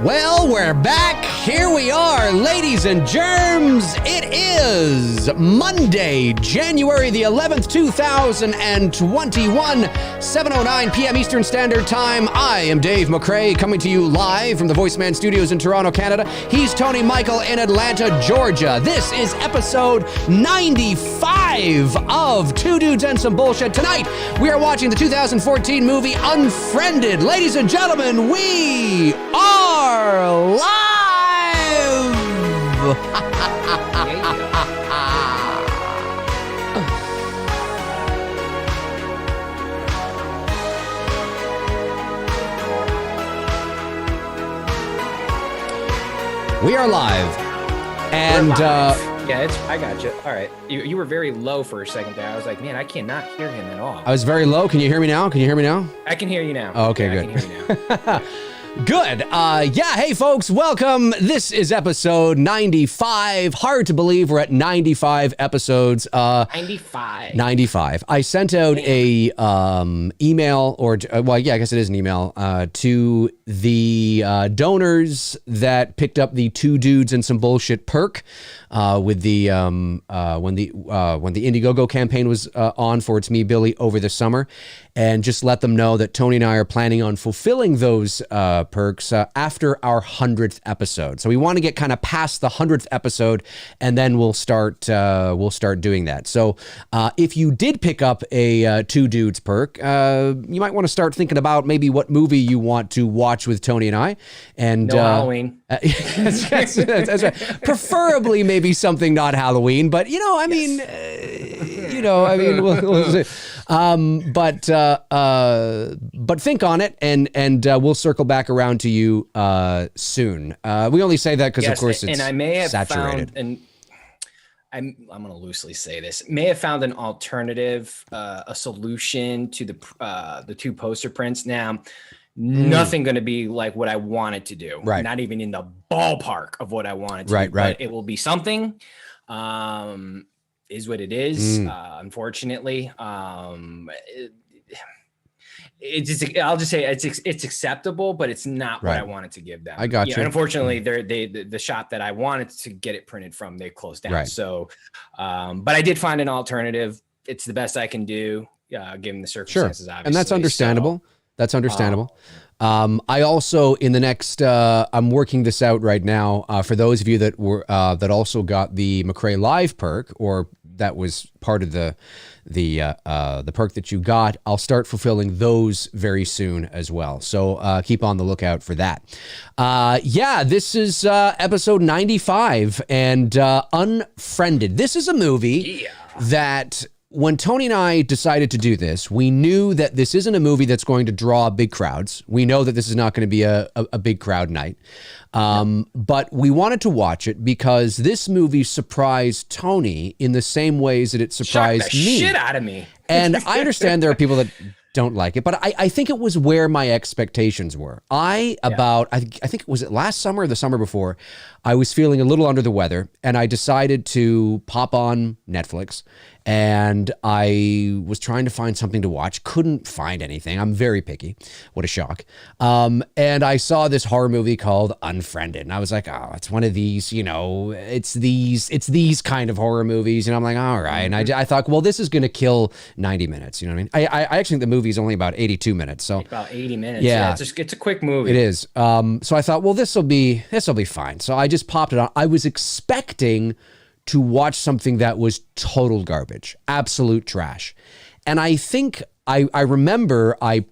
Well, we're back. Here we are, ladies and germs. It is Monday, January the 11th, 2021, 7:09 p.m. Eastern Standard Time. I am Dave McRae, coming to you live from the VoiceMann Studios in Toronto, Canada. He's Tony Michael in Atlanta, Georgia. This is episode 95 of Two Dudes and Some Bullshit. Tonight, we are watching the 2014 movie Unfriended. Ladies and gentlemen, we are live! We are live. And yeah, I got you. All right. You were very low for a second there. I was like, man, I cannot hear him at all. I was very low. Can you hear me now? Can you hear me now? I can hear you now. Oh, okay, yeah, good. I can hear you now. Good. Hey folks, welcome. This is episode 95. Hard to believe we're at 95 episodes. 95. I sent out a email, or I guess it is an email, to the donors that picked up the Two Dudes and Some Bullshit perk with the when the Indiegogo campaign was on for It's Me Billy over the summer, and just let them know that Tony and I are planning on fulfilling those perks after our 100th episode. So we want to get kind of past the 100th episode, and then we'll start doing that. So if you did pick up a Two Dudes perk, you might want to start thinking about maybe what movie you want to watch with Tony and I. And no Halloween. That's right. Preferably maybe something not Halloween, but we'll see. But think on it, and we'll circle back around to you soon. We only say that because, of course, it's and I may have saturated. I'm going to loosely say this. May have found an alternative, a solution to the two poster prints. Now, nothing going to be like what I wanted to do. Right. Not even in the ballpark of what I wanted to do. Right. But it will be something. Is what it is. Unfortunately, I'll just say it's acceptable, but it's not what I wanted to give them. I got you. And unfortunately, the shop that I wanted to get it printed from, they closed down. Right. So, but I did find an alternative. It's the best I can do, given the circumstances. Obviously, and that's understandable. That's understandable. I also, in the next, I'm working this out right now. For those of you that were that also got the McRae Live perk, or that was part of the perk that you got, I'll start fulfilling those very soon as well. So keep on the lookout for that. This is episode 95 and Unfriended. This is a movie that, when Tony and I decided to do this, we knew that this isn't a movie that's going to draw big crowds. We know that this is not going to be a big crowd night. But we wanted to watch it because this movie surprised Tony in the same ways that it surprised Shocked the me. shit out of me. And I understand there are people that don't like it, but I think it was where my expectations were. I think it was last summer or the summer before, I was feeling a little under the weather, and I decided to pop on Netflix, and I was trying to find something to watch. Couldn't find anything. I'm very picky. What a shock. And I saw this horror movie called Unfriended, and I was like, oh, it's one of these, it's these kind of horror movies. And I'm like, all right. And I thought, well, this is going to kill 90 minutes. You know what I mean? I actually think the movie is only about 82 minutes. So about 80 minutes. Yeah. It's a quick movie. It is. So I thought, well, this will be fine. So I just popped it on. I was expecting to watch something that was total garbage, absolute trash. And I think I remember I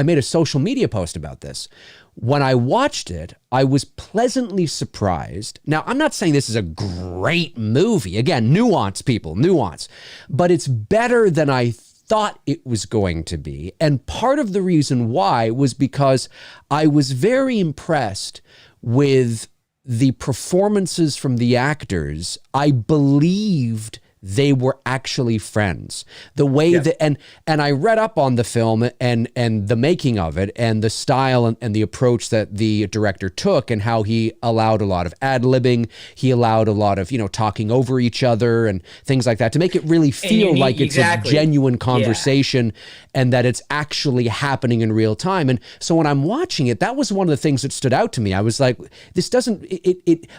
made a social media post about this. When I watched it, I was pleasantly surprised. Now, I'm not saying this is a great movie. Again, nuance, people, nuance. But it's better than I thought it was going to be. And part of the reason why was because I was very impressed with the performances from the actors. I believed they were actually friends. The way that, and I read up on the film and the making of it and the style and the approach that the director took and how he allowed a lot of ad-libbing. He allowed a lot of, talking over each other and things like that to make it really feel like it's a genuine conversation and that it's actually happening in real time. And so when I'm watching it, that was one of the things that stood out to me. I was like, this doesn't,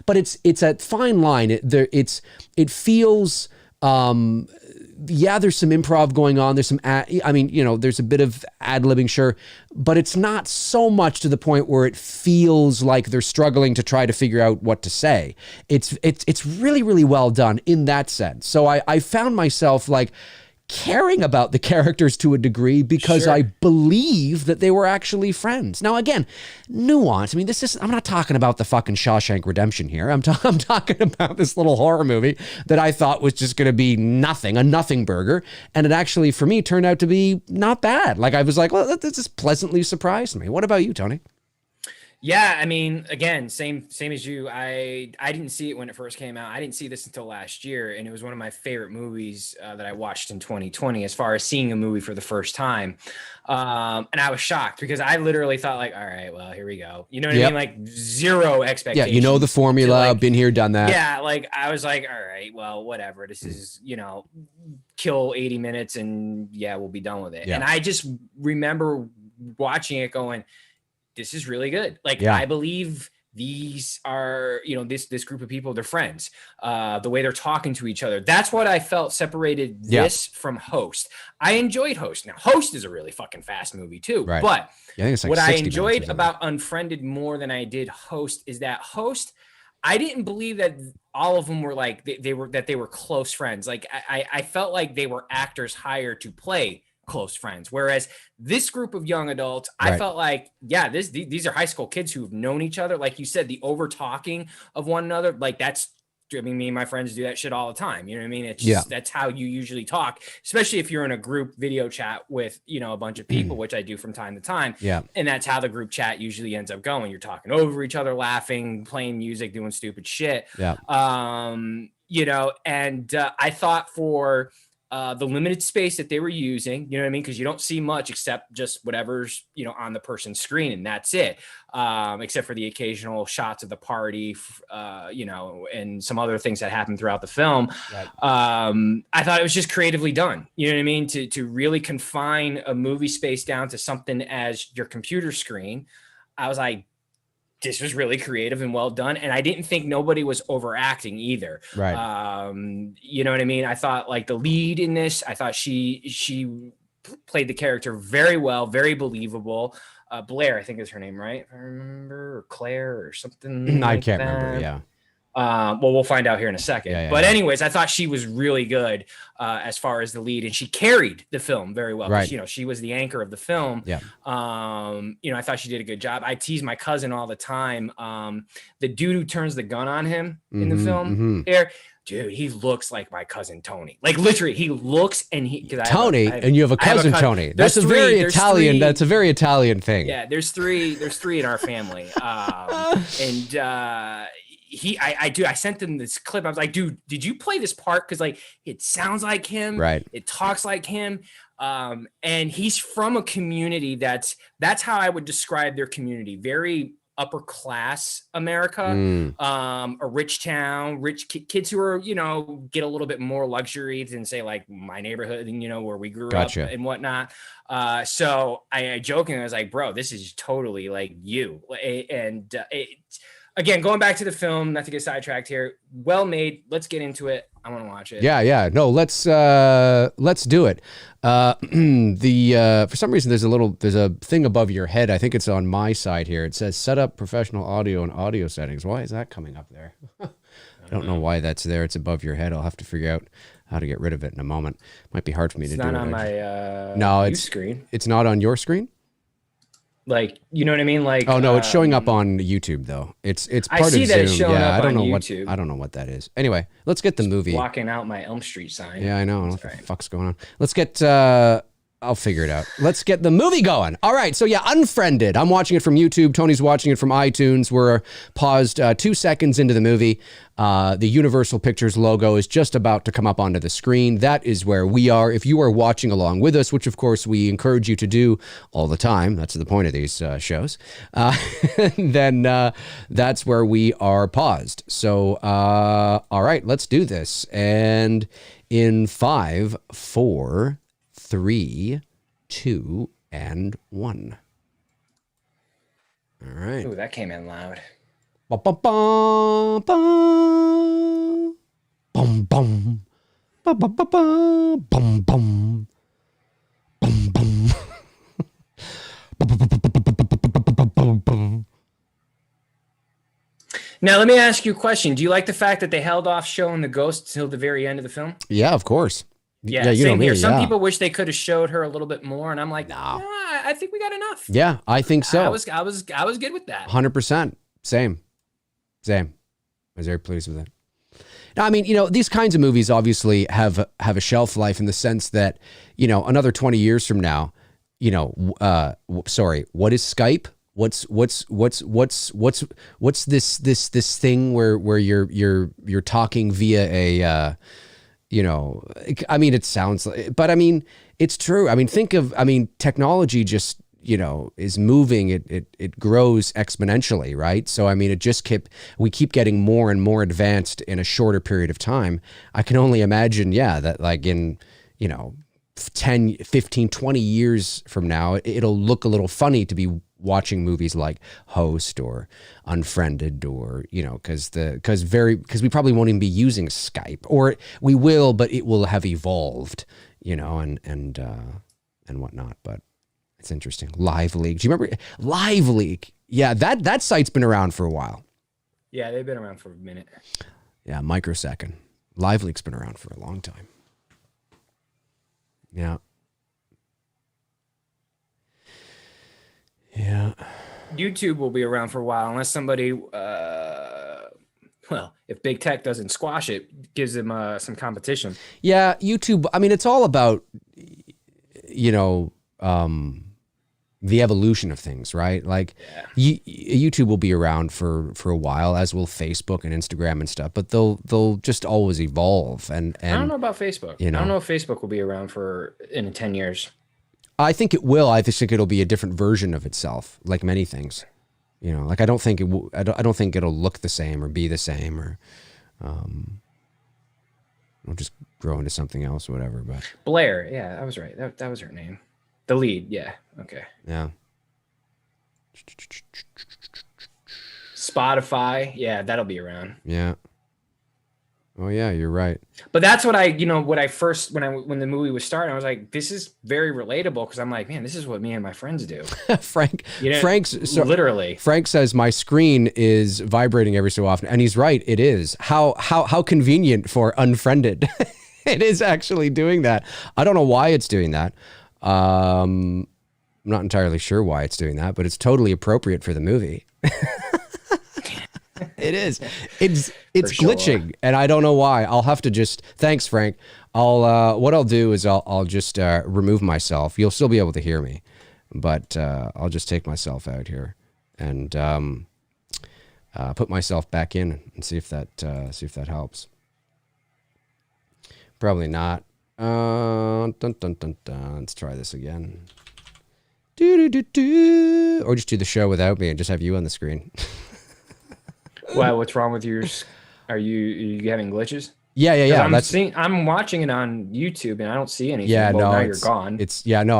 but it's a fine line. It feels, there's some improv going on. There's some, there's a bit of ad-libbing, sure, but it's not so much to the point where it feels like they're struggling to try to figure out what to say. It's really, really well done in that sense. So I found myself like caring about the characters to a degree because I believe that they were actually friends. Now, again, nuance. I mean, I'm not talking about the fucking Shawshank Redemption here. I'm talking about this little horror movie that I thought was just going to be nothing, a nothing burger. And it actually, for me, turned out to be not bad. Like, I was like, well, this just pleasantly surprised me. What about you, Tony? Yeah, I mean, again, same as you. I didn't see it when it first came out. I didn't see this until last year, and it was one of my favorite movies that I watched in 2020 as far as seeing a movie for the first time. And I was shocked because I literally thought like, all right, well, here we go. You know what I mean? Like zero expectations. Yeah, the formula, been here, done that. Yeah, like I was like, all right, well, whatever. This is, kill 80 minutes and we'll be done with it. Yeah. And I just remember watching it going, this is really good. Like, I believe these are, this group of people, they're friends. The way they're talking to each other. That's what I felt separated this from Host. I enjoyed Host. Now, Host is a really fucking fast movie too. Right. But what I enjoyed about Unfriended more than I did Host is that Host, I didn't believe that all of them were like, they were close friends. Like, I felt like they were actors hired to play close friends. Whereas this group of young adults, I felt like, these are high school kids who've known each other. Like you said, the over talking of one another, like me and my friends do that shit all the time. You know what I mean? It's just, that's how you usually talk, especially if you're in a group video chat with, a bunch of people, which I do from time to time. Yeah. And that's how the group chat usually ends up going. You're talking over each other, laughing, playing music, doing stupid shit. Yeah. And I thought for the limited space that they were using, you know what I mean? Because you don't see much except just whatever's, on the person's screen, and that's it. Except for the occasional shots of the party, and some other things that happen throughout the film. Right. I thought it was just creatively done. You know what I mean? To really confine a movie space down to something as your computer screen. I was like, this was really creative and well done. And I didn't think nobody was overacting either. Right. You know what I mean? I thought like the lead in this, I thought she played the character very well, very believable. Blair, I think is her name, right? If I remember, or Claire or something. I can't remember. Yeah. Well, we'll find out here in a second. But anyways, I thought she was really good as far as the lead, and she carried the film very well. Right. She was the anchor of the film. Yeah. I thought she did a good job. I tease my cousin all the time. The dude who turns the gun on him in the film here, dude, he looks like my cousin Tony. Like literally, he looks and Tony, and you have a cousin Tony. That's a very Italian. That's a very Italian thing. Yeah. There's three in our family. I sent him this clip. I was like, dude, did you play this part? Because like it sounds like him, right? It talks like him. And he's from a community that's how I would describe their community. Very upper class America, a rich town, rich kids who are, get a little bit more luxury than say like my neighborhood, where we grew up and whatnot. So I jokingly was like, bro, this is totally like you. And again, going back to the film, not to get sidetracked here. Well made. Let's get into it. I want to watch it. Yeah. No, let's do it. For some reason, there's a thing above your head. I think it's on my side here. It says set up professional audio and audio settings. Why is that coming up there? I don't know why that's there. It's above your head. I'll have to figure out how to get rid of it in a moment. Might be hard for me to do. It's not on my screen. It's not on your screen? Like, you know what I mean? Like, oh no, it's showing up on YouTube though. It's part of Zoom. Yeah, I don't know YouTube. I don't know what that is. Anyway, let's get the movie. Blocking out my Elm Street sign. Yeah, I know. What the fuck's going on? Let's get I'll figure it out. Let's get the movie going. All right. So yeah, Unfriended. I'm watching it from YouTube. Tony's watching it from iTunes. We're paused 2 seconds into the movie. The Universal Pictures logo is just about to come up onto the screen. That is where we are. If you are watching along with us, which of course we encourage you to do all the time, that's the point of these shows, then that's where we are paused. So, all right, let's do this. And in 5, 4, 3, 2, and 1. All right. Ooh, that came in loud. Ba ba ba ba. Bum bum. Ba ba ba ba. Bum bum. Bum bum. Ba ba ba ba ba ba ba. Now, let me ask you a question. Do you like the fact that they held off showing the ghost till the very end of the film? Yeah, of course. Yeah, you know same here. me, Some yeah. people wish they could have showed her a little bit more, and I'm like, No. nah, I think we got enough. Yeah, I think so. I was good with that. 100%. Same. I was very pleased with it. Now, I mean, you know, these kinds of movies obviously have a shelf life in the sense that, you know, another 20 years from now, you know, sorry, what is Skype? What's this thing where you're talking via a you know, I mean, it sounds like, but I mean, it's true. I mean, technology just, you know, is moving. It grows exponentially, right? So, I mean, we keep getting more and more advanced in a shorter period of time. I can only imagine, yeah, that like in, you know, 10, 15, 20 years from now, it'll look a little funny to be watching movies like Host or Unfriended, or, you know, because we probably won't even be using Skype, or we will, but it will have evolved, you know, and whatnot. But it's interesting. Live Leak. Do you remember Live Leak? Yeah, that site's been around for a while. Yeah, they've been around for a minute. Yeah, microsecond. Live Leak's been around for a long time. Yeah. Yeah. YouTube will be around for a while unless somebody, if big tech doesn't squash it, gives them some competition. Yeah, YouTube. I mean, it's all about, you know, the evolution of things, right? Like, YouTube will be around for a while, as will Facebook and Instagram and stuff. But they'll just always evolve. And I don't know about Facebook. You know, I don't know if Facebook will be around in 10 years. I think it will. I think it'll be a different version of itself, like many things. You know, like I don't think it'll look the same or be the same, or it'll just grow into something else or whatever. But Blair, yeah, I was right. That was her name. The lead, yeah. Okay. Yeah. Spotify, yeah, that'll be around. Yeah. Oh yeah, you're right. But that's what when the movie was starting, I was like, this is very relatable, because I'm like, man, this is what me and my friends do. Frank literally. Frank says my screen is vibrating every so often, and he's right. It is. How convenient for Unfriended. It is actually doing that. I don't know why it's doing that. I'm not entirely sure why it's doing that, but it's totally appropriate for the movie. It is. It's glitching, and I don't know why. I'll have to thanks, Frank. What I'll do is I'll just remove myself. You'll still be able to hear me, but I'll just take myself out here and put myself back in and see if that helps. Probably not. Dun, dun, dun, dun. Let's try this again. Or just do the show without me and just have you on the screen. Why? What's wrong with yours? Are you having glitches? Yeah. I'm watching it on YouTube and I don't see anything. Yeah, well, no, now you're gone.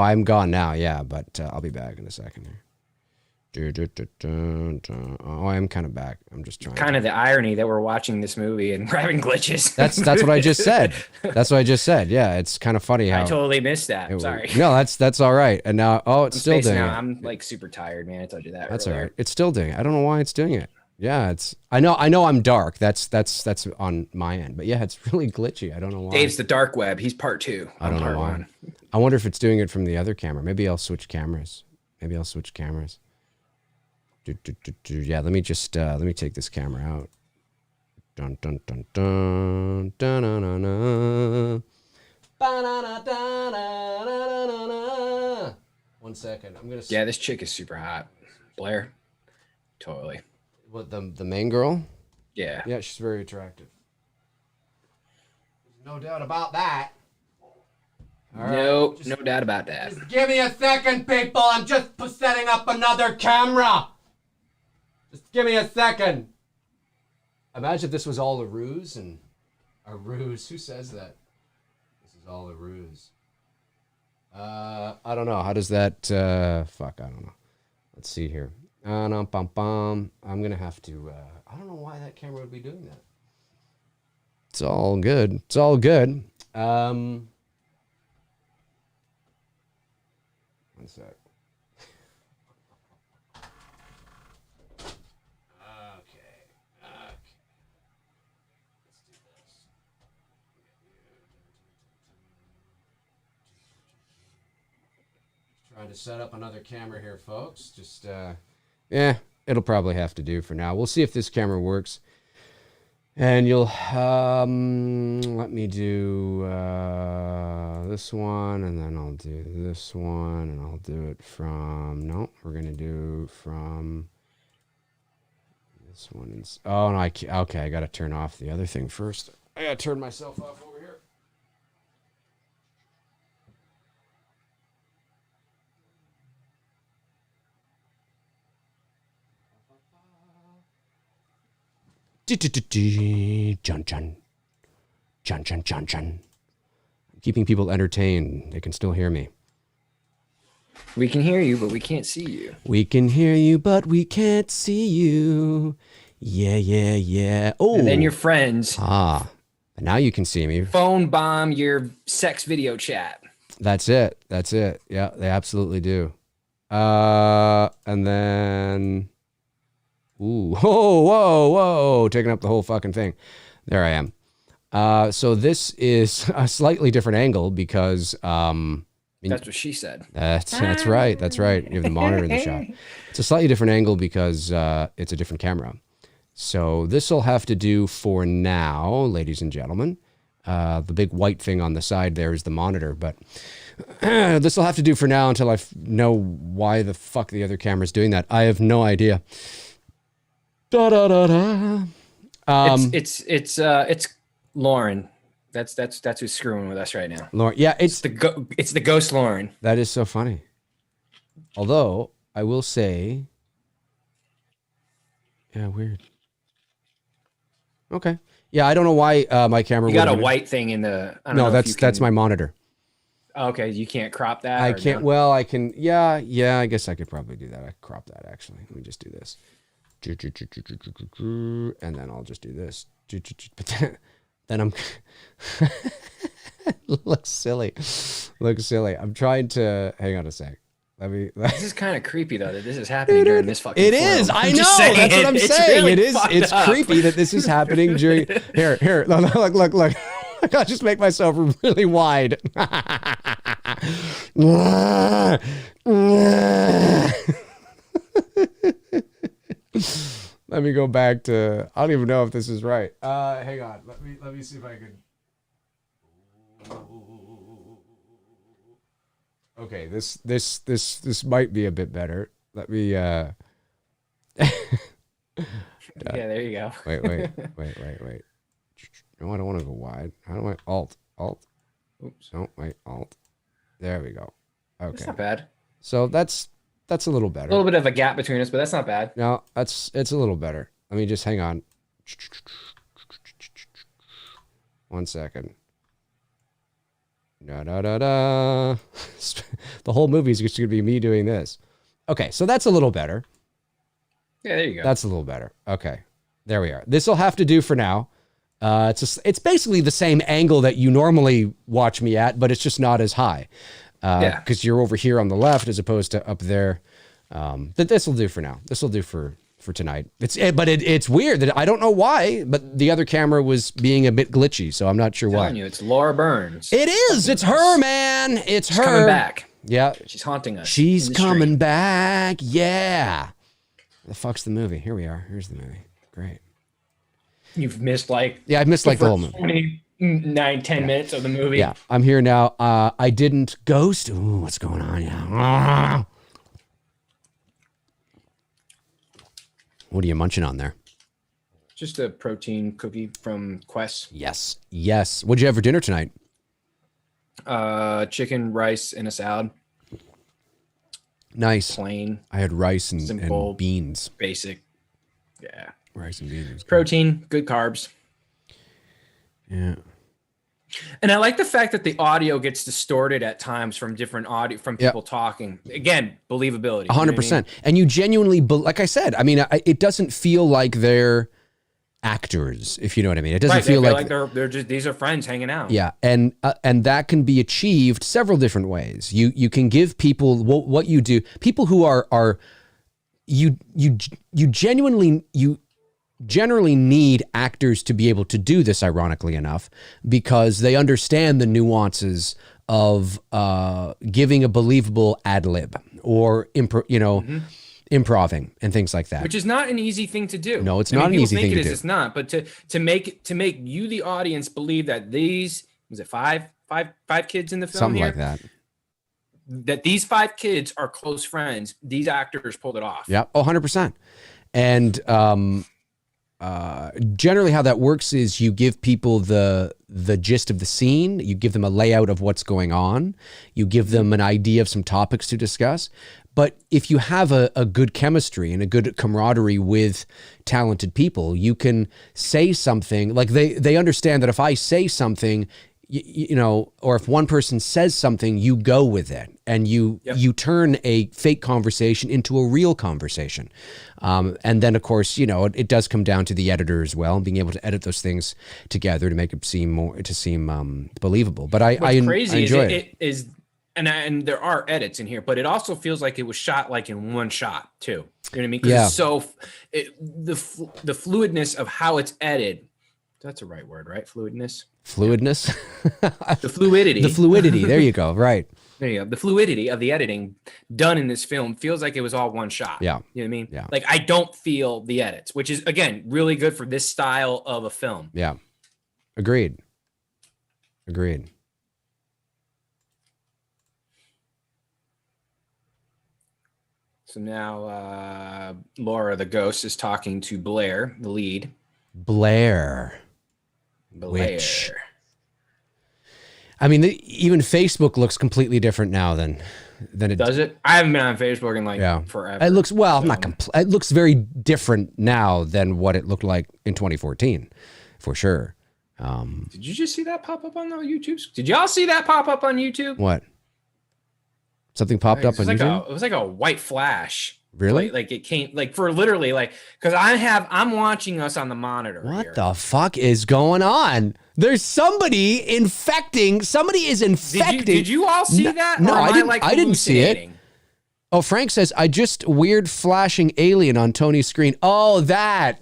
I'm gone now. Yeah, but I'll be back in a second here. Oh, I am kind of back. I'm just trying. Kind of the irony that we're watching this movie and we're having glitches. That's what I just said. That's what I just said. Yeah, it's kind of funny how I totally missed that. Sorry. No, that's all right. And now, it's still doing it. I'm like super tired, man. I told you that. That's earlier. all right. It's still doing it. I don't know why it's doing it. Yeah, I know I'm dark. That's on my end. But yeah, it's really glitchy. I don't know why. Dave's the dark web. He's part 2. I don't know why. I wonder if it's doing it from the other camera. Maybe I'll switch cameras. Yeah, let me take this camera out. Dun dun dun dun dun dun dun dun. 1 second. I'm gonna. Yeah, this chick is super hot. Blair. Totally. What, the main girl? Yeah. Yeah, she's very attractive. There's no doubt about that. All no doubt about that. Just give me a second, people. I'm just setting up another camera. Just give me a second. Imagine if this was all a ruse and a ruse. Who says that? This is all a ruse. I don't know. How does that? Fuck, I don't know. Let's see here. I'm gonna have to. I don't know why that camera would be doing that. It's all good. It's all good. One sec. Okay. Let's do this. Trying to set up another camera here, folks. Just yeah, it'll probably have to do for now. We'll see if this camera works. And you'll let me do this one, and then I'll do this one, and I'll do it from, no, we're gonna do from this one. Oh no, okay, I gotta turn off the other thing first. I gotta turn myself off over here. Chun chun. Chun chun chun chun. Keeping people entertained. They can still hear me. We can hear you, but we can't see you. We can hear you, but we can't see you. Yeah, yeah, yeah. Oh. And then your friends. And now you can see me. Phone bomb your sex video chat. That's it. That's it. Yeah, they absolutely do. And then... Ooh, whoa, taking up the whole fucking thing. There I am. So this is a slightly different angle because... that's what she said. That's right. That's right. You have the monitor in the shot. It's a slightly different angle because it's a different camera. So this will have to do for now, ladies and gentlemen. The big white thing on the side there is the monitor, but this will have to do for now until I know why the fuck the other camera's doing that. I have no idea. It's Lauren. That's who's screwing with us right now. Lauren, yeah, it's the ghost Lauren. That is so funny. Although I will say, yeah, weird. Okay, yeah, I don't know why my camera. You got a white thing in the. No, that's my monitor. Okay, you can't crop that. I can't. No? Well, I can. Yeah. I guess I could probably do that. I could crop that actually. Let me just do this. And then I'll just do this. But then I'm looks silly. I'm trying to hang on a sec. This is kind of creepy though that this is happening during this fucking. It is. I know. That's what I'm saying. Really it's creepy that this is happening during. Here. Look. I'll just make myself really wide. Let me go back to. I don't even know if this is right. Hang on. Let me see if I can. Okay, this might be a bit better. Let me. Yeah, there you go. Wait. No, I don't want to go wide. How do I alt? Oops. No, wait, alt. There we go. Okay. That's not bad. So that's a little better. A little bit of a gap between us, but that's not bad. No, it's a little better. Let me just hang on. 1 second. The whole movie is just going to be me doing this. Okay, so that's a little better. Yeah, there you go. That's a little better. Okay, there we are. This will have to do for now. It's basically the same angle that you normally watch me at, but it's just not as high. Because you're over here on the left as opposed to up there. But this will do for now. This will do for tonight. It's weird that I don't know why, but the other camera was being a bit glitchy, so I'm not sure why. It's Laura Burns. It is. It's her, man. She's her coming back. Yeah, she's haunting us. She's coming back. Yeah. The fuck's the movie? Here we are. Here's the movie. Great. You've missed like. Yeah, I've missed like the whole movie. 9-10 minutes of the movie. Yeah, I'm here now. I didn't ghost. Ooh, what's going on? Yeah. What are you munching on there? Just a protein cookie from Quest. Yes. What'd you have for dinner tonight? Chicken, rice, and a salad. Nice. Plain. I had rice and simple, beans. Basic. Yeah. Rice and beans. Protein, good carbs. Yeah. And I like the fact that the audio gets distorted at times from different audio, from people talking. Again, believability. 100%. I mean? And you genuinely, like I said, I mean, it doesn't feel like they're actors, if you know what I mean. It doesn't feel like they're just, these are friends hanging out. Yeah. And that can be achieved several different ways. You can give people what you do. People who are you generally need actors to be able to do this, ironically enough, because they understand the nuances of giving a believable ad lib or improving and things like that, which is not an easy thing to do. No, it's not an easy thing to do. It's not, but to make you, the audience, believe that these, was it five kids in the film, something here? Like that. That these 5 kids are close friends. These actors pulled it off. Yeah, 100%. And generally how that works is you give people the gist of the scene, you give them a layout of what's going on, you give them an idea of some topics to discuss. But if you have a good chemistry and a good camaraderie with talented people, you can say something like they understand that if I say something, or if one person says something, you go with it and you turn a fake conversation into a real conversation. And then, of course, it does come down to the editor as well, being able to edit those things together to make it seem believable. But I enjoy it. And there are edits in here, but it also feels like it was shot like in one shot too. You know what I mean? Because the fluidness of how it's edited. That's a right word, right? Fluidness. The fluidity. The fluidity. There you go. Right. There you go. The fluidity of the editing done in this film feels like it was all one shot. Yeah. You know what I mean? Yeah. Like I don't feel the edits, which is again really good for this style of a film. Yeah. Agreed. So now Laura, the ghost, is talking to Blair, the lead. Blair. Which, I mean, even Facebook looks completely different now than it does. It? I haven't been on Facebook in forever. It looks it looks very different now than what it looked like in 2014, for sure. Did you just see that pop up on the YouTube? Did y'all see that pop up on YouTube? What? Something popped up on YouTube? It was like a white flash. Really? Like it came for literally because I'm watching us on the monitor. What the fuck is going on? There's somebody is infecting. Did you all see that? No, I didn't see it. Oh, Frank says, I just weird flashing alien on Tony's screen. Oh, that.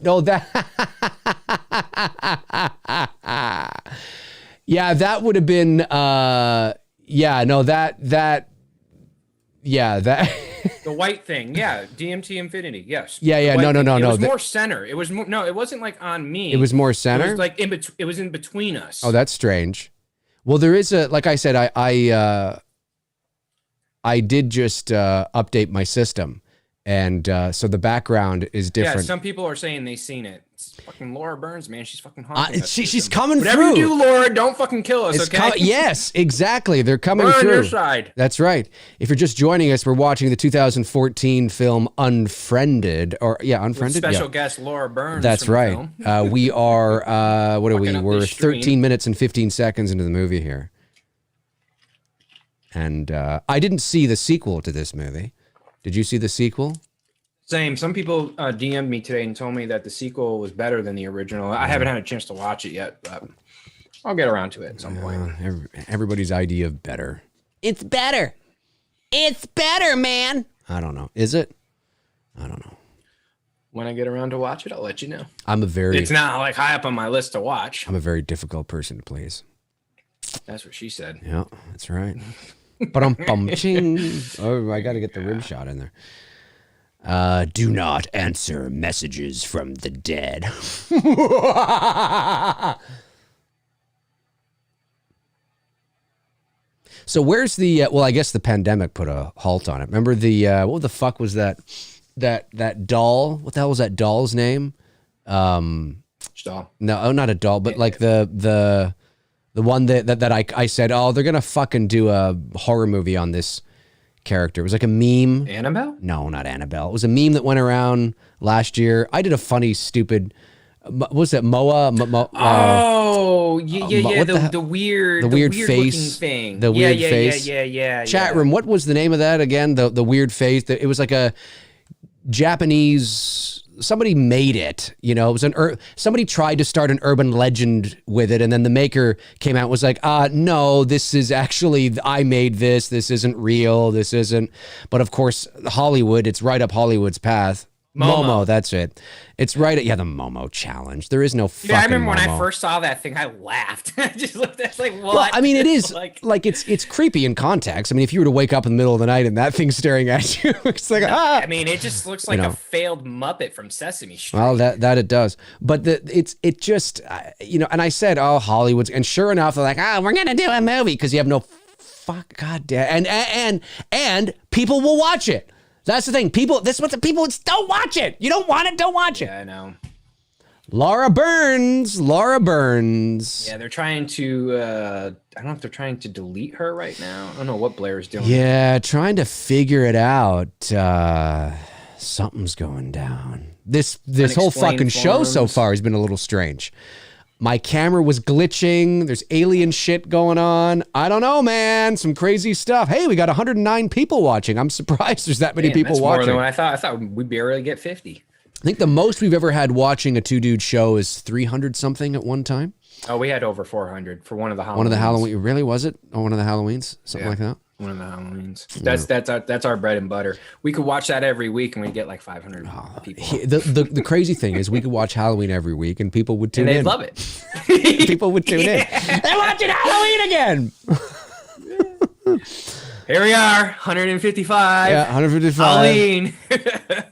Yeah, that would have been, that. The white thing, DMT Infinity, yes. Yeah, no. It was more center. It was more, no, it wasn't like on me. It was more center? It was like it was in between us. Oh, that's strange. Well, there is like I said, I did just update my system. And so the background is different. Yeah, some people are saying they've seen it. It's fucking Laura Burns, man. She's fucking haunting us. She's coming Whatever through. You do, Laura, don't fucking kill us, okay? Yes, exactly. They're coming we're through. On your side. That's right. If you're just joining us, we're watching the 2014 film Unfriended. Unfriended? With special guest Laura Burns. That's right. We are, what are we? We're 13 minutes and 15 seconds into the movie here. And I didn't see the sequel to this movie. Did you see the sequel? Same. Some people DM'd me today and told me that the sequel was better than the original. I haven't had a chance to watch it yet, but I'll get around to it at some point. Everybody's idea of better. It's better. It's better, man. I don't know. Is it? I don't know. When I get around to watch it, I'll let you know. It's not like high up on my list to watch. I'm a very difficult person to please. That's what she said. Yeah, that's right. But I'm ching. Oh, I got to get the rim shot in there. Do not answer messages from the dead. So where's the? Well, I guess the pandemic put a halt on it. Remember the what the fuck was that doll? What the hell was that doll's name? Doll. No, not a doll, but like the one that I said, oh, they're gonna fucking do a horror movie on this character. It was like a meme. Annabelle? No, not Annabelle. It was a meme that went around last year. I did a funny, stupid. What was it? Moa? The weird face thing. The weird face. Yeah. Chat room. What was the name of that again? The weird face. It was like a Japanese. Somebody made it. You know, it was somebody tried to start an urban legend with it, and then the maker came out and was like, no, this is actually I made this. This isn't real. This isn't. But of course, Hollywood. It's right up Hollywood's path. Momo, that's it. It's right at the Momo challenge. There is no fucking I remember when Momo. I first saw that thing, I laughed. I just looked at it like, what? Well, I mean, it is like it's creepy in context. I mean, if you were to wake up in the middle of the night and that thing's staring at you, it's like I mean, it just looks like a failed Muppet from Sesame Street. Well, that it does. But it just and I said, oh, Hollywood's, and sure enough, they're like, we're gonna do a movie because you have no goddamn and people will watch it. That's the thing. People don't watch it. You don't want it, don't watch it. Yeah, I know. Laura Burns. Yeah, they're trying to, I don't know if they're trying to delete her right now. I don't know what Blair's doing. Yeah, trying to figure it out. Something's going down. This whole fucking show so far has been a little strange. My camera was glitching. There's alien shit going on. I don't know, man. Some crazy stuff. Hey, we got 109 people watching. I'm surprised there's that many people that's watching. More than what I thought. I thought we'd barely get 50. I think the most we've ever had watching a two-dude show is 300 something at one time. Oh, we had over 400 for one of the Halloweens. One of the Halloween. Really, was it? Oh, one of the Halloweens? Something like that? One of the Halloweens. That's our bread and butter. We could watch that every week and we'd get like 500 people. The crazy thing is we could watch Halloween every week and people would tune in. And they'd love it. People would tune in. They're watching Halloween again. Here we are, 155. Yeah, 155. Halloween.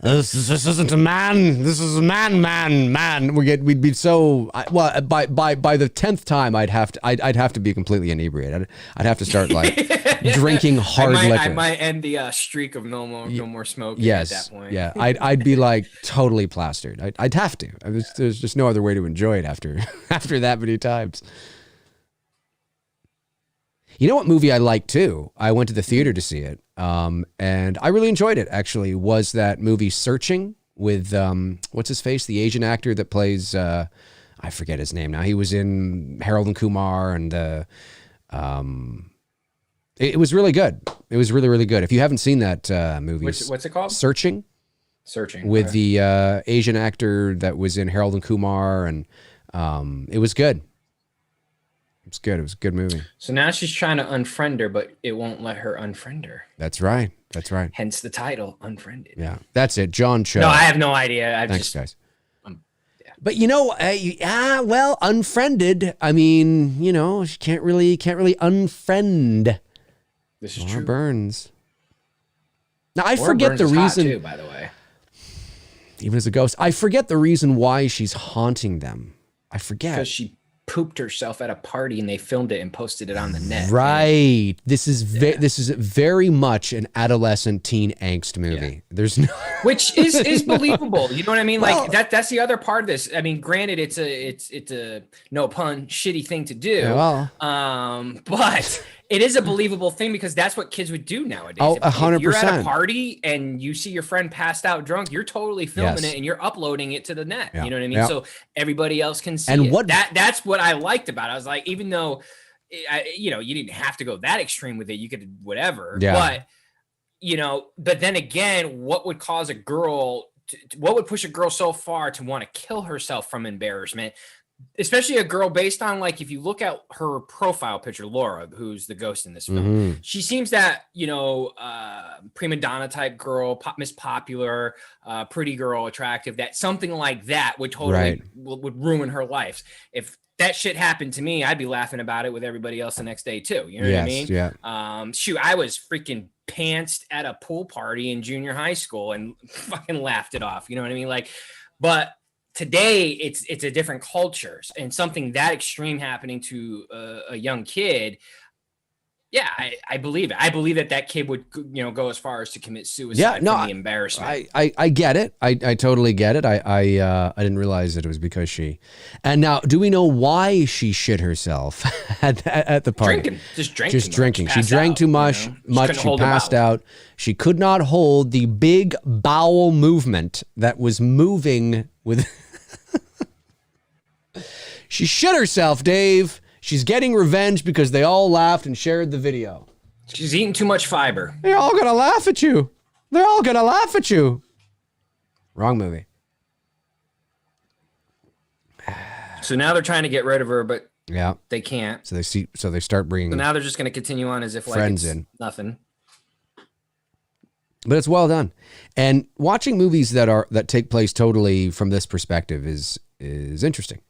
This isn't a man. This is a man. We'd be so well by the 10th time I'd have to be completely inebriated. I'd have to start like drinking hard liquor. I might end the streak of no more smoking at that point. Yeah, I'd be like totally plastered. I'd have to. There's just no other way to enjoy it after that many times. You know what movie I like too? I went to the theater to see it, and I really enjoyed it. Actually, was that movie Searching with what's his face, the Asian actor that plays I forget his name now. He was in Harold and Kumar, and it was really good. It was really, really good. If you haven't seen that movie, what's it called? Searching with the Asian actor that was in Harold and Kumar, and it was good. It's good. It was a good movie. So now she's trying to unfriend her, but it won't let her unfriend her. That's right. Hence the title, Unfriended. Yeah, that's it. John Cho. No, I have no idea. Thanks, guys. But well, Unfriended. I mean, she can't really unfriend. This is Laura true. Burns. Now I Laura forget Burns the is hot reason. too, by the way. Even as a ghost, I forget the reason why she's haunting them. I forget. Because she pooped herself at a party and they filmed it and posted it on the net. Right. This is very much an adolescent teen angst movie. Yeah. There's no which is believable. You know what I mean? Like that's the other part of this. I mean, granted, it's a no pun shitty thing to do. Yeah, well. But it is a believable thing because that's what kids would do nowadays. Oh, 100%. If you're at a party and you see your friend passed out drunk, you're totally filming it and you're uploading it to the net. Yeah. You know what I mean? Yeah. So everybody else can see it. That's what I liked about it. I was like, even though, you didn't have to go that extreme with it, you could whatever. Yeah. But then again, what would cause a girl? What would push a girl so far to want to kill herself from embarrassment? Especially a girl based on, like, if you look at her profile picture, Laura, who's the ghost in this film, she seems that, prima donna type girl, Miss Popular, pretty girl, attractive, that something like that would totally would ruin her life. If that shit happened to me, I'd be laughing about it with everybody else the next day too. You know what I mean? Yeah. I was freaking pantsed at a pool party in junior high school and fucking laughed it off. You know what I mean? Like, but today it's a different culture, and something that extreme happening to a young kid, Yeah, I believe it. I believe that kid would, go as far as to commit suicide from the embarrassment. I get it. I totally get it. I didn't realize that it was because she. And now, do we know why she shit herself at the party? Just drinking. She drank too much. She passed out. She could not hold the big bowel movement that was moving with. She shit herself, Dave. She's getting revenge because they all laughed and shared the video. She's eating too much fiber. They're all gonna laugh at you. They're all gonna laugh at you. Wrong movie. So now they're trying to get rid of her, but yeah, they can't. So they start bringing. So now they're just gonna continue on as if friends it's in. Nothing. But it's well done, and watching movies that take place totally from this perspective is interesting.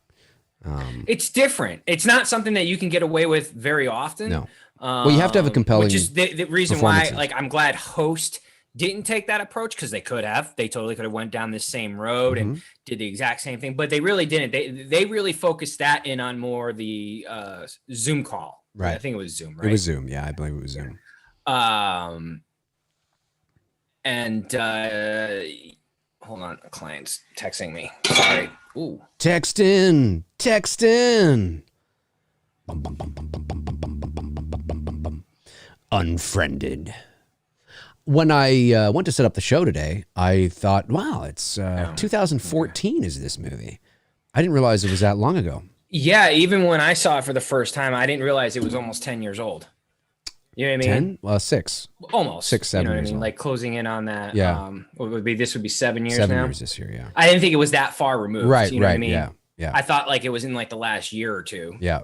It's different. It's not something that you can get away with very often. No. Well, you have to have a compelling. Which is the reason why, I'm glad Host didn't take that approach, because they could have. They totally could have went down this same road and did the exact same thing, but they really didn't. They really focused that in on more the Zoom call. Right. I think it was Zoom. Right. It was Zoom. Yeah, I believe it was Zoom. And hold on, a client's texting me. Sorry. Ooh. Text in. Unfriended. When I went to set up the show today, I thought, wow, it's 2014 is this movie. I didn't realize it was that long ago. Yeah, even when I saw it for the first time, I didn't realize it was almost 10 years old. You know what I mean? 10? Well, 6. Almost. 6, 7 you know what years I mean? old. Like closing in on that. Yeah. This would be 7 years 7 now. years this year, yeah. I didn't think it was that far removed. Right, you know right, what I mean? Yeah. I thought like it was in like the last year or two. Yeah.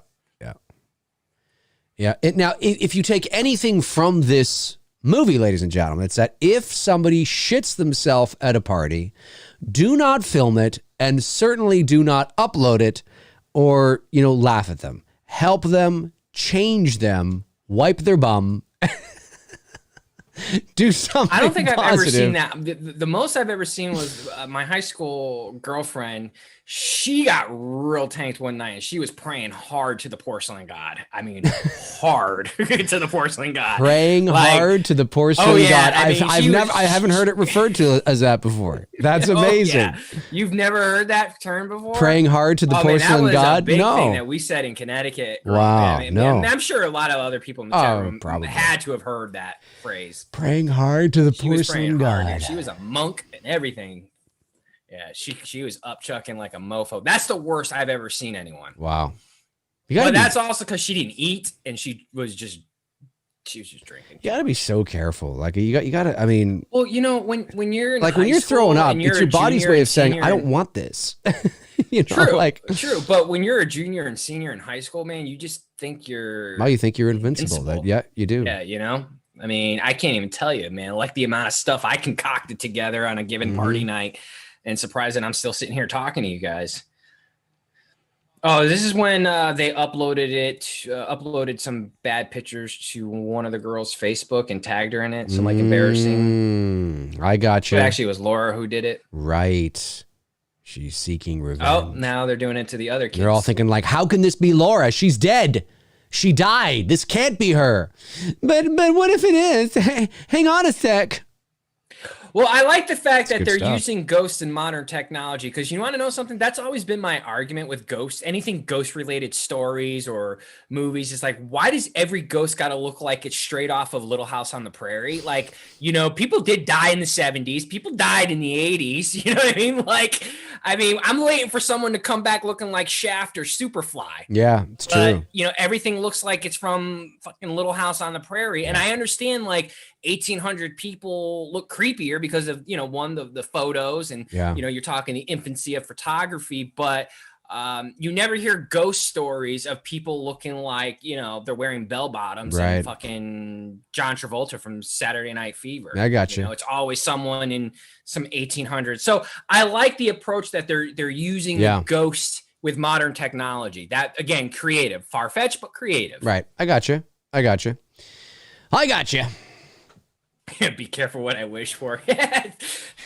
Now, if you take anything from this movie, ladies and gentlemen, it's that if somebody shits themselves at a party, do not film it, and certainly do not upload it or, laugh at them. Help them, change them, wipe their bum. Do something. I don't think positive. I've ever seen that. The most I've ever seen was my high school girlfriend. She got real tanked one night, and she was praying hard to the porcelain god. I mean, hard to the porcelain god. Praying hard to the porcelain god. I haven't heard it referred to as that before. That's amazing. Yeah. You've never heard that term before? Praying hard to the porcelain god? That was a big thing that we said in Connecticut. Wow. I'm sure a lot of other people in the chat room probably had to have heard that phrase. Praying hard to the porcelain god. Hard. She was a monk and everything. Yeah, she was upchucking like a mofo. That's the worst I've ever seen anyone. Wow. But that's also because she didn't eat and she was just drinking. You gotta be so careful. Like you gotta. I mean, well, when you're in when you're throwing up, it's your body's way of saying, "I don't want this." True. But when you're a junior and senior in high school, man, you just think you're. Oh, you think you're invincible? Yeah, you do. Yeah, I mean, I can't even tell you, man. Like the amount of stuff I concocted together on a given party night. And surprised that I'm still sitting here talking to you guys. Oh, this is when they uploaded some bad pictures to one of the girls' Facebook and tagged her in it. Some embarrassing. I got you. But actually, it was Laura who did it. Right. She's seeking revenge. Oh, now they're doing it to the other kids. They're all thinking like, how can this be Laura? She's dead. She died. This can't be her. But what if it is? Hang on a sec. Well, I like the fact that they're using ghosts and modern technology, because you want to know something? That's always been my argument with ghosts. Anything ghost-related stories or movies is like, why does every ghost got to look like it's straight off of Little House on the Prairie? Like, people did die in the 70s. People died in the 80s. You know what I mean? I'm waiting for someone to come back looking like Shaft or Superfly. Yeah, it's true. Everything looks like it's from fucking Little House on the Prairie. And I understand, 1,800 people look creepier because of, the photos and, you're talking the infancy of photography, but you never hear ghost stories of people looking like, they're wearing bell bottoms and fucking John Travolta from Saturday Night Fever. I got you. It's always someone in some 1800s. So I like the approach that they're using the ghost with modern technology. That, again, creative, far-fetched, but creative. Right. I got you. Be careful what I wish for.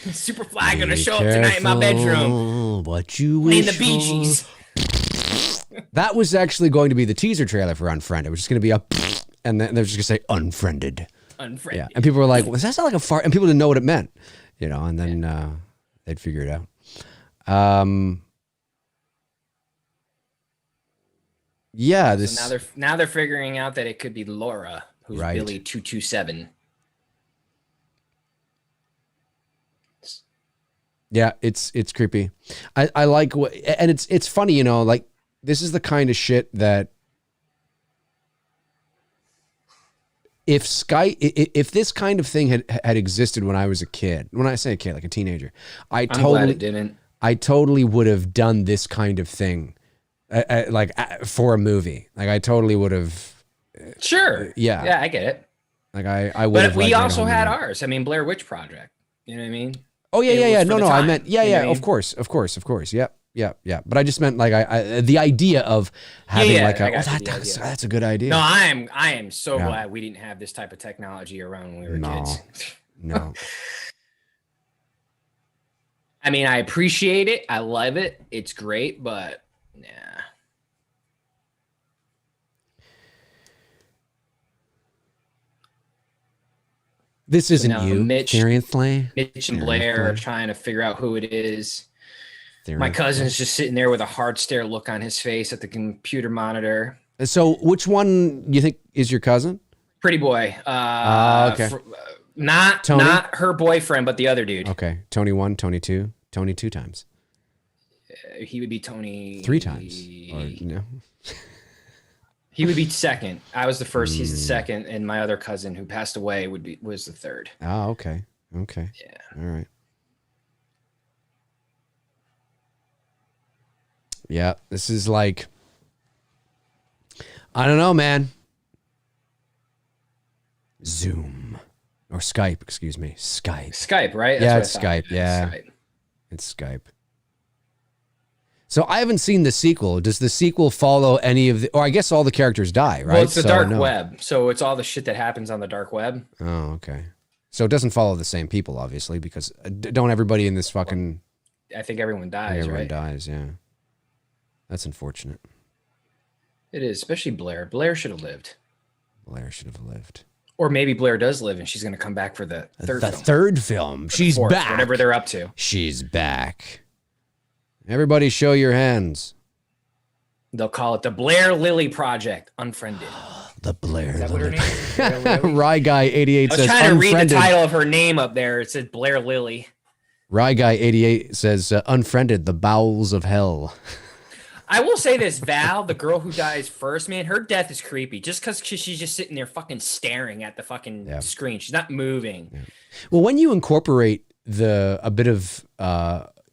Superfly gonna show up tonight in my bedroom. What you wish the Bee Gees. That was actually going to be the teaser trailer for Unfriended. It was just going to be and then they're just gonna say unfriended. Unfriended. Yeah, and people were like, "Was that sound like a fart?" And people didn't know what it meant, you know. And then they'd figure it out. Yeah, this. So now they're figuring out that it could be Laura, who's Billy 227. Yeah, it's creepy. I like what, and it's funny, you know, like this is the kind of shit that if this kind of thing had existed when I was a kid, when I say a kid, like a teenager, I'm glad it didn't. I totally would have done this kind of thing, for a movie. Like I totally would have. Sure. Yeah, I get it. Like I would. But we also had ours. I mean, Blair Witch Project. You know what I mean? Oh yeah. No, I meant of course. Yep. But I just meant like the idea of having that's a good idea. No, I am so glad we didn't have this type of technology around when we were kids. No. I mean, I appreciate it. I love it. It's great, but yeah. This isn't you, Mitch and Blair are trying to figure out who it is. My cousin's just sitting there with a hard stare look on his face at the computer monitor. So which one do you think is your cousin? Pretty boy. Okay. Not her boyfriend, but the other dude. Okay. Tony 1, Tony 2, Tony 2 times. He would be Tony 3 times. Or no. He would be second. I was the first. He's the second, and my other cousin, who passed away, was the third. Oh, okay. Yeah. All right. Yeah, this is like, I don't know, man. Zoom or Skype, excuse me. Skype, right? That's it's Skype. Yeah, it's Skype. So I haven't seen the sequel. Does the sequel follow any of the, or I guess all the characters die, right? Well, it's the dark web. So it's all the shit that happens on the dark web. Oh, okay. So it doesn't follow the same people, obviously, because don't everybody in this fucking... I think everyone dies, everyone dies, yeah. That's unfortunate. It is, especially Blair. Blair should have lived. Or maybe Blair does live and she's going to come back for the third film. The third film. She's back. Whatever they're up to. She's back. Everybody show your hands. They'll call it the Blair Lily Project, Unfriended. The Blair. Is that what her name is? Rye Guy 88 says I was trying to read the title of her name up there. It said Blair Lily. Rye Guy 88 says Unfriended, the bowels of hell. I will say this, Val, the girl who dies first, man, her death is creepy. Just because she's just sitting there fucking staring at the fucking screen. She's not moving. Yeah. Well, when you incorporate a bit of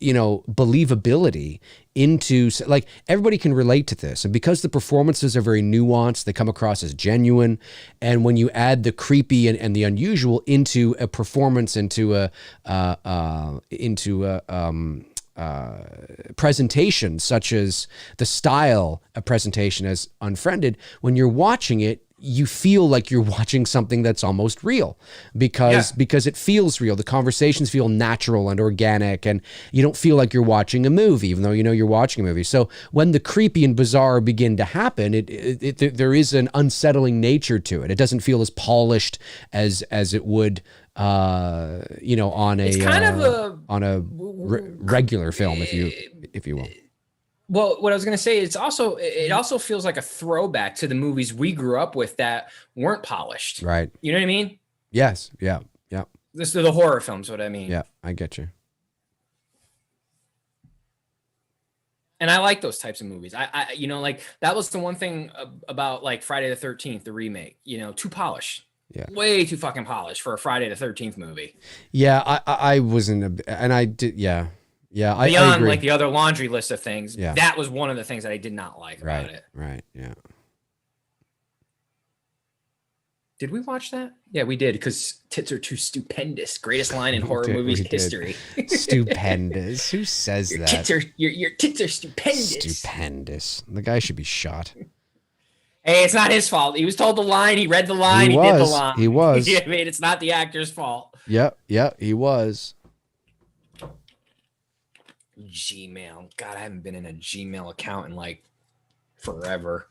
believability into, like, everybody can relate to this, and because the performances are very nuanced, they come across as genuine, and when you add the creepy and the unusual into a performance, into a presentation, such as the style of presentation as Unfriended, when you're watching it, you feel like you're watching something that's almost real because it feels real. The conversations feel natural and organic, and you don't feel like you're watching a movie, even though you know you're watching a movie. So when the creepy and bizarre begin to happen, there is an unsettling nature to it. It doesn't feel as polished as it would, on a regular film, if you will. Well, what I was going to say, it also feels like a throwback to the movies we grew up with that weren't polished. Right. You know what I mean? Yes. Yeah. Yeah. This is the horror films, what I mean. Yeah, I get you. And I like those types of movies. I like that was the one thing about like Friday the 13th, the remake, too polished. Yeah. Way too fucking polished for a Friday the 13th movie. Yeah. I wasn't, and I did. Yeah. Yeah, I agree. Like the other laundry list of things, that was one of the things that I did not like about it. Right, yeah. Did we watch that? Yeah, we did, because tits are too stupendous. Greatest line in horror movies history. Stupendous. Who says that? Your tits are stupendous. Stupendous. The guy should be shot. Hey, it's not his fault. He was told the line. He read the line. He did the line. He was. I mean, it's not the actor's fault. Yeah, he was. Gmail. God, I haven't been in a Gmail account in like forever.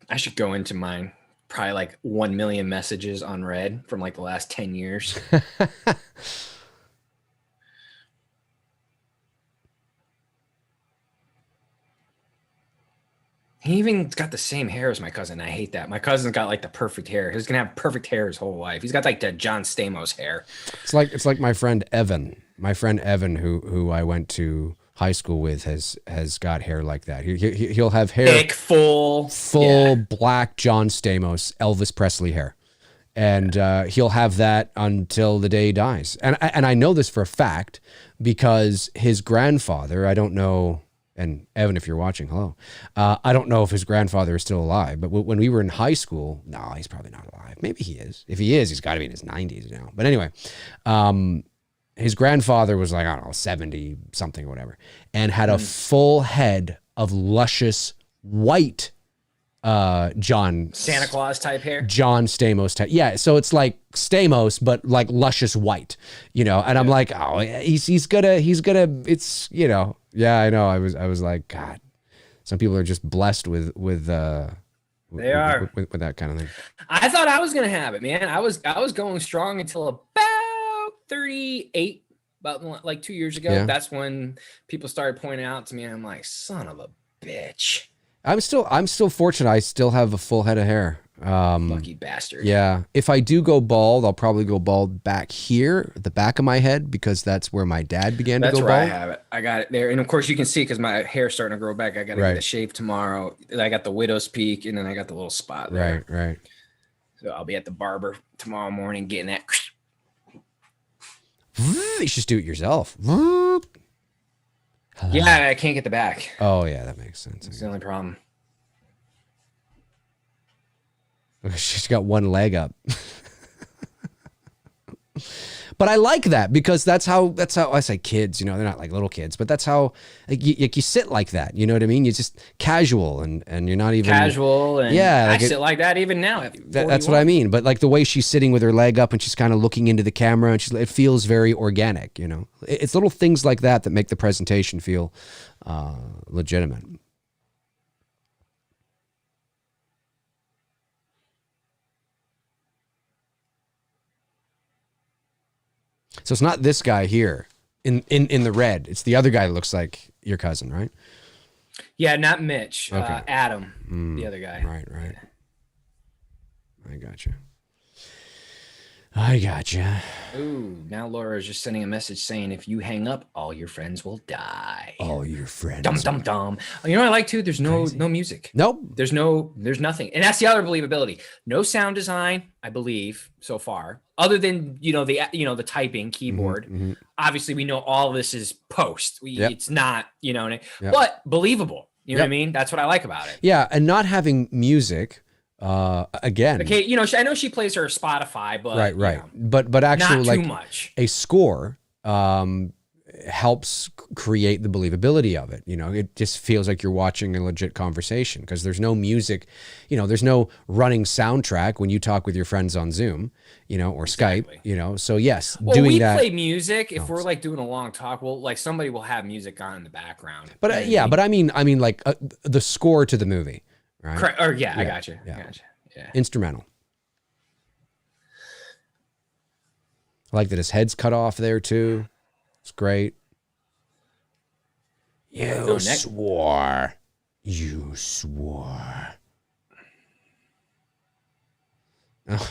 I should go into mine. Probably like 1 million messages unread from like the last 10 years. He even got the same hair as my cousin. I hate that. My cousin's got like the perfect hair. He's gonna have perfect hair his whole life. He's got like the John Stamos hair. It's like my friend Evan. My friend Evan, who I went to high school with, has got hair like that. He'll have hair thick, full black John Stamos, Elvis Presley hair, and he'll have that until the day he dies. And I know this for a fact because his grandfather. I don't know. And Evan, if you're watching, hello. I don't know if his grandfather is still alive, but when we were in high school, no, he's probably not alive. Maybe he is. If he is, he's got to be in his 90s now. But anyway, his grandfather was like, I don't know, 70 something or whatever, and had a full head of luscious white Santa Claus type hair. John Stamos type. Yeah, so it's like Stamos, but like luscious white, And I'm like, oh, he's gonna, it's, yeah, I know. I was like, God, some people are just blessed with that kind of thing. I thought I was gonna have it, man. I was going strong until about 38, about like 2 years ago. Yeah. That's when people started pointing out to me, and I'm like, son of a bitch. I'm still fortunate. I still have a full head of hair. Lucky bastard. Yeah. If I do go bald, I'll probably go bald back here, the back of my head, because that's where my dad began to go bald. That's where I have it. I got it there. And of course you can see because my hair's starting to grow back. I got to get a shave tomorrow. I got the widow's peak and then I got the little spot there. Right. So I'll be at the barber tomorrow morning getting that. You should just do it yourself. Yeah, I can't get the back. Oh, yeah, that makes sense. That's the only problem. She's got one leg up. But I like that because that's how I say kids, they're not like little kids, but that's how you sit like that. You know what I mean? You're just casual and you're not even casual. And yeah, I sit like that even now. That's what I mean. But like the way she's sitting with her leg up and she's kind of looking into the camera and it feels very organic, It's little things like that make the presentation feel legitimate. So it's not this guy here in the red. It's the other guy that looks like your cousin, right? Yeah, not Mitch. Okay. Adam, the other guy. Right. I gotcha. Ooh, now Laura is just sending a message saying, if you hang up, all your friends will die. All your friends. Dum. You know what I like too? There's no music. Nope. There's nothing. And that's the other believability. No sound design, I believe, so far. Other than, the typing keyboard. Mm-hmm. Obviously, we know all of this is post. It's not, but believable. You know what I mean? That's what I like about it. Yeah, and not having music. Again, okay, I know she plays her Spotify, but right. But actually, not like too much. A score helps create the believability of it. It just feels like you're watching a legit conversation because there's no music. There's no running soundtrack when you talk with your friends on Zoom, or exactly. Skype. So yes, we play music if we're like doing a long talk. Well, like somebody will have music on in the background. But but I mean like the score to the movie. Right? Correct. Or I got you. Yeah. Instrumental. I like that his head's cut off there too. It's great. You swore. Oh.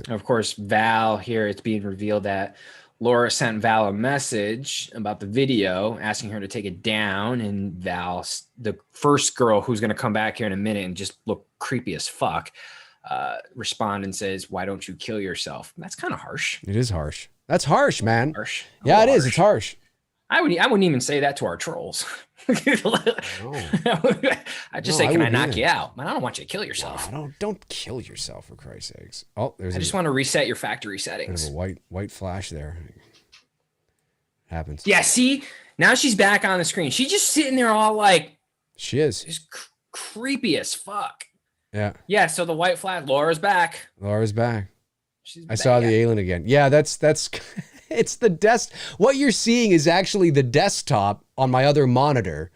Of course, Val here, it's being revealed that Laura sent Val a message about the video asking her to take it down. And Val, the first girl who's going to come back here in a minute and just look creepy as fuck, respond and says, why don't you kill yourself? That's kind of harsh. It is harsh. That's harsh, man. Harsh. Yeah, it is. It's harsh. I wouldn't even say that to our trolls. I just say, can I knock you out? Man, I don't want you to kill yourself. No, don't kill yourself, for Christ's sakes. Oh, I just want to reset your factory settings. There's a white flash there. Happens. Yeah, see? Now she's back on the screen. She's just sitting there all like... She is. Just creepy as fuck. Yeah. Yeah, so the white flash, Laura's back. I saw the alien again. Yeah, that's... It's the desk. What you're seeing is actually the desktop on my other monitor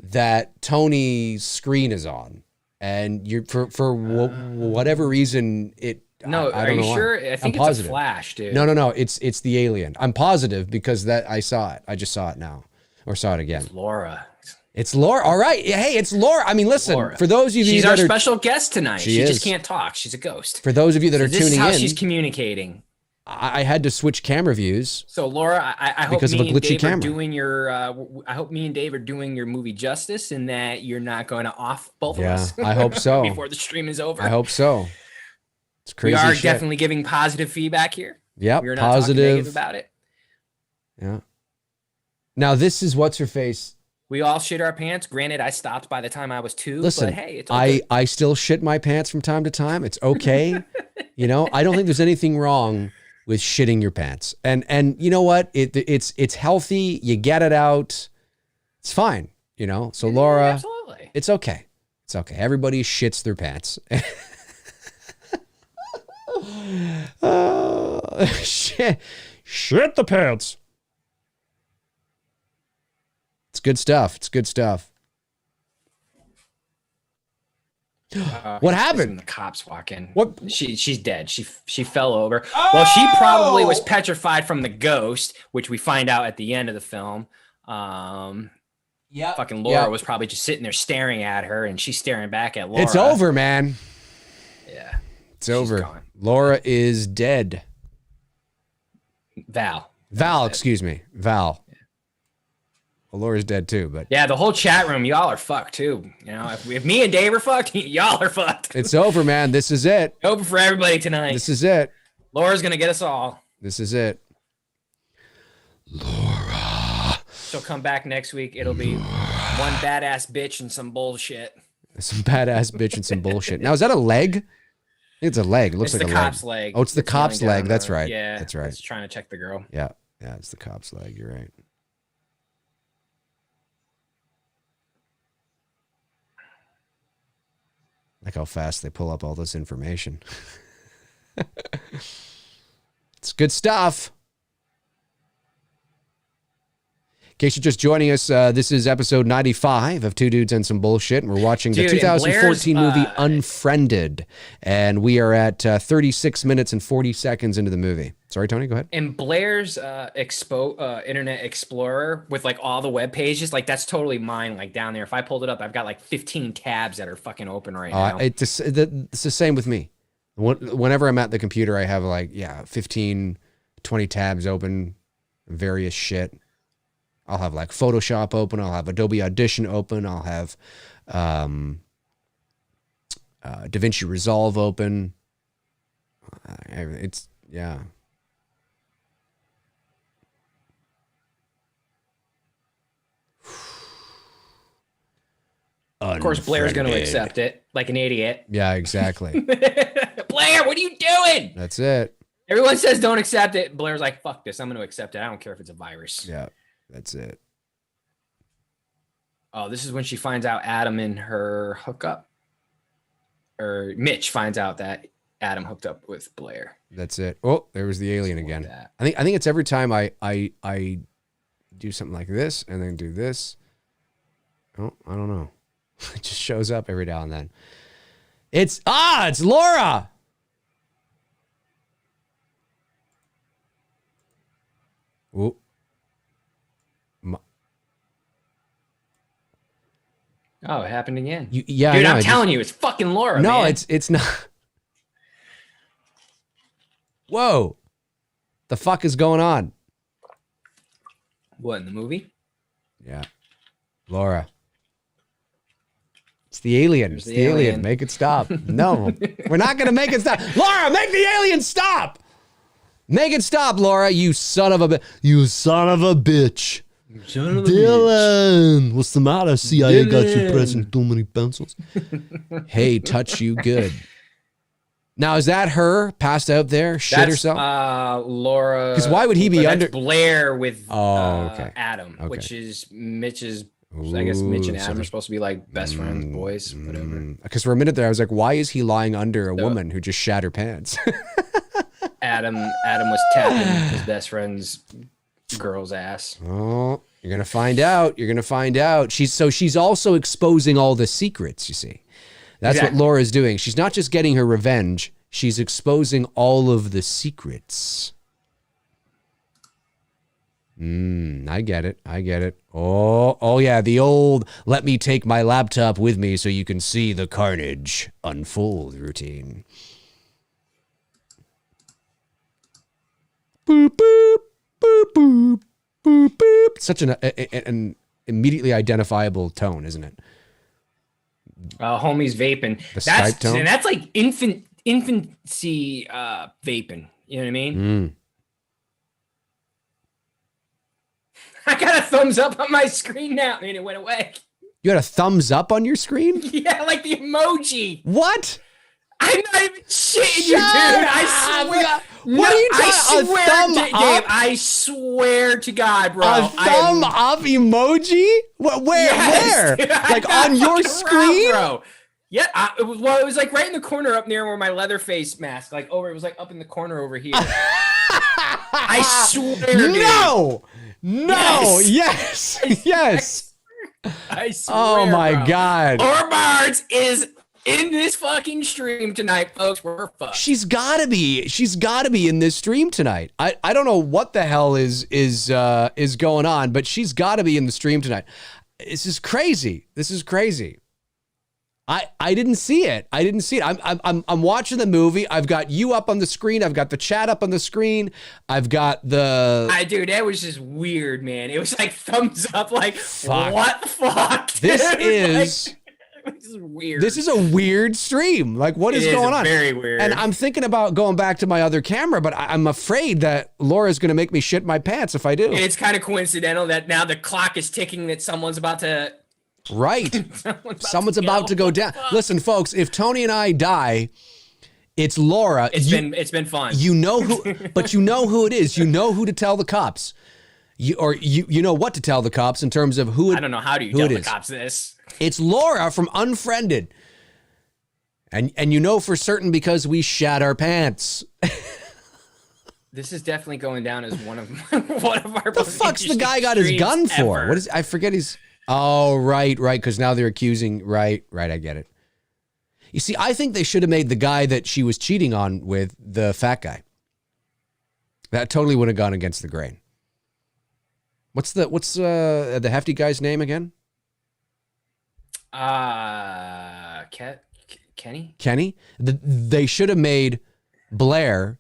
that Tony's screen is on, and you're for whatever reason it. No, I are don't you know sure? why. I think I'm it's positive. a flash, dude. No. It's the alien. I'm positive because I saw it. I just saw it now, or saw it again. It's Laura. It's Laura. All right. Hey, it's Laura. I mean, listen, Laura. For those of you she's that our are, special guest tonight. She is. just can't talk. She's a ghost. For those of you that are this tuning is how in, she's communicating. I had to switch camera views. So Laura, I hope because me of a and glitchy Dave camera. are doing your. I hope me and Dave are doing your movie justice, and that you're not going to off both of us. I hope so. Before the stream is over. I hope so. It's crazy. We are shit. definitely giving positive feedback here. Yep, we're not positive. talking negative about it. Yeah. Now this is what's her face. We all shit our pants. Granted, I stopped by the time I was 2. Listen, but hey, it's okay. I still shit my pants from time to time. It's okay. You know, I don't think there's anything wrong with shitting your pants. And you know what? It's healthy. You get it out. It's fine. You know. So Laura, absolutely. It's okay. It's okay. Everybody shits their pants. Shit the pants. It's good stuff. It's good stuff. What happened? The cops walk in. What? She's dead. She fell over. Oh! Well, she probably was petrified from the ghost, which we find out at the end of the film. Yeah. Fucking Laura was probably just sitting there staring at her, and she's staring back at Laura. It's over, man. Yeah. It's over. Gone. Laura is dead. Val, excuse me. Val. Yeah. Well, Laura's dead too, but yeah, the whole chat room, y'all are fucked too. You know, if me and Dave are fucked, y'all are fucked. It's over, man. This is it. Over for everybody tonight. This is it. Laura's gonna get us all. This is it. Laura. She'll come back next week. It'll be one badass bitch and some bullshit. Some badass bitch and some bullshit. Now, is that a leg? I think it's a leg. It looks like a leg. It's the cop's leg. Oh, it's the cop's leg. That's right. Yeah, that's right. It's trying to check the girl. Yeah, it's the cop's leg. You're right. Like how fast they pull up all this information. It's good stuff. In case you're just joining us, this is episode 95 of Two Dudes and Some Bullshit, and we're watching the 2014 movie Unfriended, and we are at 36 minutes and 40 seconds into the movie. Sorry, Tony, go ahead. And Blair's Internet Explorer with like all the web pages, like that's totally mine. Like down there, if I pulled it up, I've got like 15 tabs that are fucking open right now. It's the same with me. Whenever I'm at the computer, I have like 15, 20 tabs open, various shit. I'll have like Photoshop open. I'll have Adobe Audition open. I'll have DaVinci Resolve open. It's, yeah. Of course, Blair's going to accept it like an idiot. Yeah, exactly. Blair, what are you doing? That's it. Everyone says don't accept it. Blair's like, fuck this. I'm going to accept it. I don't care if it's a virus. Yeah, that's it. Oh, this is when she finds out Adam and her hook up. Or Mitch finds out that Adam hooked up with Blair. That's it. Oh, there was the alien again. I think it's every time I do something like this and then do this. Oh, I don't know. It just shows up every now and then. It's Laura. Ooh. Oh, it happened again. Yeah, dude, I'm telling you, it's fucking Laura. No, man. it's not. Whoa, the fuck is going on? What, in the movie? Yeah, Laura. It's the alien. It's the alien. Make it stop. No, we're not gonna make it stop. Laura, make the alien stop. Make it stop, Laura. You son of a bitch. You son of a bitch. Dylan, what's the matter? CIA got you pressing too many pencils. Hey, touch you good. Now, is that her passed out there? Shit herself? Laura. Because why would he be under Blair with okay. Adam, which is Mitch's. I guess Mitch and Adam are supposed to be like best friends, boys, whatever. Because for a minute there, I was like, why is he lying under a woman who just shat her pants? Adam was tapping his best friend's girl's ass. Oh, You're going to find out. You're going to find out. She's also exposing all the secrets, you see. That's what Laura's doing. She's not just getting her revenge. She's exposing all of the secrets. I get it. I get it. Oh yeah, the old let me take my laptop with me so you can see the carnage unfold routine. Boop, boop, boop, boop, boop, boop. Such an immediately identifiable tone, isn't it? Homie's vaping. The Skype tone? And that's like infancy vaping. You know what I mean? I got a thumbs up on my screen now. I mean, it went away. You had a thumbs up on your screen? Yeah, like the emoji. What? I'm not even shitting you, dude. I swear. What are you talking about? A thumb up? Dave, I swear to God, bro. A thumb up emoji? What? Where? Dude, like on your screen? Bro. Yeah, it was like right in the corner up near where my leather face mask, like over. It was like up in the corner over here. I swear, dude. No. Yes. I swear. Oh my God. Laura Barnes is in this fucking stream tonight, folks. We're fucked. She's gotta be in this stream tonight. I don't know what the hell is going on, but she's gotta be in the stream tonight. This is crazy. I didn't see it. I'm watching the movie. I've got you up on the screen. I've got the chat up on the screen. I've got the. Dude, that was just weird, man. It was like thumbs up. Like, what the fuck? This is. This is weird. This is a weird stream. Like, what is going on? Very weird. And I'm thinking about going back to my other camera, but I'm afraid that Laura's going to make me shit my pants if I do. It's kind of coincidental that now the clock is ticking that someone's about to. Right. Someone's about to go down. Listen, folks, if Tony and I die, it's Laura. It's been fun. You know who, but you know who it is. You know who to tell the cops. You know what to tell the cops in terms of who it, I don't know. How do you tell the cops this? It's Laura from Unfriended. And you know for certain because we shat our pants. This is definitely going down as one of our. The fuck's the guy got his gun for? Ever. What is? I forget his. Oh, right. Because now they're accusing. Right. I get it. You see, I think they should have made the guy that she was cheating on with the fat guy. That totally would have gone against the grain. What's the hefty guy's name again? Kenny. Kenny. They should have made Blair.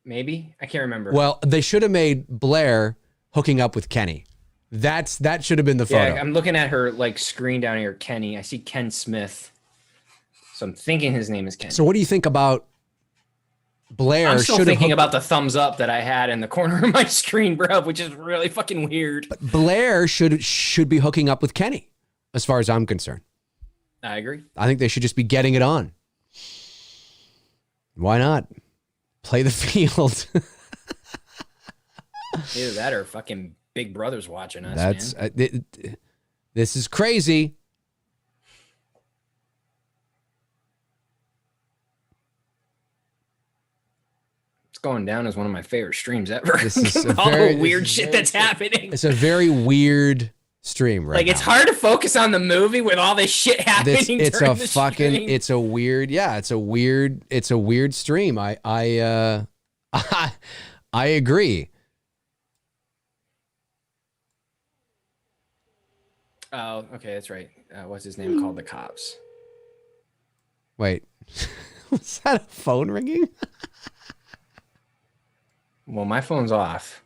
Maybe I can't remember. Well, they should have made Blair hooking up with Kenny. That should have been the photo. Yeah, I'm looking at her like screen down here. Kenny. I see Ken Smith. So I'm thinking his name is Kenny. So what do you think about Blair? I'm still thinking about the thumbs up that I had in the corner of my screen, bro, which is really fucking weird. But Blair should be hooking up with Kenny, as far as I'm concerned. I agree. I think they should just be getting it on. Why not? Play the field. Either that or fucking Big Brother's watching us, man. This is crazy. It's going down as one of my favorite streams ever. This is all the weird shit that's happening. It's a very weird stream right now. It's hard to focus on the movie with all this shit happening. It's a weird stream. I agree. Oh, okay, that's right. What's his name? Called the cops. Wait, was that a phone ringing? Well, my phone's off.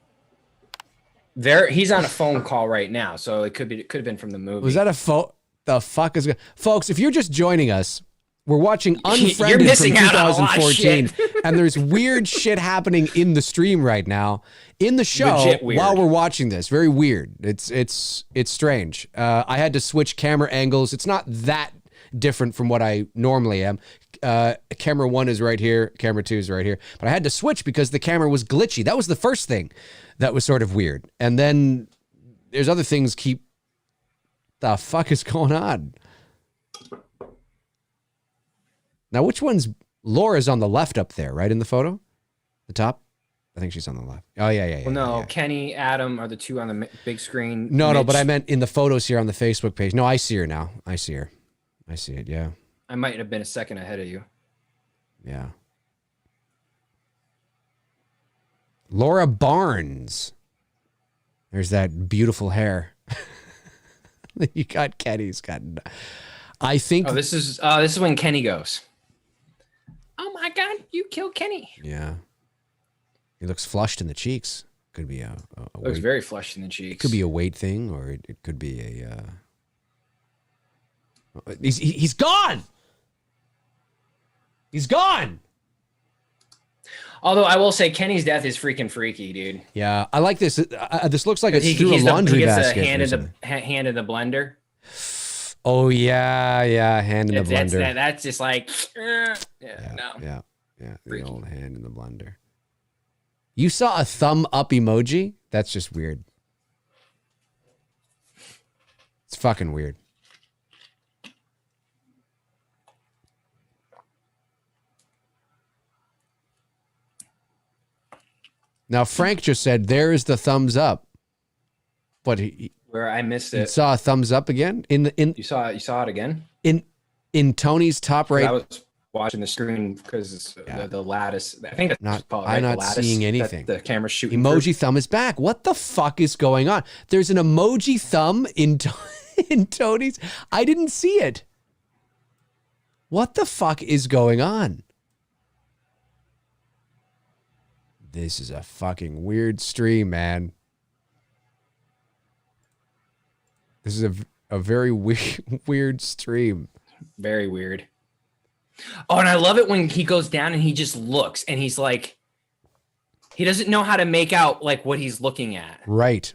He's on a phone call right now, so it could have been from the movie. Was that a phone? The fuck is, folks? If you're just joining us, we're watching Unfriended from 2014, and there's weird shit happening in the stream right now in the show while we're watching this. Very weird. It's strange. I had to switch camera angles. It's not that different from what I normally am. Camera 1 is right here. Camera 2 is right here. But I had to switch because the camera was glitchy. That was the first thing that was sort of weird. And then there's other things the fuck is going on? Now, which one's Laura's on the left up there, right in the photo? The top? I think she's on the left. Oh, yeah. Well, no, yeah. Kenny, Adam are the two on the big screen. No, but I meant in the photos here on the Facebook page. No, I see her now. I see her. I see it, yeah. I might have been a second ahead of you. Yeah. Laura Barnes. There's that beautiful hair. You got Kenny's got. I think. Oh, this is when Kenny goes. Oh my God! You killed Kenny. Yeah. He looks flushed in the cheeks. Could be a looks very flushed in the cheeks. It could be a weight thing, or it could be a. He's gone. He's gone. Although I will say Kenny's death is freaking freaky, dude. Yeah, I like this. This looks like it's through a laundry basket. He gets a hand in the blender. Oh yeah, hand in the blender. That's just like, yeah, no. Yeah, the old hand in the blender. You saw a thumb up emoji? That's just weird. It's fucking weird. Now, Frank just said, there is the thumbs up. But where I missed it. You saw a thumbs up again? You saw it again? In Tony's top right. I was watching the screen because the lattice. I think that's called, right? I'm not seeing anything. The camera's shooting. Emoji thumb is back. What the fuck is going on? There's an emoji thumb in Tony's. I didn't see it. What the fuck is going on? This is a fucking weird stream, man. This is a very weird stream. Very weird. Oh, and I love it when he goes down and he just looks and he's like, he doesn't know how to make out like what he's looking at. Right.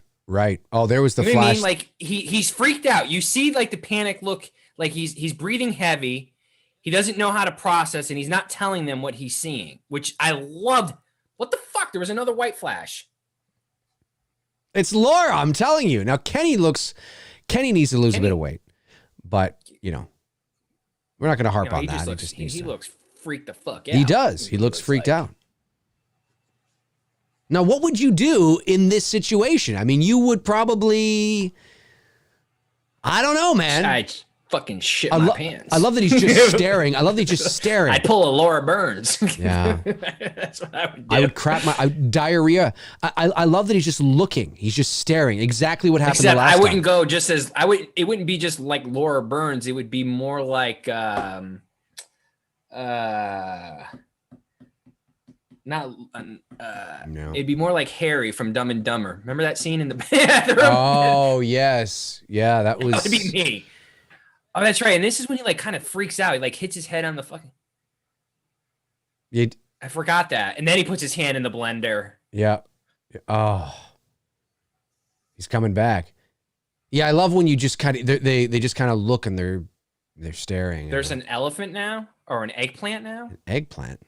Oh, there was the flash. I mean, like he's freaked out. You see like the panic look, like he's breathing heavy. He doesn't know how to process and he's not telling them what he's seeing, which I loved. What the fuck? There was another white flash. It's Laura, I'm telling you. Now, Kenny needs to lose a bit of weight. But, we're not going to harp on that. He looks freaked the fuck out. He does. He looks freaked out. Now, what would you do in this situation? I mean, you would probably, I don't know, man. I'd fucking shit my pants. I love that he's just staring. I'd pull a Laura Burns. Yeah. That's what I would do. I would crap diarrhea. I love that he's just looking. He's just staring. Exactly what happened the last time. I wouldn't go just as it wouldn't be just like Laura Burns. It would be more like it'd be more like Harry from Dumb and Dumber. Remember that scene in the bathroom? Oh yes. Yeah, that would be me. Oh, that's right. And this is when he like kind of freaks out. He like hits his head on the fucking. I forgot that. And then he puts his hand in the blender. Yeah. Oh. He's coming back. Yeah, I love when you just kind of they just kind of look and they're staring. There's an elephant now or an eggplant now. An eggplant.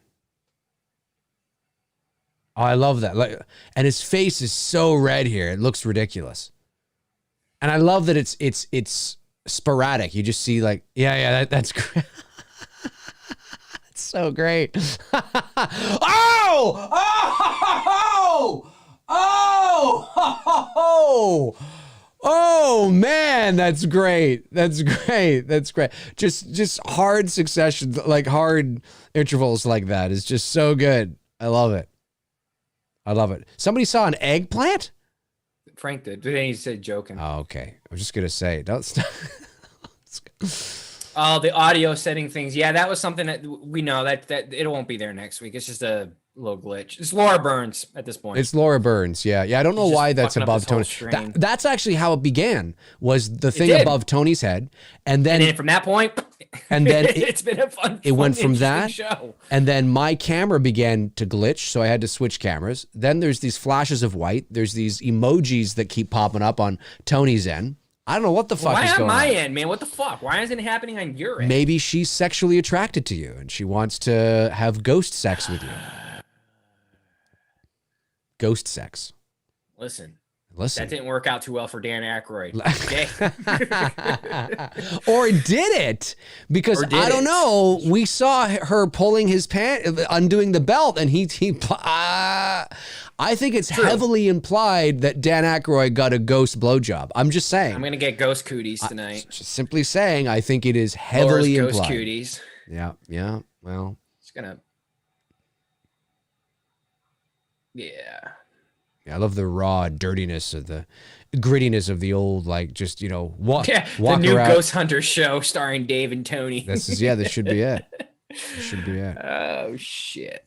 Oh, I love that. And his face is so red here. It looks ridiculous. And I love that it's sporadic. You just see like, that's great. It's so great. Oh man, that's great. That's great. Just hard succession, like hard intervals like that is just so good. I love it. Somebody saw an eggplant? Frank did. Then he said joking. Oh, okay. I was just gonna say, don't stop. Oh, the audio setting things. Yeah, that was something that we know that it won't be there next week. It's just a little glitch. It's Laura Burns at this point. It's Laura Burns. Yeah. I don't know why that's above Tony. That's actually how it began. Was the thing above Tony's head, and then from that point, and then it's been a fun. It went from that show. And then my camera began to glitch, so I had to switch cameras. Then there's these flashes of white. There's these emojis that keep popping up on Tony's end. I don't know what the fuck is going on. Why on my end, man? What the fuck? Why isn't it happening on your end? Maybe she's sexually attracted to you and she wants to have ghost sex with you. Ghost sex. Listen. That didn't work out too well for Dan Aykroyd. Or did it? Because I don't know. We saw her pulling his pant, undoing the belt, and I think it's heavily implied that Dan Aykroyd got a ghost blowjob. I'm just saying. I'm gonna get ghost cooties tonight. Just simply saying, I think it is heavily Laura's implied. Ghost cooties. Yeah. Well, it's gonna. Yeah. I love the raw dirtiness of the grittiness of the old, like, just, walk the new around. Ghost Hunter show starring Dave and Tony. This should be it. This should be it. Oh shit.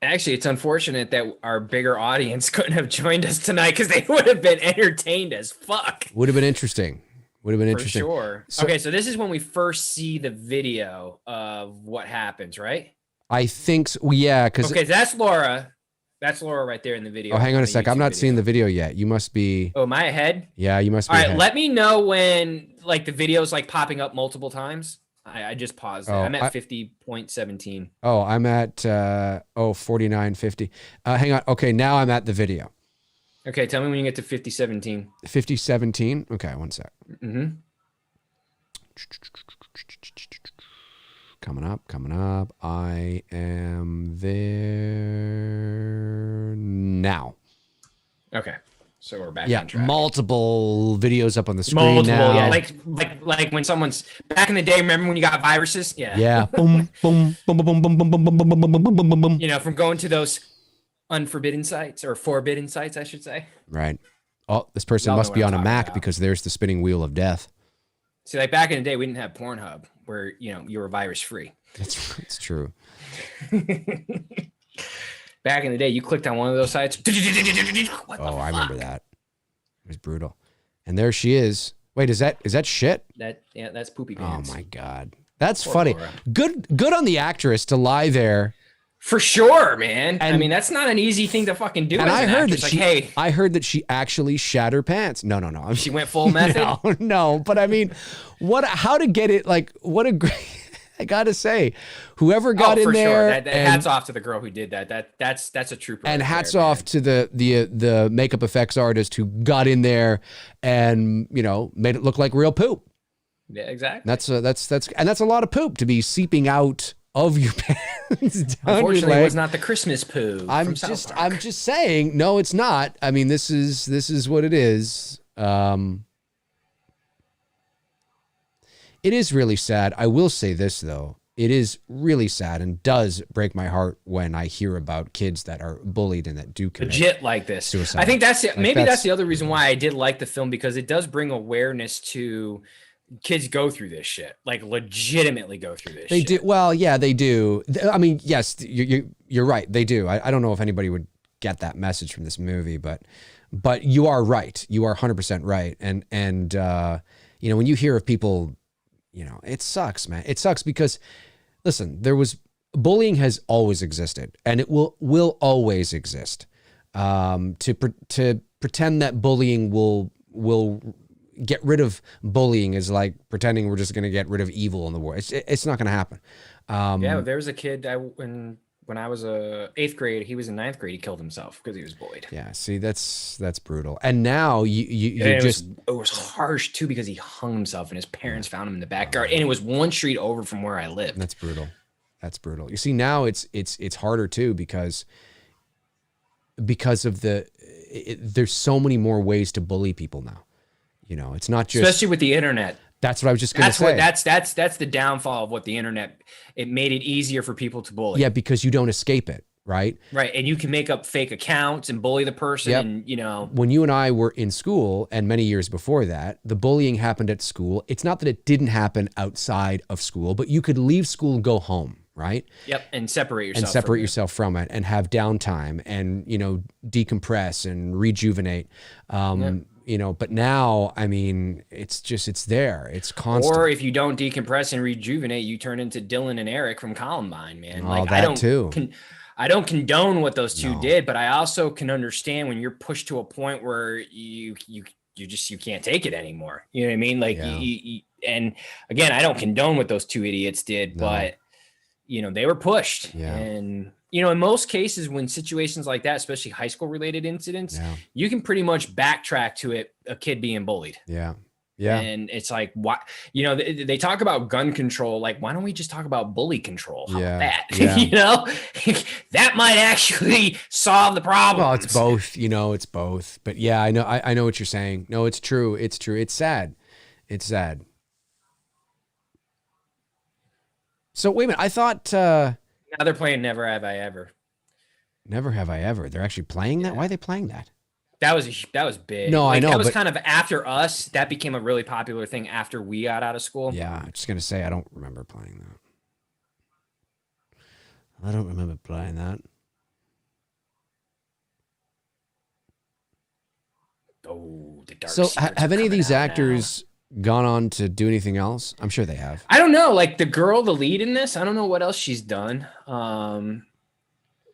Actually, it's unfortunate that our bigger audience couldn't have joined us tonight because they would have been entertained as fuck. Would have been interesting. For sure. Okay, so this is when we first see the video of what happens, right? I think so. Yeah, because that's Laura. That's Laura right there in the video. Oh, hang on a sec. I'm not seeing the video yet. You must be. Oh, am I ahead? Yeah, you must be. All right, ahead. let me know when the video's popping up multiple times. I just paused it. I'm at 50.17. Oh, I'm at 49.50. Hang on. Okay, now I'm at the video. Okay, tell me when you get to 50.17. 50.17. Okay, one sec. Mm-hmm. Coming up. I am there now. Okay. So we're back on track. Yeah, multiple videos up on the screen now. Yeah, like when someone's back in the day. Remember when you got viruses? Yeah. Yeah. Boom, boom, boom, boom, boom, boom, boom, boom, boom, boom, boom, boom. From going to those unforbidden sites or forbidden sites, I should say. Right. Oh, this person must be on a Mac because there's the spinning wheel of death. See, back in the day, we didn't have Pornhub where you were virus free. It's true. Back in the day, you clicked on one of those sites. I remember that. It was brutal. And there she is. Wait, is that shit? That's poopy pants. Oh my God. That's funny. Laura. Good on the actress to lie there. For sure, man. And, I mean, that's not an easy thing to fucking do. And I heard that I heard that she actually shat her pants. No. She went full method. No. But I mean, how to get it? What a great. I gotta say, whoever got in there, sure. Hats off to the girl who did that. That's a trooper. And hats off to the makeup effects artist who got in there and made it look like real poop. Yeah, exactly. That's a lot of poop to be seeping out of your pants. Unfortunately, it was not the Christmas poo. I'm just saying. No, it's not. I mean, this is what it is. It is really sad. I will say this, though. It is really sad and does break my heart when I hear about kids that are bullied and that do commit legit like this suicide. I think that's it. Maybe that's the other reason why I did like the film, because it does bring awareness to kids go through this shit, legitimately go through this. They shit. do. Well, yeah, they do. I mean, yes, you're right. They do. I don't know if anybody would get that message from this movie, but you are right. You are 100% right. And when you hear of people. It sucks, man. It sucks because, listen, bullying has always existed, and it will always exist. To pretend that bullying will get rid of bullying is like pretending we're just going to get rid of evil in the world. It's not going to happen. There was a kid when I was 8th grade, he was in 9th grade. He killed himself because he was bullied. Yeah, see, that's brutal. And now it was harsh too because he hung himself and his parents found him in the backyard, and it was one street over from where I lived. That's brutal. You see, now it's harder too because of there's so many more ways to bully people now. It's not just especially with the internet. That's what I was just going to say. That's the downfall of what the internet. It made it easier for people to bully. Yeah, because you don't escape it, right? Right, and you can make up fake accounts and bully the person. Yep. And when you and I were in school, and many years before that, the bullying happened at school. It's not that it didn't happen outside of school, but you could leave school and go home, right? Yep, and separate yourself from it, and have downtime, and decompress and rejuvenate. But now, I mean, it's there. It's constant. Or if you don't decompress and rejuvenate, you turn into Dylan and Eric from Columbine, man. I don't condone what those two did, but I also can understand when you're pushed to a point where you can't take it anymore. You know what I mean? And again, I don't condone what those two idiots did, but they were pushed. Yeah. And in most cases, when situations like that, especially high school related incidents, you can pretty much backtrack to a kid being bullied. Yeah. Yeah. And it's like, why, they talk about gun control. Like, why don't we just talk about bully control? How about that? Yeah. That might actually solve the problem. Well, it's both, it's both. But yeah, I know what you're saying. No, it's true. It's true. It's sad. It's sad. So wait a minute. I thought now they're playing Never Have I Ever. Never Have I Ever. They're actually playing that? Why are they playing that? That was big. No, I know. That was kind of after us. That became a really popular thing after we got out of school. Yeah, I'm just going to say I don't remember playing that. I don't remember playing that. Oh, the dark. So have any of these actors gone on to do anything else? I'm sure they have. I don't know. Like the girl, the lead in this, I don't know what else she's done.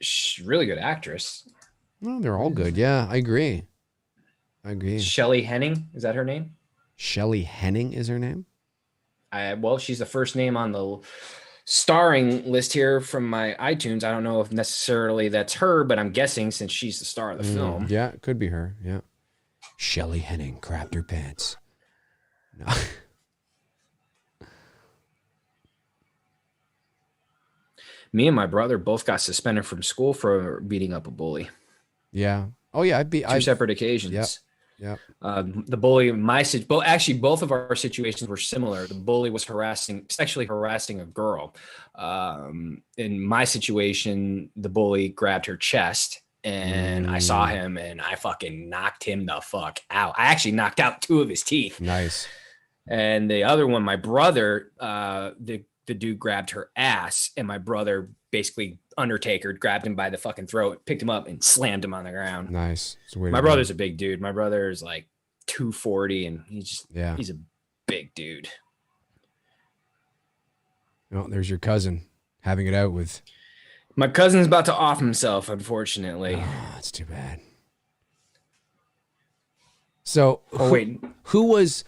She's really good actress. Well, they're all good. Yeah, I agree. Shelley Henning, is that her name? Shelley Henning is her name? Well, she's the first name on the starring list here from my iTunes. I don't know if necessarily that's her, but I'm guessing since she's the star of the film. Yeah, it could be her. Yeah. Shelley Henning crapped her pants. No. Me and my brother both got suspended from school for beating up a bully. Yeah. Oh yeah, two separate occasions. Yeah. The bully, actually both of our situations were similar. The bully was sexually harassing a girl. In my situation, the bully grabbed her chest and I saw him and I fucking knocked him the fuck out. I actually knocked out 2 of his teeth. Nice. And the other one, my brother, the dude grabbed her ass and my brother basically Undertaker grabbed him by the fucking throat, picked him up and slammed him on the ground. Nice. My brother's a big dude. My brother is like 240 and he's a big dude. Oh, there's your cousin having it out with. My cousin's about to off himself, unfortunately. Oh, that's too bad. So wait, who was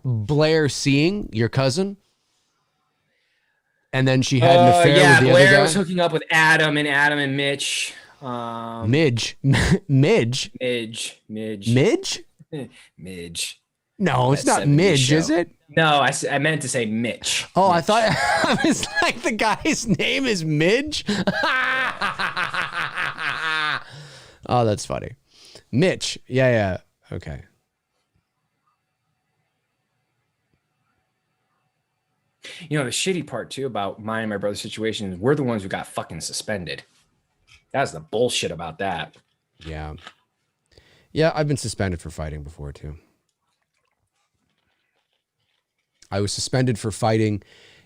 Blair seeing? Your cousin? And then she had an affair with the Blair other guy? was hooking up with Adam and Mitch. Midge. Midge? Midge. Midge. No, it's not Midge, show. Is it? No, I meant to say Mitch. Oh, Mitch. I thought I was like the guy's name is Midge. Oh, that's funny. Mitch. Yeah. Okay. The shitty part too about mine and my brother's situation is we're the ones who got fucking suspended. That's the bullshit about that. Yeah. Yeah, I've been suspended for fighting before too. I was suspended for fighting.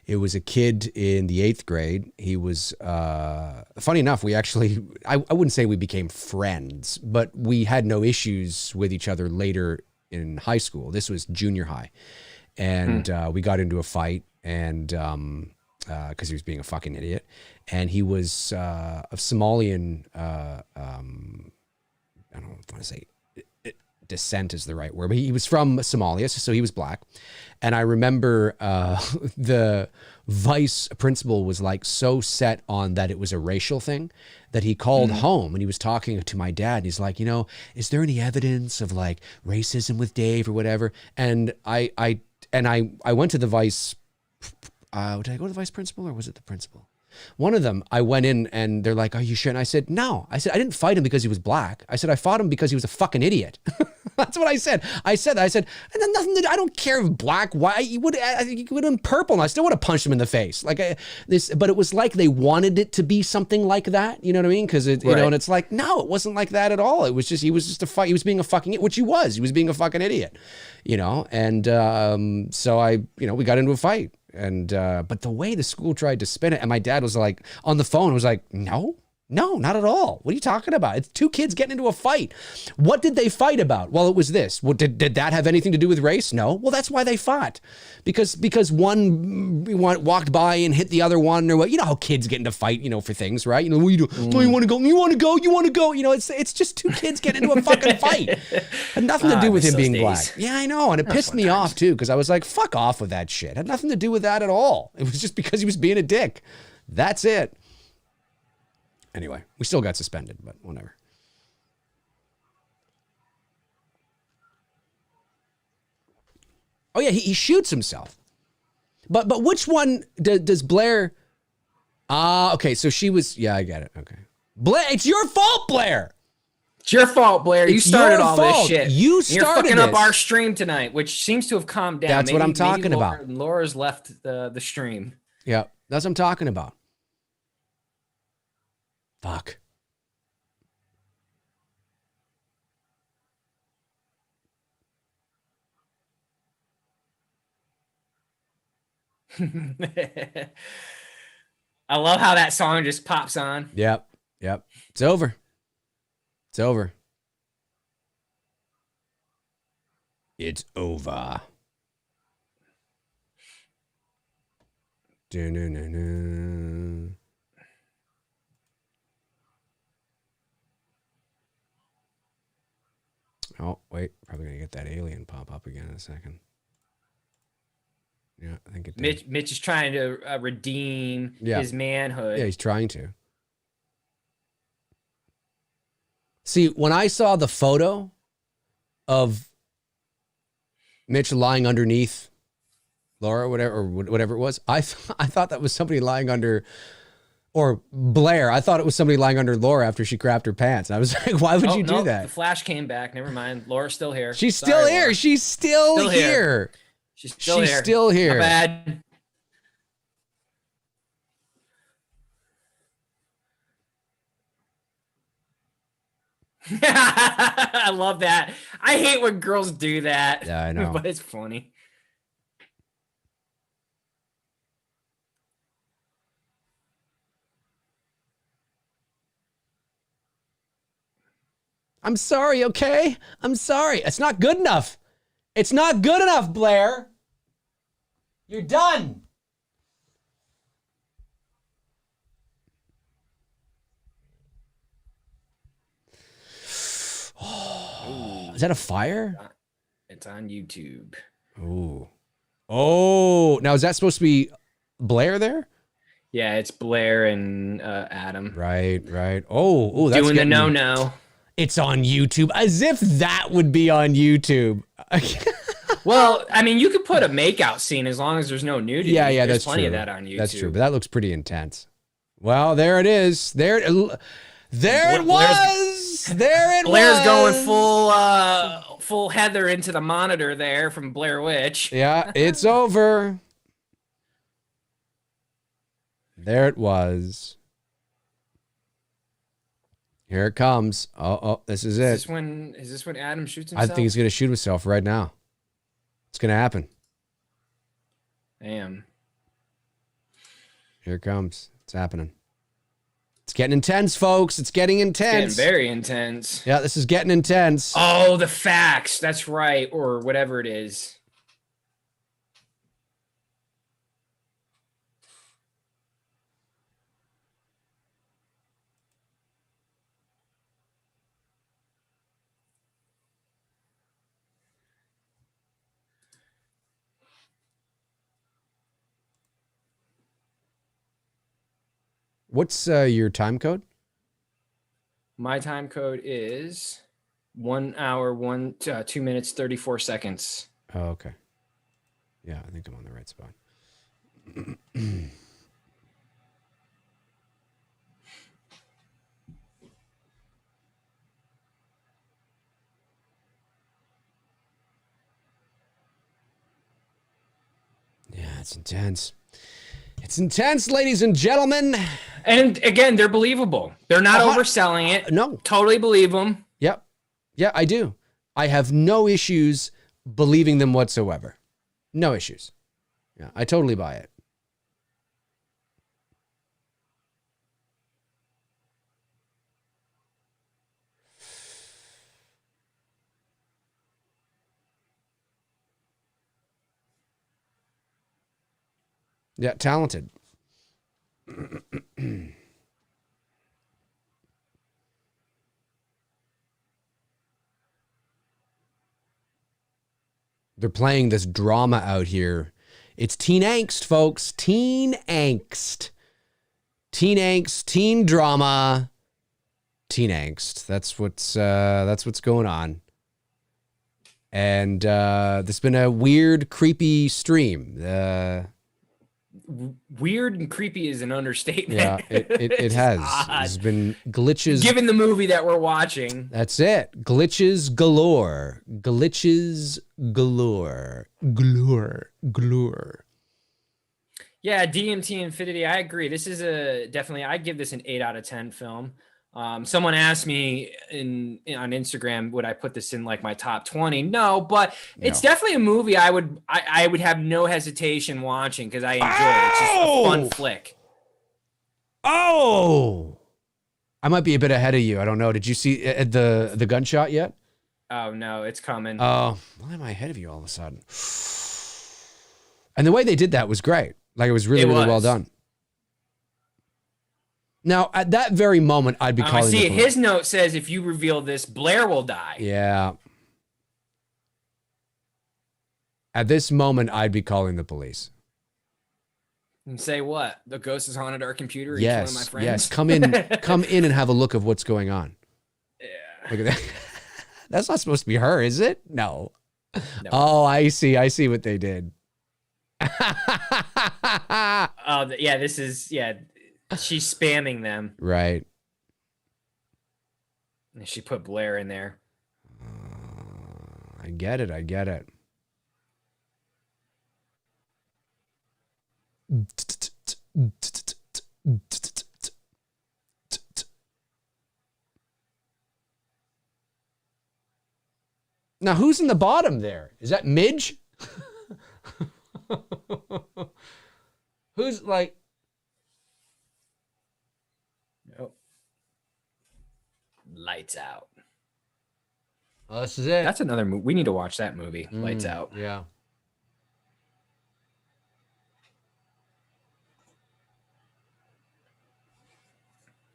It was a kid in the 8th grade. He was, funny enough, we actually, I wouldn't say we became friends, but we had no issues with each other later in high school. This was junior high. And we got into a fight and because he was being a fucking idiot. And he was of Somalian, I don't know if I want to say descent is the right word, but he was from Somalia, so he was black. And I remember the vice principal was like so set on that it was a racial thing that he called home and he was talking to my dad. And he's like, is there any evidence of like racism with Dave or whatever? And I went to the vice. Did I go to the vice principal or was it the principal? One of them, I went in and they're like, are you sure? And I said, no. I said, I didn't fight him because he was black. I said, I fought him because he was a fucking idiot. That's what I said. I said, and then nothing. I don't care if black, white. He would have purple, and I still would have punched him in the face. But it was like they wanted it to be something like that. You know what I mean? Because and it's like, no, it wasn't like that at all. It was just he was just a fight. He was being a fucking, which he was. He was being a fucking idiot. And so we got into a fight. And but the way the school tried to spin it, and my dad was like on the phone, was like, no, not at all. What are you talking about? It's 2 kids getting into a fight. What did they fight about? Well, it was this. Well, did that have anything to do with race? No. Well, that's why they fought. Because one walked by and hit the other one, or what? You know how kids get into fight, for things, right? What you do? Oh, you want to go? You want to go? You want to go? It's just 2 kids getting into a fucking fight. Had nothing to do with him being black. Yeah, I know. And it pissed me off too, because I was like, fuck off with that shit. It had nothing to do with that at all. It was just because he was being a dick. That's it. Anyway, we still got suspended, but whatever. Oh yeah, he shoots himself. But which one does Blair? Okay, so she was. Yeah, I get it. Okay, Blair, it's your fault, Blair. It's your fault, Blair. You started all this shit. You started You're fucking this. up our stream tonight, which seems to have calmed down. That's what I'm talking about. Laura's left the stream. Yeah, that's what I'm talking about. Fuck. I love how that song just pops on. Yep. It's over. It's over. It's over. Oh, wait. Probably going to get that alien pop up again in a second. Yeah, I think it did. Mitch is trying to redeem his manhood. Yeah, he's trying to. See, when I saw the photo of Mitch lying underneath Laura, whatever it was, I thought that was somebody lying under, or Blair. I thought it was somebody lying under Laura after she crapped her pants. And I was like, why would you do that? The flash came back. Never mind. Laura's still here. She's still here. Laura. She's still here. She's still here. Not bad. I love that. I hate when girls do that. Yeah, I know. But it's funny. I'm sorry, okay? I'm sorry. It's not good enough. It's not good enough, Blair. You're done. Is that a fire? It's on YouTube. Oh, now is that supposed to be Blair there? Yeah, it's Blair and Adam. Right. Oh, that's doing the no. It's on YouTube, as if that would be on YouTube. Well, I mean, you could put a makeout scene as long as there's no nudity. Yeah, there's that's plenty true. of that on YouTube. That's true, but that looks pretty intense. Well, there it is. There it was. Blair's going full Heather into the monitor there from Blair Witch. Yeah, it's over. There it was. Here it comes. Oh, this is it. Is this when Adam shoots himself? I think he's going to shoot himself right now. It's going to happen. Damn. Here it comes. It's happening. It's getting intense, folks. It's getting intense. It's getting very intense. Yeah, this is getting intense. Oh, the fax. That's right. Or whatever it is. What's your time code? My time code is 1 hour, 2 minutes, 34 seconds. Oh, okay. Yeah, I think I'm on the right spot. Yeah, it's intense. It's intense, ladies and gentlemen. And again, they're believable. They're not overselling it. No. Totally believe them. Yep. Yeah, I do. I have no issues believing them whatsoever. No issues. Yeah, I totally buy it. Yeah, talented. They're playing this drama out here. It's teen angst, folks. Teen angst. Teen angst, teen drama. Teen angst. That's what's going on. And there's been a weird, creepy stream. Weird and creepy is an understatement. Yeah, it has. There's been glitches. Given the movie that we're watching. That's it. Glitches galore. Glitches galore. Galore. Yeah, DMT Infinity. I agree. This is definitely. I give this an 8 out of 10 film. Someone asked me on Instagram, would I put this in like my top 20? No, but it's definitely a movie I would have no hesitation watching because I enjoy it. It's just a fun flick. Oh, I might be a bit ahead of you. I don't know. Did you see the gunshot yet? Oh no, it's coming. Oh, why am I ahead of you all of a sudden? And the way they did that was great. Like it was really well done. Now, at that very moment, I'd be calling. See, his note says, "If you reveal this, Blair will die." Yeah. At this moment, I'd be calling the police. And say what? The ghost has haunted our computer. And Yes, killing my friends? yes. Come in and have a look of what's going on. Yeah. Look at that. That's not supposed to be her, is it? No. Oh, I see. I see what they did. Oh, yeah. This is She's spamming them. Right. And she put Blair in there. I get it. Now, who's in the bottom there? Is that Midge? Who's like... Lights Out. Oh, this is it. That's another movie. We need to watch that movie. Lights Out. Yeah.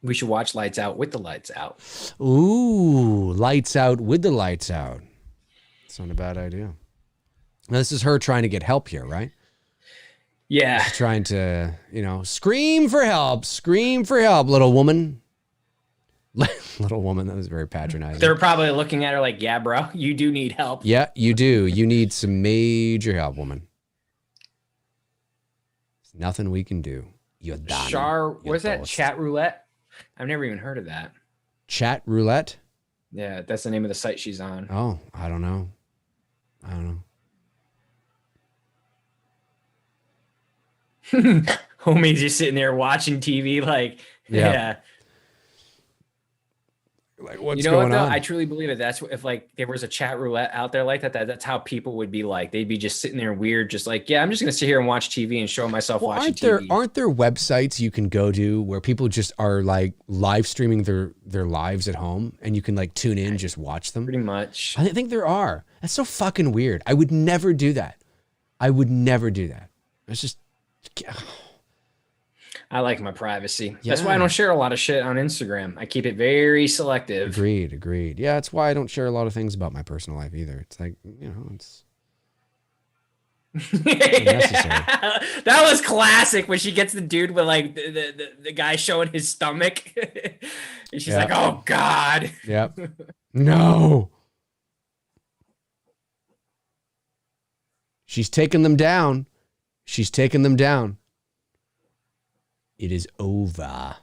We should watch Lights Out with the lights out. Ooh, Lights Out with the lights out. That's not a bad idea. Now, this is her trying to get help here, right? Yeah. She's trying to, scream for help, little woman. Little woman, that was very patronizing. They're probably looking at her like, yeah, bro, you do need help. Yeah, you do. You need some major help, woman. There's nothing we can do. You're done. What's that? Chat Roulette? I've never even heard of that. Chat Roulette? Yeah, that's the name of the site she's on. Oh, I don't know. Homie's just sitting there watching TV like, yeah. Like, what's going on? I truly believe it. That's if like there was a chat roulette out there like that, that's how people would be like. They'd be just sitting there weird, just like, yeah, I'm just gonna sit here and watch TV and show myself watching TV. Aren't there websites you can go to where people just are like live streaming their lives at home and you can like tune in, just watch them? Pretty much. I think there are. That's so fucking weird. I would never do that. It's just. I like my privacy. Yeah. That's why I don't share a lot of shit on Instagram. I keep it very selective. Agreed. Yeah, that's why I don't share a lot of things about my personal life either. It's like, it's unnecessary. That was classic when she gets the dude with like the guy showing his stomach. And she's like, oh God. Yep. No. She's taking them down. It is over.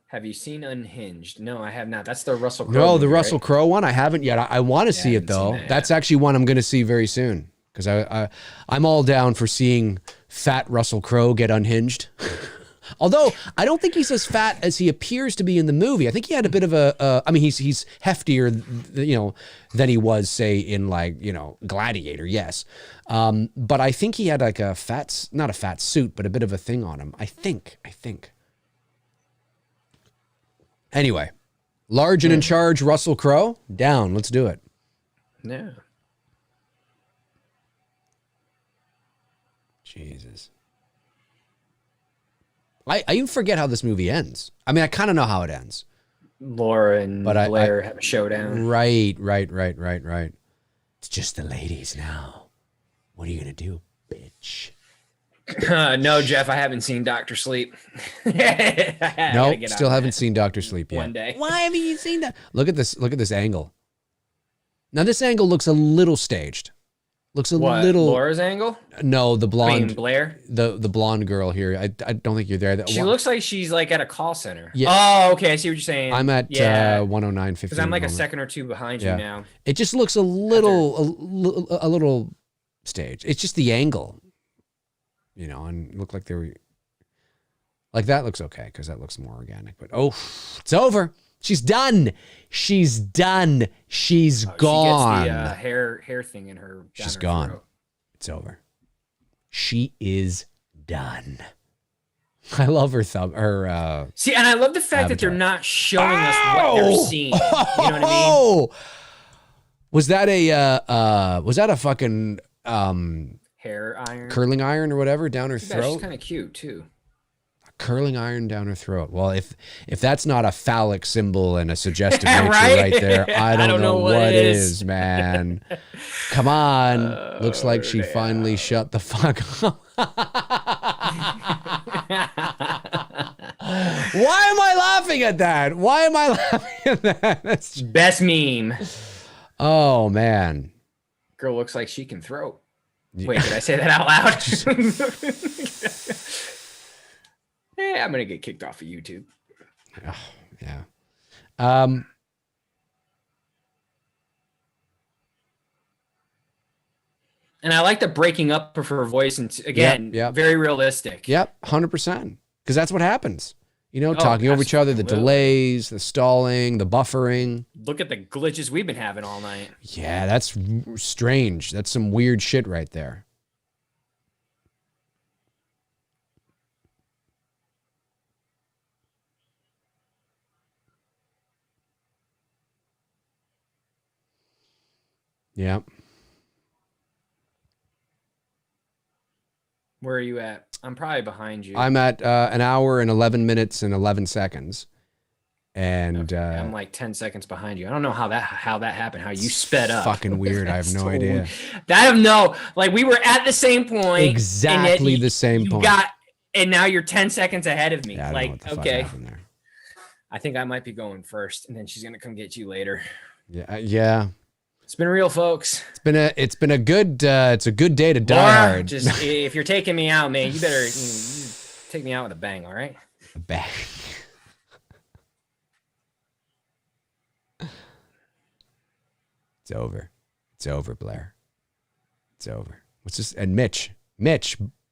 Have you seen Unhinged? No, I have not. That's the Russell Crowe. No, movie, the Russell right? Crowe one. I haven't yet. I want to see it though. That's actually one I'm going to see very soon because I'm all down for seeing fat Russell Crowe get unhinged. Although I don't think he's as fat as he appears to be in the movie. I think he had a bit of he's heftier, than he was, say, in like, Gladiator. Yes. But I think he had like not a fat suit, but a bit of a thing on him. I think. Anyway, large and in charge Russell Crowe, down. Let's do it. Yeah. Jesus. I even forget how this movie ends. I mean, I kind of know how it ends. Laura and Blair have a showdown. Right. It's just the ladies now. What are you going to do, bitch? No, Jeff, I haven't seen Dr. Sleep. No, still haven't seen Dr. Sleep yet. One day. Why haven't you seen that? Look at this angle. Now this angle looks a little staged. Looks a little. Laura's angle? No, the blonde. I mean, Blair. The blonde girl here. I don't think you're there. She looks like she's like at a call center. Yeah. Oh, okay. I see what you're saying. I'm at 109.15. Because I'm like a second or two behind you now. It just looks a little staged. It's just the angle, you know, and look like they were like that looks okay because that looks more organic. But it's over. She's done. She's done. She's gone. She gets the hair thing in her. She's gone. Throat. It's over. She is done. I love her thumb. See, and I love the fact that they're not showing us what they're seeing. You know what I mean? Was that a fucking hair iron, curling iron or whatever down her throat? She's kind of cute too. Curling iron down her throat. Well, if that's not a phallic symbol and a suggestive nature right there, I don't know what is, man. Come on. Looks like she finally shut the fuck up. Why am I laughing at that? Why am I laughing at that? That's best meme. Oh, man. Girl looks like she can throw. Wait, did I say that out loud? I'm going to get kicked off of YouTube. Oh, yeah. And I like the breaking up of her voice. And again, very realistic. Yep, 100%. Because that's what happens. You know, talking over each other, the delays, the stalling, the buffering. Look at the glitches we've been having all night. Yeah, that's strange. That's some weird shit right there. Yeah. Where are you at? I'm probably behind you. I'm at an hour and 11 minutes and 11 seconds. And I'm like 10 seconds behind you. I don't know how that happened, how you sped up. Fucking weird. I have no idea. Like we were at the same point. Exactly the same point. And now you're 10 seconds ahead of me. Yeah, I don't know what the fuck happened there. I think I might be going first, and then she's gonna come get you later. Yeah. It's been real, folks. It's been a good it's a good day to die hard. Just if you're taking me out, man, you better take me out with a bang, all right? A bang. It's over. It's over, Blair. It's over. What's this? And Mitch,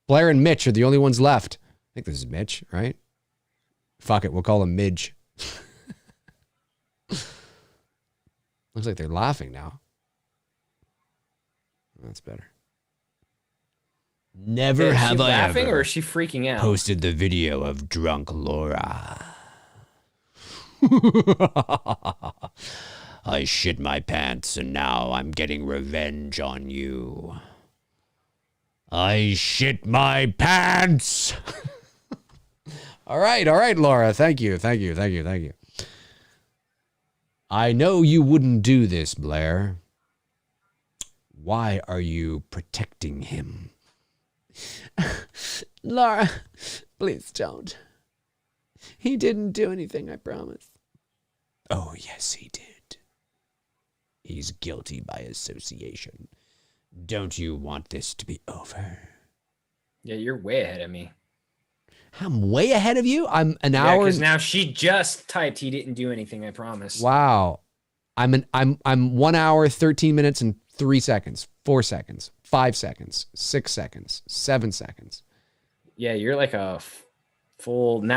Blair and Mitch are the only ones left. I think this is Mitch, right? Fuck it, we'll call him Midge. Looks like they're laughing now. That's better. Never have I laughing ever or is she freaking out? Posted the video of drunk Laura. I shit my pants and now I'm getting revenge on you. I shit my pants. All right, Laura. Thank you. I know you wouldn't do this, Blair. Why are you protecting him? Laura, please don't. He didn't do anything, I promise. Oh, yes, he did. He's guilty by association. Don't you want this to be over? Yeah, you're way ahead of me. I'm way ahead of you? I'm an hour. Because now she just typed he didn't do anything, I promise. Wow. I'm 1 hour, 13 minutes, and 3 seconds, 4 seconds, 5 seconds, 6 seconds, 7 seconds. Yeah, you're like now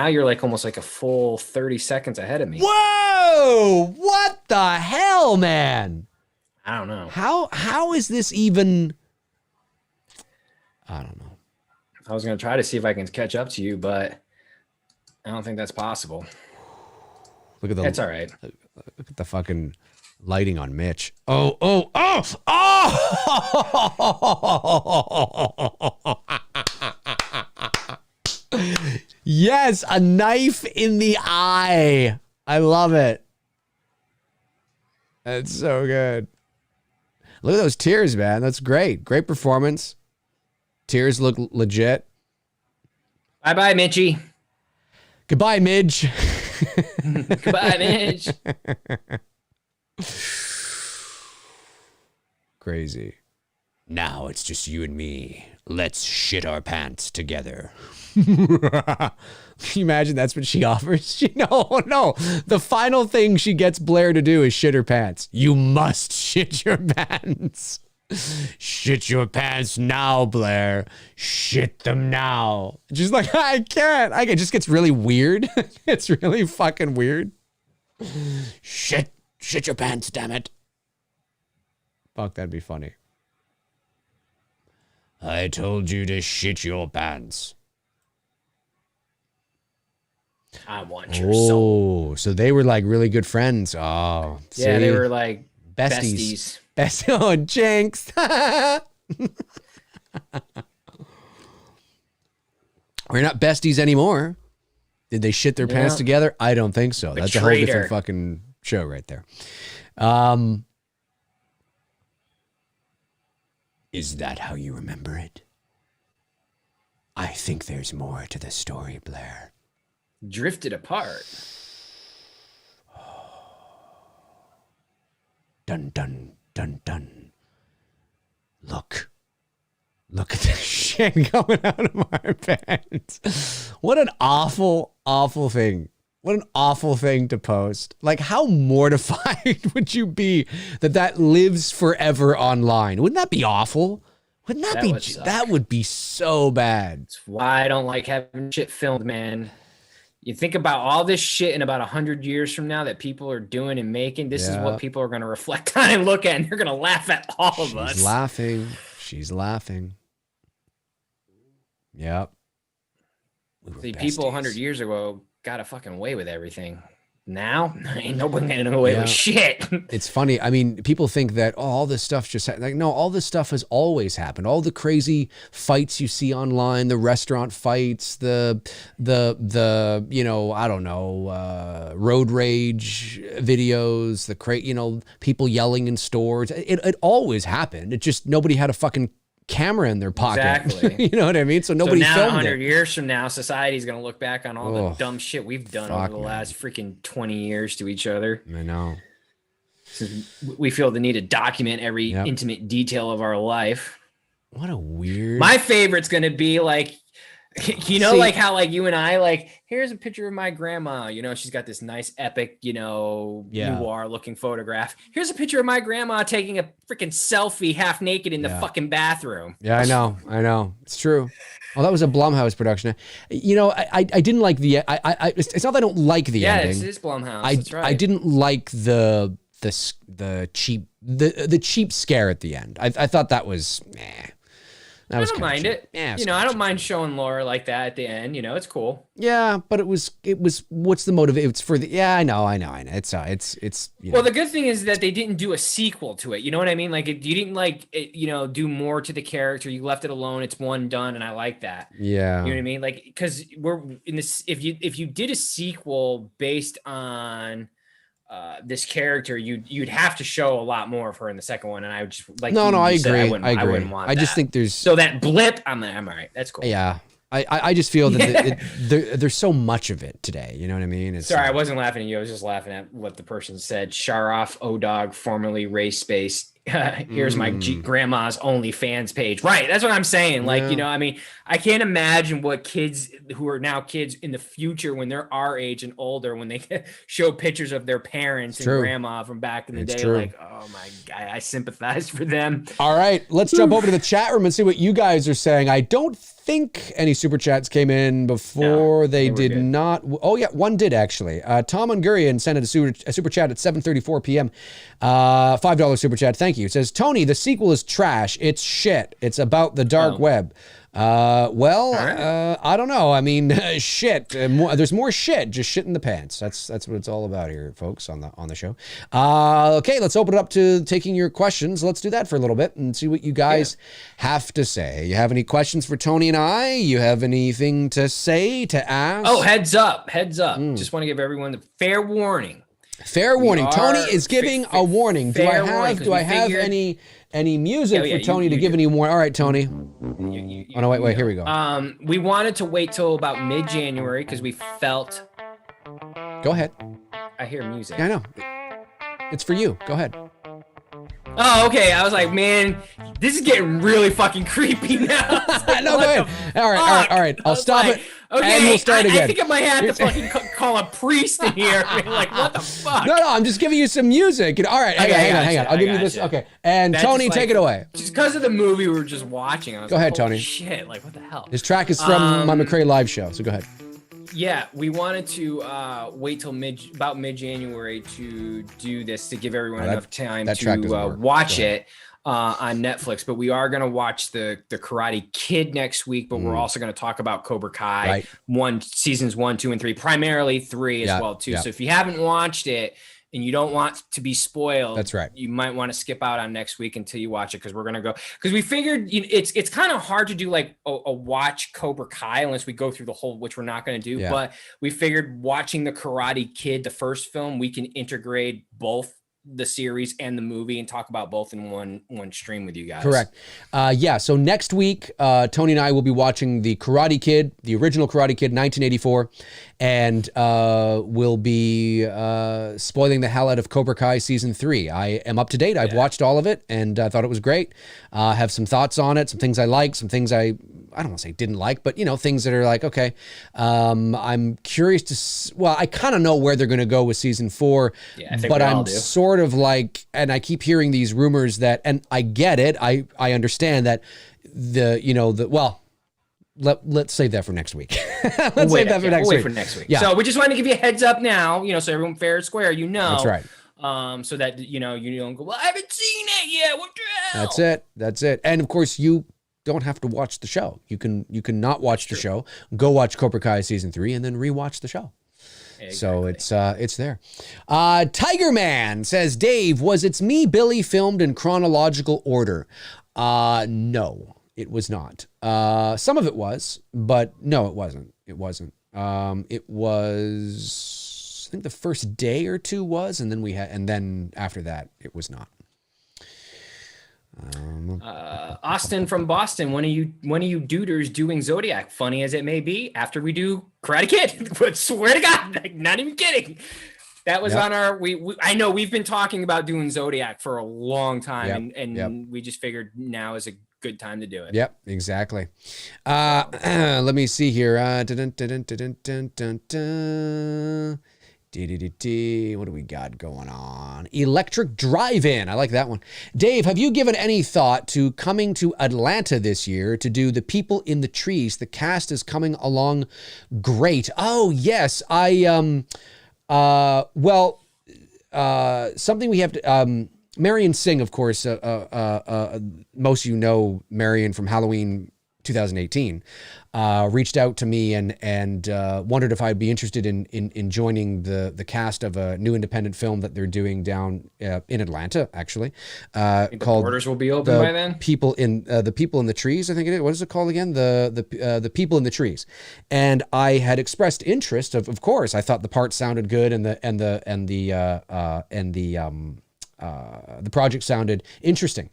you're like almost like a full 30 seconds ahead of me. Whoa! What the hell, man? I don't know. How is this even? I don't know. I was going to try to see if I can catch up to you, but I don't think that's possible. Look at That's all right. Look at the fucking lighting on Mitch. Oh! Yes, a knife in the eye. I love it. That's so good. Look at those tears, man. That's great. Great performance. Tears look legit. Bye-bye, Mitchie. Goodbye, Midge. Goodbye, Midge. Crazy. Now it's just you and me. Let's shit our pants together. Can you imagine that's what she offers? No. The final thing she gets Blair to do is shit her pants. You must shit your pants. Shit your pants now, Blair. Shit them now. Just like, I can't. It just gets really weird. It's really fucking weird. Shit your pants, damn it. Fuck, that'd be funny. I told you to shit your pants. I want your soul. Oh, so they were like really good friends. Oh, see? Yeah, they were like besties. Oh, Jinx. We're not besties anymore. Did they shit their pants together? I don't think so. That's a whole different fucking show right there. Is that how you remember it? I think there's more to the story, Blair. Drifted apart. Dun, dun, dun, dun. Look at the shit coming out of my pants. What an awful, awful thing. What an awful thing to post. Like, how mortified would you be that lives forever online? Wouldn't that be awful? Wouldn't that be? That would be so bad. That's why I don't like having shit filmed, man. You think about all this shit in about 100 years from now that people are doing and making. This is what people are going to reflect on and look at, and they're going to laugh at all of us. She's laughing. Yep. See, people 100 years ago got a fucking way with everything. Now, ain't nobody getting away with shit. It's funny. I mean, people think that all this stuff just no, all this stuff has always happened. All the crazy fights you see online, the restaurant fights, the I don't know, road rage videos, people yelling in stores. It always happened. It just nobody had a fucking camera in their pocket. Exactly. You know what I mean? So nobody now, filmed 100 it. years from now, society's going to look back on all the dumb shit we've done over the last freaking 20 years to each other. I know. We feel the need to document every intimate detail of our life. What a weird... My favorite's going to be like, like how like you and I, like, here's a picture of my grandma, she's got this nice epic, noir looking photograph. Here's a picture of my grandma taking a freaking selfie half naked in the fucking bathroom. Yeah, I know. It's true. Well, that was a Blumhouse production. I didn't like the, it's not that I don't like the ending. Yeah, it is Blumhouse. That's right. I didn't like the cheap scare at the end. I thought that was, I don't mind it. Yeah, I don't mind showing Laura like that at the end. It's cool. Yeah, but it was. What's the motive? It's for the. Yeah, I know. It's. Well, the good thing is that they didn't do a sequel to it. You know what I mean? Like, you didn't do more to the character. You left it alone. It's one done, and I like that. Yeah. You know what I mean? Like, because we're in this. If you did a sequel based on this character, you'd have to show a lot more of her in the second one, and I would just like. No, I agree. I wouldn't want. I just think there's that blip. I'm all right. That's cool. Yeah, I just feel that there's so much of it today. You know what I mean? Sorry, I wasn't laughing at you. I was just laughing at what the person said. Sharoff Odog, formerly Race Space. Here's my grandma's OnlyFans page. Right. That's what I'm saying. Like, I mean, I can't imagine what kids who are now kids in the future, when they're our age and older, when they show pictures of their parents and grandma from back in the day, like, oh my God, I sympathize for them. All right, let's jump over to the chat room and see what you guys are saying. I don't think any super chats came in before. They did not. Oh yeah, one did actually. Tom Ungurian sent a super chat at 7:34 p.m. $5 super chat. Thank you. It says, Tony, the sequel is trash. It's shit. It's about the dark web. I don't know. I mean, shit. There's more shit. Just shit in the pants. That's what it's all about here, folks, on the show. Okay, let's open it up to taking your questions. Let's do that for a little bit and see what you guys have to say. You have any questions for Tony and I? You have anything to say, to ask? Oh, heads up. Just want to give everyone the fair warning. Fair warning. Tony is giving a warning. Do I have any music for Tony to give any warning? All right, Tony. Oh no, wait, here we go. We wanted to wait till about mid-January because we felt. Go ahead. I hear music. Yeah, I know. It's for you. Go ahead. Oh, okay. I was like, man, this is getting really fucking creepy now. Like, no, go ahead. All right. I'll stop it. Okay, and we'll start again. I think I might have to fucking call a priest in here. I mean, like, what the fuck? No, I'm just giving you some music. All right, hang on. I'll give you this. Okay, and that's Tony, take it away. Just because of the movie we were just watching. I was go ahead, Tony. Shit, like, what the hell? This track is from my McRae live show, so go ahead. Yeah, we wanted to wait till about mid-January to do this to give everyone enough time to watch it on Netflix. But we are going to watch the Karate Kid next week. But we're also going to talk about Cobra Kai, seasons 1, 2, and 3, primarily 3 as well too. So if you haven't watched it and you don't want to be spoiled, that's right, you might want to skip out on next week until you watch it, because we're going to go, because we figured it's kind of hard to do like a watch Cobra Kai unless we go through the whole, which we're not going to do. But we figured watching the Karate Kid, the first film, we can integrate both the series and the movie and talk about both in one stream with you guys. Correct. So next week, Tony and I will be watching the Karate Kid, the original Karate Kid, 1984, and we'll be spoiling the hell out of Cobra Kai season 3. I am up to date. I've watched all of it, and I thought it was great. Have some thoughts on it, some things I like, some things I don't want to say didn't like, but things that are like, okay. I'm curious I kind of know where they're going to go with season 4, but I'm sort of like, and I keep hearing these rumors that, and I get it. I understand that let's save that for next week. Let's save that for next week. Wait for next week. Yeah. So we just wanted to give you a heads up now, so everyone fair and square, That's right. So that, you don't go, well, I haven't seen it yet. What the hell? That's it. And of course you don't have to watch the show. You can not watch the show. Go watch Cobra Kai season 3 and then rewatch the show. Exactly. So it's there. Tiger Man says, Dave, was It's Me, Billy filmed in chronological order? No, it was not. Some of it was, but no, it wasn't. It wasn't. It was, I think the first day or two was, and then after that, it was not. Austin from Boston, when are you duders doing Zodiac? Funny as it may be, after we do Karate Kid. But swear to God, like, not even kidding. That was on our. I know we've been talking about doing Zodiac for a long time, and we just figured now is a good time to do it. Yep, exactly. Let me see here. What do we got going on? Electric Drive-In. I like that one. Dave, have you given any thought to coming to Atlanta this year to do The People in the Trees? The cast is coming along great. Oh, yes. Something we have to... Marion Singh, of course, most of you know Marion from Halloween 2018, reached out to me and wondered if I'd be interested in joining the cast of a new independent film that they're doing down in Atlanta, actually, called the borders will be open by then. The People in the Trees, I think it is. What is it called again? The People in the Trees. And I had expressed interest. Of course, I thought the part sounded good, and the project sounded interesting.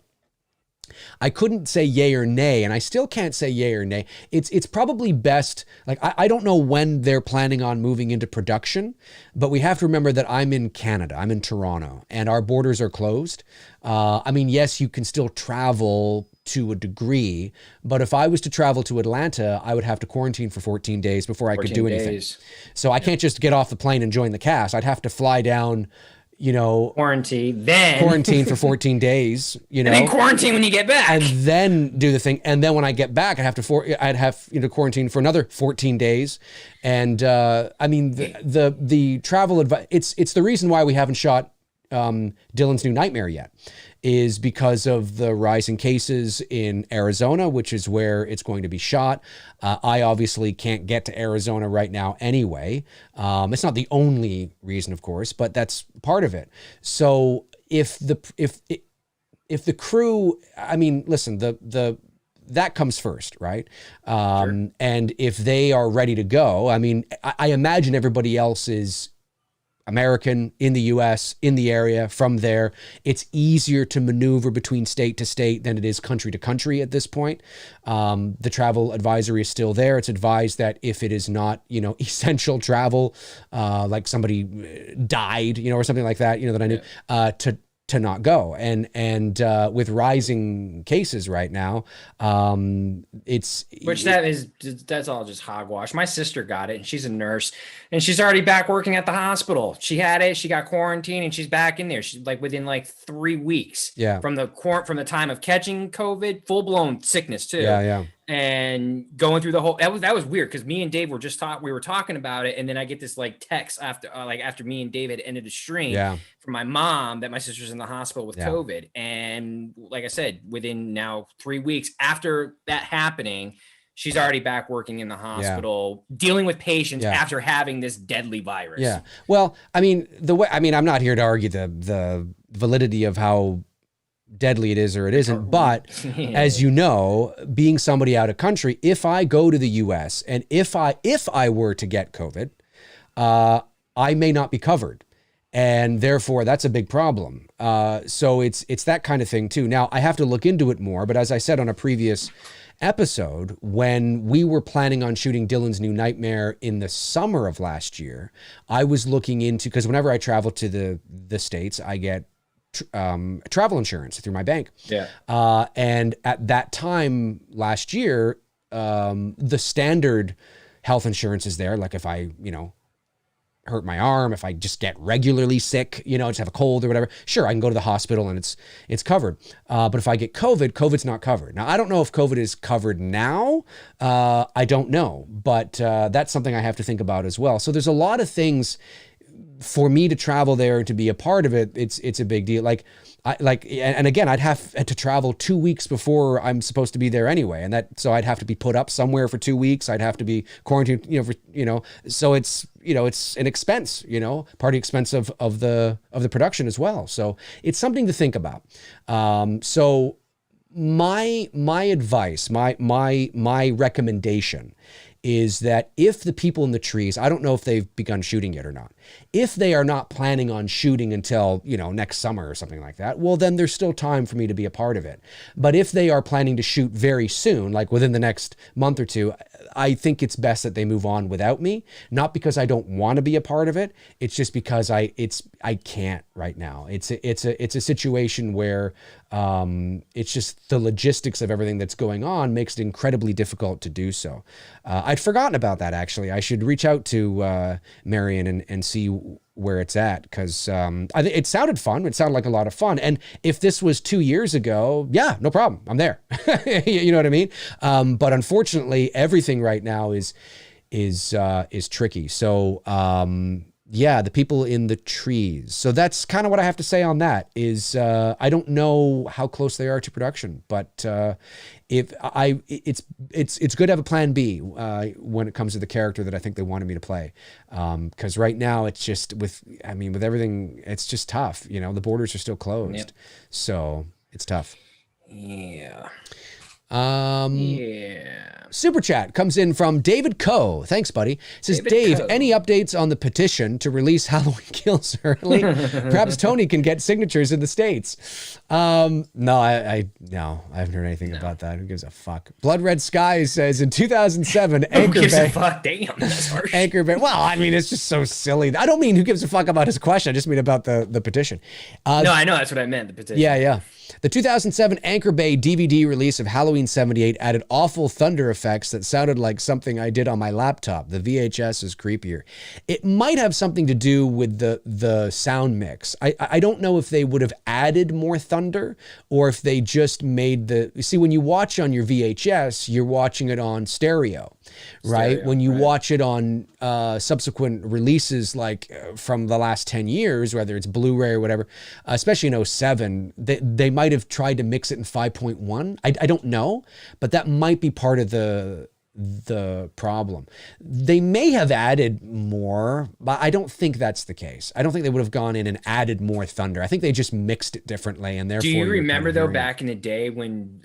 I couldn't say yay or nay, and I still can't say yay or nay. It's probably best, like, I don't know when they're planning on moving into production, but we have to remember that I'm in Canada, I'm in Toronto, and our borders are closed. I mean, yes, you can still travel to a degree, but if I was to travel to Atlanta, I would have to quarantine for 14 days before I could do anything. So I can't just get off the plane and join the cast. I'd have to fly down, quarantine for 14 days, and then quarantine when you get back, and then do the thing. And then when I get back, I'd have quarantine for another 14 days. And I mean, the travel advice, it's the reason why we haven't shot Dylan's New Nightmare yet, is because of the rising cases in Arizona, which is where it's going to be shot. I obviously can't get to Arizona right now anyway. It's not the only reason, of course, but that's part of it. So if the crew, I mean, listen, that comes first, right? Sure. And if they are ready to go, I mean, I imagine everybody else is American, in the US, in the area, from there. It's easier to maneuver between state to state than it is country to country at this point. The travel advisory is still there. It's advised that if it is not, essential travel, like somebody died, or something like that, that I knew, to not go. And with rising cases right now, that's all just hogwash. My sister got it and she's a nurse and she's already back working at the hospital. She had it, she got quarantined and she's back in there. She's like within like 3 weeks from the time of catching COVID, full blown sickness too. Yeah. And going through the whole, that was weird because me and Dave we were talking about it, and then I get this like text after me and Dave had ended the stream from my mom that my sister's in the hospital with COVID, and like I said, within now 3 weeks after that happening, she's already back working in the hospital, dealing with patients after having this deadly virus. Yeah. Well, I mean, I'm not here to argue the validity of how deadly it is or it isn't, but as you know, being somebody out of country, if I go to the US and if I were to get COVID, I may not be covered, and therefore that's a big problem. So it's that kind of thing too. Now I have to look into it more, but as I said on a previous episode, when we were planning on shooting Dylan's New Nightmare in the summer of last year, I was looking into, because whenever I travel to the States, I get travel insurance through my bank. And at that time last year, the standard health insurance is there. Like if I, hurt my arm, if I just get regularly sick, just have a cold or whatever, sure, I can go to the hospital and it's covered. But if I get COVID's not covered. Now, I don't know if COVID is covered now. I don't know, but that's something I have to think about as well. So there's a lot of things for me to travel there and to be a part of it. It's a big deal. And again, I'd have to travel 2 weeks before I'm supposed to be there anyway. So I'd have to be put up somewhere for 2 weeks. I'd have to be quarantined, so it's an expense, part of the expense of the production as well. So it's something to think about. So my advice, my recommendation is that if the people in the trees, I don't know if they've begun shooting yet or not, if they are not planning on shooting until, next summer or something like that, well, then there's still time for me to be a part of it. But if they are planning to shoot very soon, like within the next month or two, I think it's best that they move on without me, not because I don't want to be a part of it. It's just because I can't right now. It's a situation where it's just the logistics of everything that's going on makes it incredibly difficult to do so. I'd forgotten about that, actually. I should reach out to Marion and see where it's at, because I think it sounded fun. It sounded like a lot of fun. And if this was 2 years ago, yeah, no problem. I'm there. You know what I mean? But unfortunately, everything right now is tricky. So the people in the trees. So that's kind of what I have to say on that. Is I don't know how close they are to production, but it's good to have a plan B when it comes to the character that I think they wanted me to play. Because right now it's just with everything, it's just tough. The borders are still closed, so it's tough. Yeah. Super chat comes in from David Coe. Thanks, buddy. It says, Dave, any updates on the petition to release Halloween Kills early? Perhaps Tony can get signatures in the States. No, I haven't heard anything about that. Who gives a fuck? Blood Red Sky says in 2007, Anchor Bay. Who gives a fuck? Damn, that's harsh. Anchor Bay. Well, it's just so silly. I don't mean who gives a fuck about his question. I just mean about the petition. No, I know. That's what I meant, the petition. Yeah. The 2007 Anchor Bay DVD release of Halloween 78 added awful thunder effects that sounded like something I did on my laptop. The VHS is creepier. It might have something to do with the sound mix. I don't know if they would have added more thunder or if they just made when you watch on your VHS, you're watching it on stereo, right? When you watch it on subsequent releases, like from the last 10 years, whether it's Blu-ray or whatever, especially in 07, they might have tried to mix it in 5.1. I don't know, but that might be part of the problem. They may have added more, but I don't think that's the case. I don't think they would have gone in and added more thunder. I think they just mixed it differently, and therefore. Do you remember though back in the day when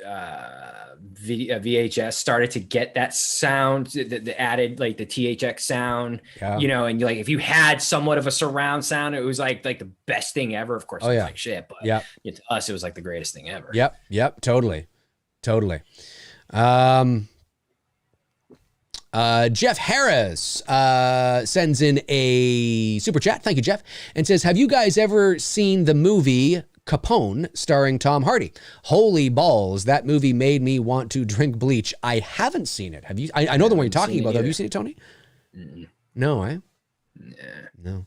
VHS started to get that sound, the added like the THX sound, and if you had somewhat of a surround sound, it was like the best thing ever. Of course, it was like shit, but to us, it was like the greatest thing ever. Yep, totally. Jeff Harris sends in a super chat. Thank you, Jeff. And says, have you guys ever seen the movie Capone, starring Tom Hardy. Holy balls, that movie made me want to drink bleach. I haven't seen it. Have you? I know the one you're talking about. Have you seen it, Tony? No, eh? No.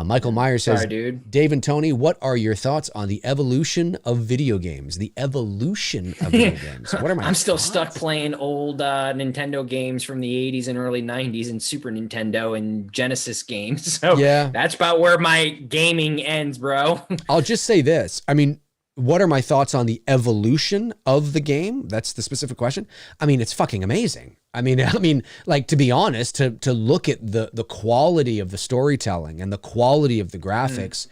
Michael Myers says, sorry, dude. Dave and Tony, what are your thoughts on the evolution of video games? The evolution of video games. What are my I'm still thoughts? stuck playing old Nintendo games from the 80s and early 90s and Super Nintendo and Genesis games. So yeah, that's about where my gaming ends, bro. I'll just say this. I mean, what are my thoughts on the evolution of the game? That's the specific question. I mean, it's fucking amazing. I mean, like, to be honest, to look at the quality of the storytelling and the quality of the graphics,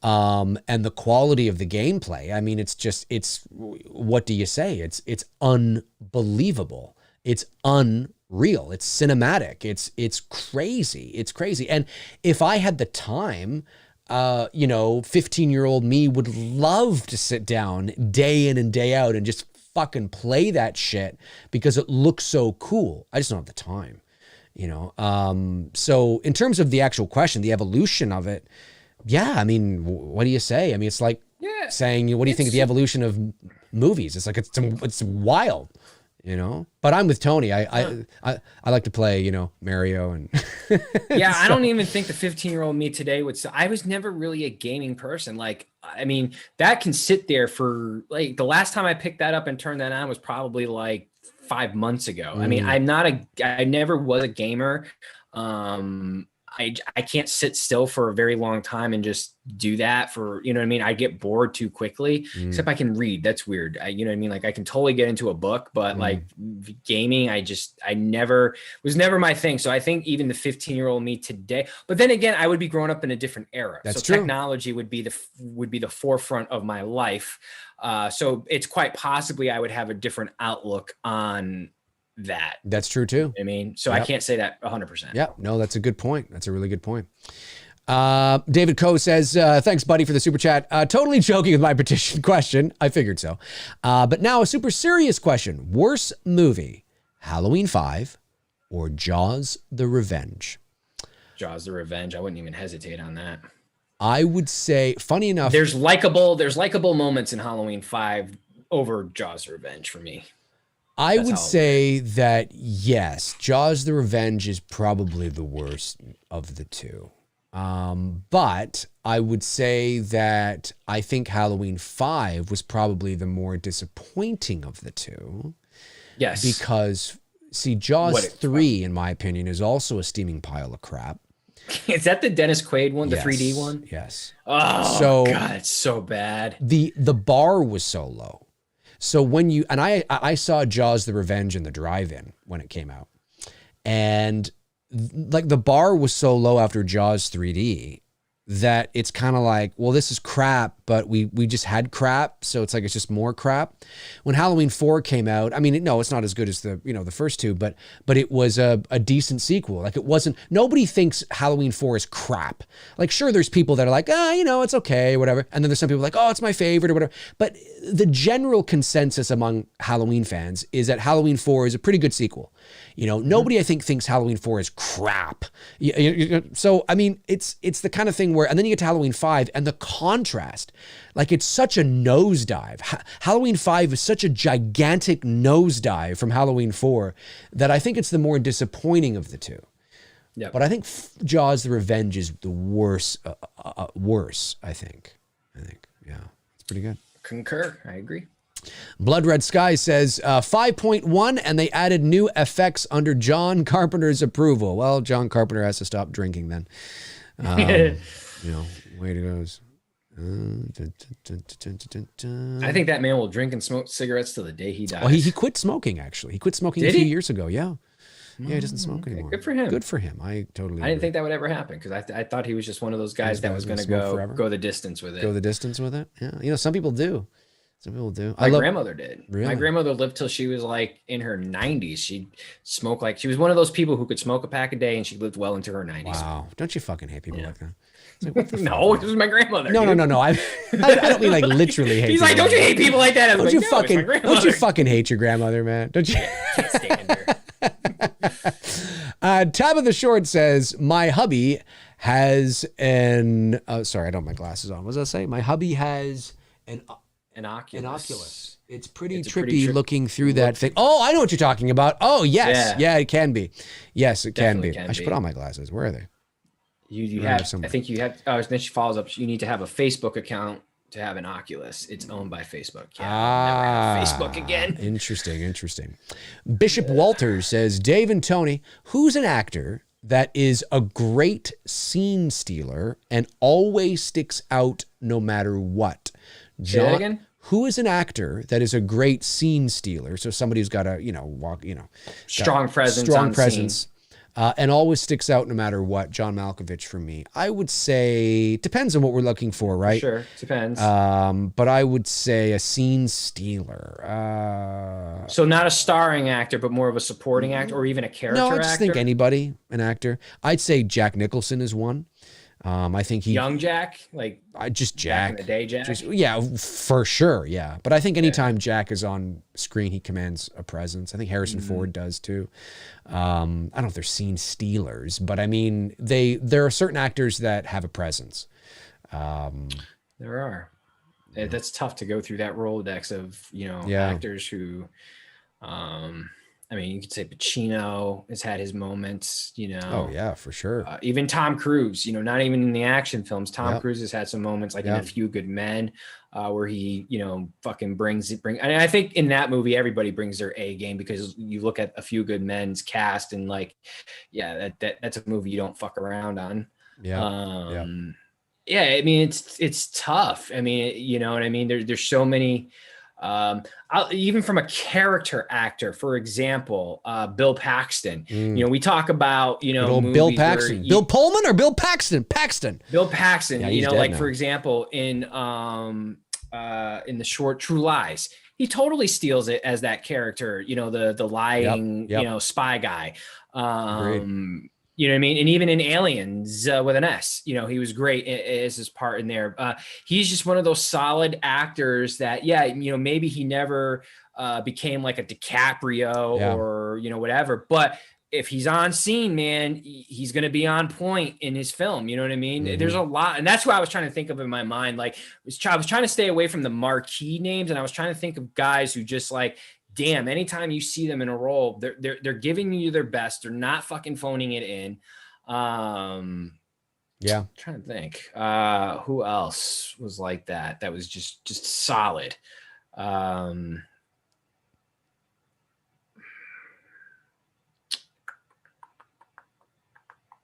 and the quality of the gameplay. I mean, it's what do you say? It's unbelievable. It's unreal. It's cinematic. It's crazy. It's crazy. And if I had the time, 15-year-old me would love to sit down day in and day out and just fucking play that shit because it looks so cool. I just don't have the time, So in terms of the actual question, the evolution of it, yeah, I mean, what do you say? I mean, it's like saying, what do you think of the evolution of movies? It's like, it's wild. But I'm with Tony. I like to play, Mario and yeah, I don't even think the 15-year-old me today would say. I was never really a gaming person. Like, I mean, that can sit there for like the last time I picked that up and turned that on was probably like 5 months ago. I mean, I never was a gamer. I can't sit still for a very long time and just do that for, you know what I mean? I get bored too quickly, except I can read. That's weird. You know what I mean? Like I can totally get into a book, but like gaming, was never my thing. So I think even the 15-year-old me today, but then again, I would be growing up in a different era. That's so true. Technology would be the forefront of my life. So it's quite possibly I would have a different outlook on that. That's true too. I mean, so I can't say that 100%. Yeah, no, that's a good point. That's a really good point. David Coe says, thanks, buddy, for the super chat. Totally joking with my petition question. I figured so. But now a super serious question. Worst movie, Halloween 5 or Jaws the Revenge? Jaws the Revenge. I wouldn't even hesitate on that. I would say, funny enough, there's likable moments in Halloween 5 over Jaws the Revenge for me. I would say that, yes, Jaws the Revenge is probably the worst of the two. But I would say that I think Halloween 5 was probably the more disappointing of the two. Yes. Because, see, Jaws 3, in my opinion, is also a steaming pile of crap. Is that the Dennis Quaid one, the Yes. 3D one? Yes. Oh, God, it's so bad. The bar was so low. So when I saw Jaws the Revenge in the drive-in when it came out. And like the bar was so low after Jaws 3D that it's kind of like, well, this is crap, but we just had crap. So it's like, it's just more crap. When Halloween 4 came out, I mean, no, it's not as good as the first two, but it was a decent sequel. Like it wasn't, nobody thinks Halloween 4 is crap. Like, sure, there's people that are like, it's okay, or whatever. And then there's some people like, oh, it's my favorite or whatever. But the general consensus among Halloween fans is that Halloween 4 is a pretty good sequel. Nobody I think thinks Halloween 4 is crap. So, I mean, it's the kind of thing where, and then you get to Halloween 5 and the contrast, like it's such a nosedive. Halloween 5 is such a gigantic nosedive from Halloween 4 that I think it's the more disappointing of the two. Yeah. But I think Jaws the Revenge is the worse, I think. Yeah, it's pretty good. Concur. I agree. Blood Red Sky says 5.1, and they added new effects under John Carpenter's approval. Well, John Carpenter has to stop drinking then. Way to go. I think that man will drink and smoke cigarettes till the day he dies. Well, he quit smoking, actually. He quit smoking a few years ago, yeah. Yeah, he doesn't smoke anymore. Good for him. Good for him. I didn't think that would ever happen because I thought he was just one of those guys that was going to go the distance with it. Go the distance with it? Yeah. Some people do. My grandmother did. Really? My grandmother lived till she was like in her 90s. She'd smoke she was one of those people who could smoke a pack a day, and she lived well into her 90s. Wow. Don't you fucking hate people like that? It's like, no, it was my grandmother. No. I don't mean like literally hate. He's like, don't you hate people like that? Don't you fucking hate your grandmother, man? Don't you? Can't stand her. Tabitha Short says, my hubby has sorry, I don't have my glasses on. What does that say? My hubby has An Oculus. It's pretty trippy looking through that thing. Oh, I know what you're talking about. Oh, yes. Yeah, it can be. Yes, it can be. I should put on my glasses. Where are they? You have, I think you have, then she follows up. You need to have a Facebook account to have an Oculus. It's owned by Facebook. Yeah, never have Facebook again. Interesting. Bishop Walters says, Dave and Tony, who's an actor that is a great scene stealer and always sticks out no matter what? Say that again? Who is an actor that is a great scene stealer? So somebody who's got a, strong presence, and always sticks out no matter what. John Malkovich for me. I would say, depends on what we're looking for, right? Sure, depends. But I would say a scene stealer. So not a starring actor, but more of a supporting actor or even a character actor? No, I just think anybody, an actor. I'd say Jack Nicholson is one. I think young Jack, just Jack. Back in the day, Jack. For sure. Yeah. But I think anytime Jack is on screen, he commands a presence. I think Harrison Ford does too. I don't know if they're scene stealers, but I mean, there are certain actors that have a presence. There are. That's tough to go through that Rolodex of, actors who, I mean, you could say Pacino has had his moments, Oh, yeah, for sure. Even Tom Cruise, not even in the action films. Tom Cruise has had some moments like in A Few Good Men where he, fucking brings. And I think in that movie, everybody brings their A game because you look at A Few Good Men's cast and that's a movie you don't fuck around on. Yeah. I mean, it's tough. I mean, you know what I mean? There's so many. Even from a character actor, for example, Bill Paxton. We talk about Bill Paxton, Bill Pullman or Bill Paxton. Bill Paxton. Yeah, for example, in the short True Lies, he totally steals it as that character. The lying, spy guy. You know what I mean? And even in Aliens with an S, he was great as his part in there. He's just one of those solid actors that, maybe he never became like a DiCaprio or, whatever. But if he's on scene, man, he's going to be on point in his film. You know what I mean? Mm-hmm. There's a lot. And that's what I was trying to think of in my mind. Like I was trying to stay away from the marquee names. And I was trying to think of guys who just damn, anytime you see them in a role, they're giving you their best. They're not fucking phoning it in. I'm trying to think. Who else was like that? That was just solid.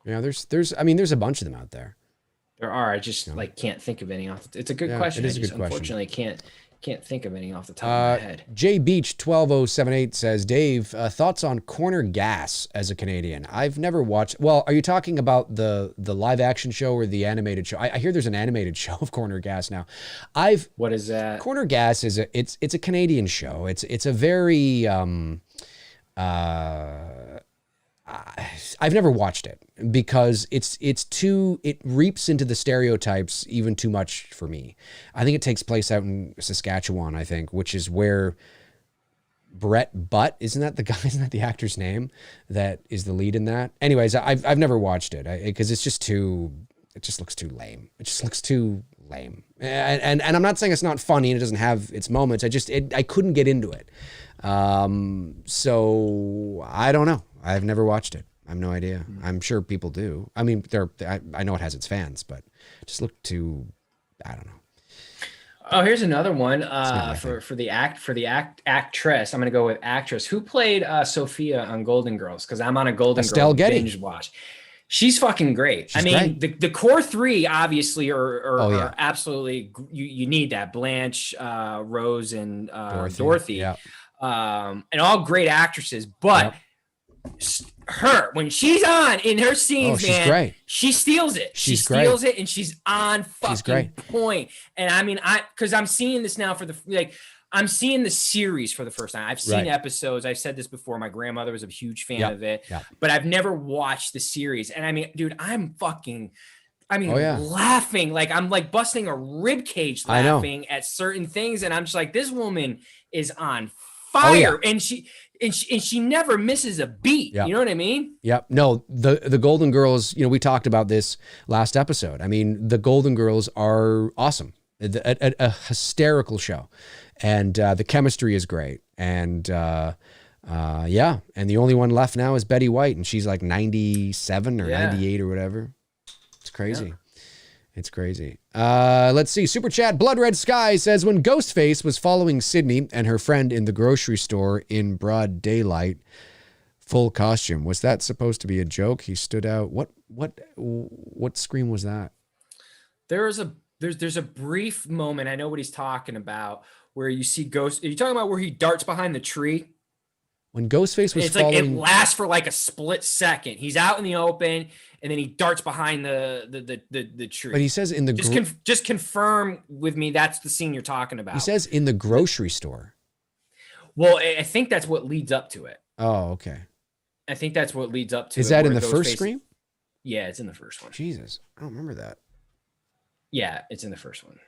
There's a bunch of them out there. There are. I just can't think of any off. It's a good question. It is a good question. Unfortunately, can't think of any off the top of my head. J Beach 12078 says, Dave, thoughts on Corner Gas as a Canadian? I've never watched. Well, are you talking about the live action show or the animated show? I hear there's an animated show of Corner Gas now. What is that? Corner Gas is it's a Canadian show. It's a very I've never watched it because it reaps into the stereotypes even too much for me. I think it takes place out in Saskatchewan, I think, which is where Brett Butt, isn't that the actor's name that is the lead in that? Anyways, I've never watched it because it just looks too lame. It just looks too lame. And I'm not saying it's not funny and it doesn't have its moments. I couldn't get into it. So I don't know. I've never watched it. I have no idea. I'm sure people do. I mean, I know it has its fans, but it just looked too, I don't know. Oh, here's another one for the actress. I'm going to go with actress. Who played Sophia on Golden Girls? Because I'm on a Golden Girls binge watch. She's fucking great. Great. The core three obviously are absolutely, you need that. Blanche, Rose, and Dorothy. Yeah. And all great actresses, but her, when she's on in her scenes, man, great. She steals it. She steals it, and she's on fucking point. And I mean, because I'm seeing this now I'm seeing the series for the first time. I've seen episodes. I've said this before. My grandmother was a huge fan of it, but I've never watched the series. And I mean, dude, I'm laughing. I'm busting a rib cage laughing at certain things. And I'm just like, this woman is on fire. And she never misses a beat. You know what I mean? Yep. No, the Golden Girls, we talked about this last episode. I mean, the Golden Girls are awesome. A hysterical show. And the chemistry is great. And yeah, and the only one left now is Betty White, and she's like 97 or 98 or whatever. It's crazy. Yeah. It's crazy. Let's see. Super chat. Blood Red Sky says, when Ghostface was following Sydney and her friend in the grocery store in broad daylight, full costume, was that supposed to be a joke? He stood out. What scream was that? There's a brief moment. I know what he's talking about, where you see Ghost. Are you talking about where he darts behind the tree? When Ghostface was following, like it lasts for like a split second. He's out in the open, and then he darts behind the tree. But he says in the just confirm with me that's the scene you're talking about. He says in the grocery store. Well, I think that's what leads up to it. Oh, okay. I think that's what leads up to it. Is that in the first Scream? Yeah, it's in the first one. Jesus, I don't remember that. Yeah, it's in the first one.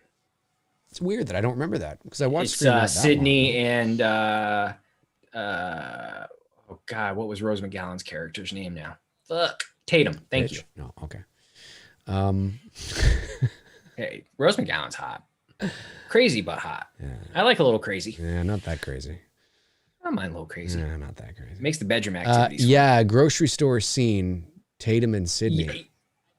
It's weird that I don't remember that because I watched Scream Sydney and oh God, what was Rose McGowan's character's name now? Fuck. Tatum. Thank you. No, okay. Hey, Rose McGowan's hot. Crazy but hot. Yeah. I like a little crazy. Yeah, not that crazy. I don't mind a little crazy. Yeah, not that crazy. Makes the bedroom activities fun. Yeah, grocery store scene, Tatum and Sydney. Yeah,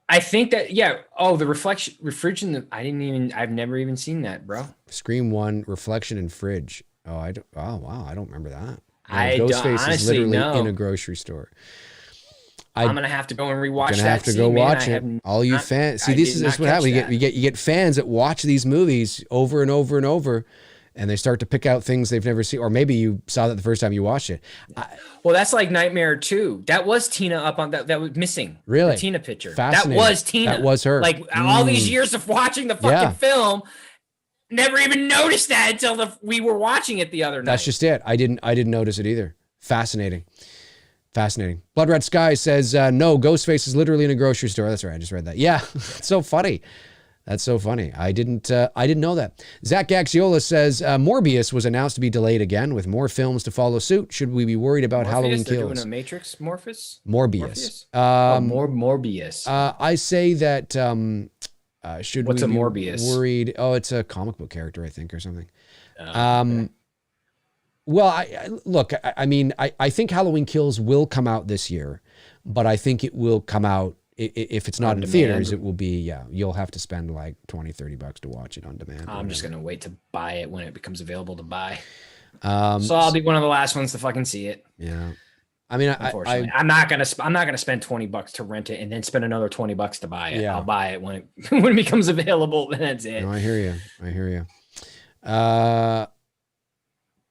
I think that, yeah. Oh, the refrigeration. I've never even seen that, bro. Scream 1, reflection in fridge. Oh, wow. I don't remember that. Ghostface is literally in a grocery store. I'm gonna have to go and rewatch that. Gonna have to go watch it. All you fans, see, this is what happens. You get fans that watch these movies over and over and over, and they start to pick out things they've never seen, or maybe you saw that the first time you watched it. Well, that's like Nightmare 2. That was Tina up on that. That was missing. Really, the Tina picture. Fascinating. That was Tina. That was her. Like all these years of watching the fucking film. Never even noticed that until we were watching it the other night. That's just it. I didn't notice it either. Fascinating. Blood Red Sky says, no, Ghostface is literally in a grocery store. That's right. I just read that. Yeah. That's so funny. I didn't know that. Zach Gaxiola says, Morbius was announced to be delayed again with more films to follow suit. Should we be worried about Halloween Kills? They're doing a Matrix Morbius? Morbius. I say that, should What's we a be Morbius? Worried? Oh, it's a comic book character, I think, or something. Okay. Well, I mean, I think Halloween Kills will come out this year, but I think it will come out, if it's not in theaters, it will be, you'll have to spend like $20-$30 to watch it on demand. I'm just going to wait to buy it when it becomes available to buy. So I'll be one of the last ones to fucking see it. Yeah. I mean, unfortunately, I'm not gonna spend $20 to rent it and then spend another $20 to buy it. Yeah. I'll buy it when it becomes available. Then that's it. No, I hear you.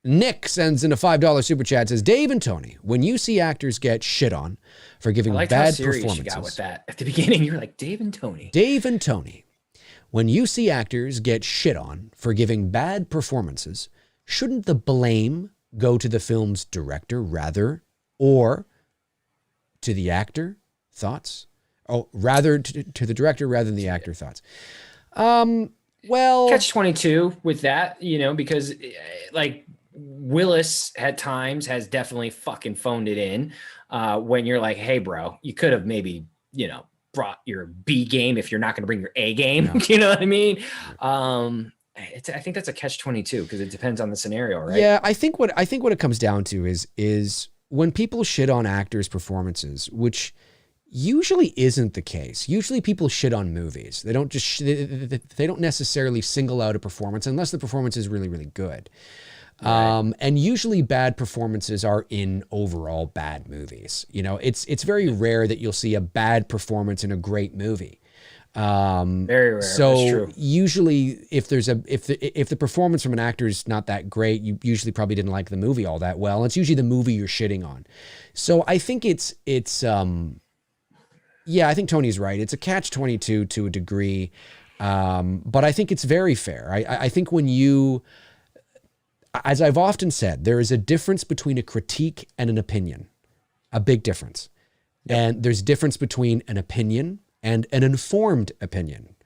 Nick sends in a $5 super chat. Says, Dave and Tony, when you see actors get shit on for giving bad performances, you got with that at the beginning. You're like Dave and Tony. Dave and Tony, when you see actors get shit on for giving bad performances, shouldn't the blame go to the film's director or to the actor? Thoughts? Oh, rather to the director rather than the actor. Thoughts? Well, catch-22 with that, because like Willis at times has definitely fucking phoned it in when you're like, hey, bro, you could have maybe, brought your B game if you're not going to bring your A game. Yeah. You know what I mean? I think that's a catch-22 because it depends on the scenario, right? Yeah, I think what it comes down to is when people shit on actors' performances, which usually isn't the case. Usually people shit on movies. They don't they don't necessarily single out a performance unless the performance is really, really good. Right. And usually bad performances are in overall bad movies. It's very rare that you'll see a bad performance in a great movie. Very rare. So that's true. Usually if the performance from an actor is not that great, you usually probably didn't like the movie all that well. It's usually the movie you're shitting on. So I think I think Tony's right. It's a catch-22 to a degree. But I think it's very fair. I think when you, as I've often said, there is a difference between a critique and an opinion, a big difference. Yep. And there's a difference between an opinion and an informed opinion.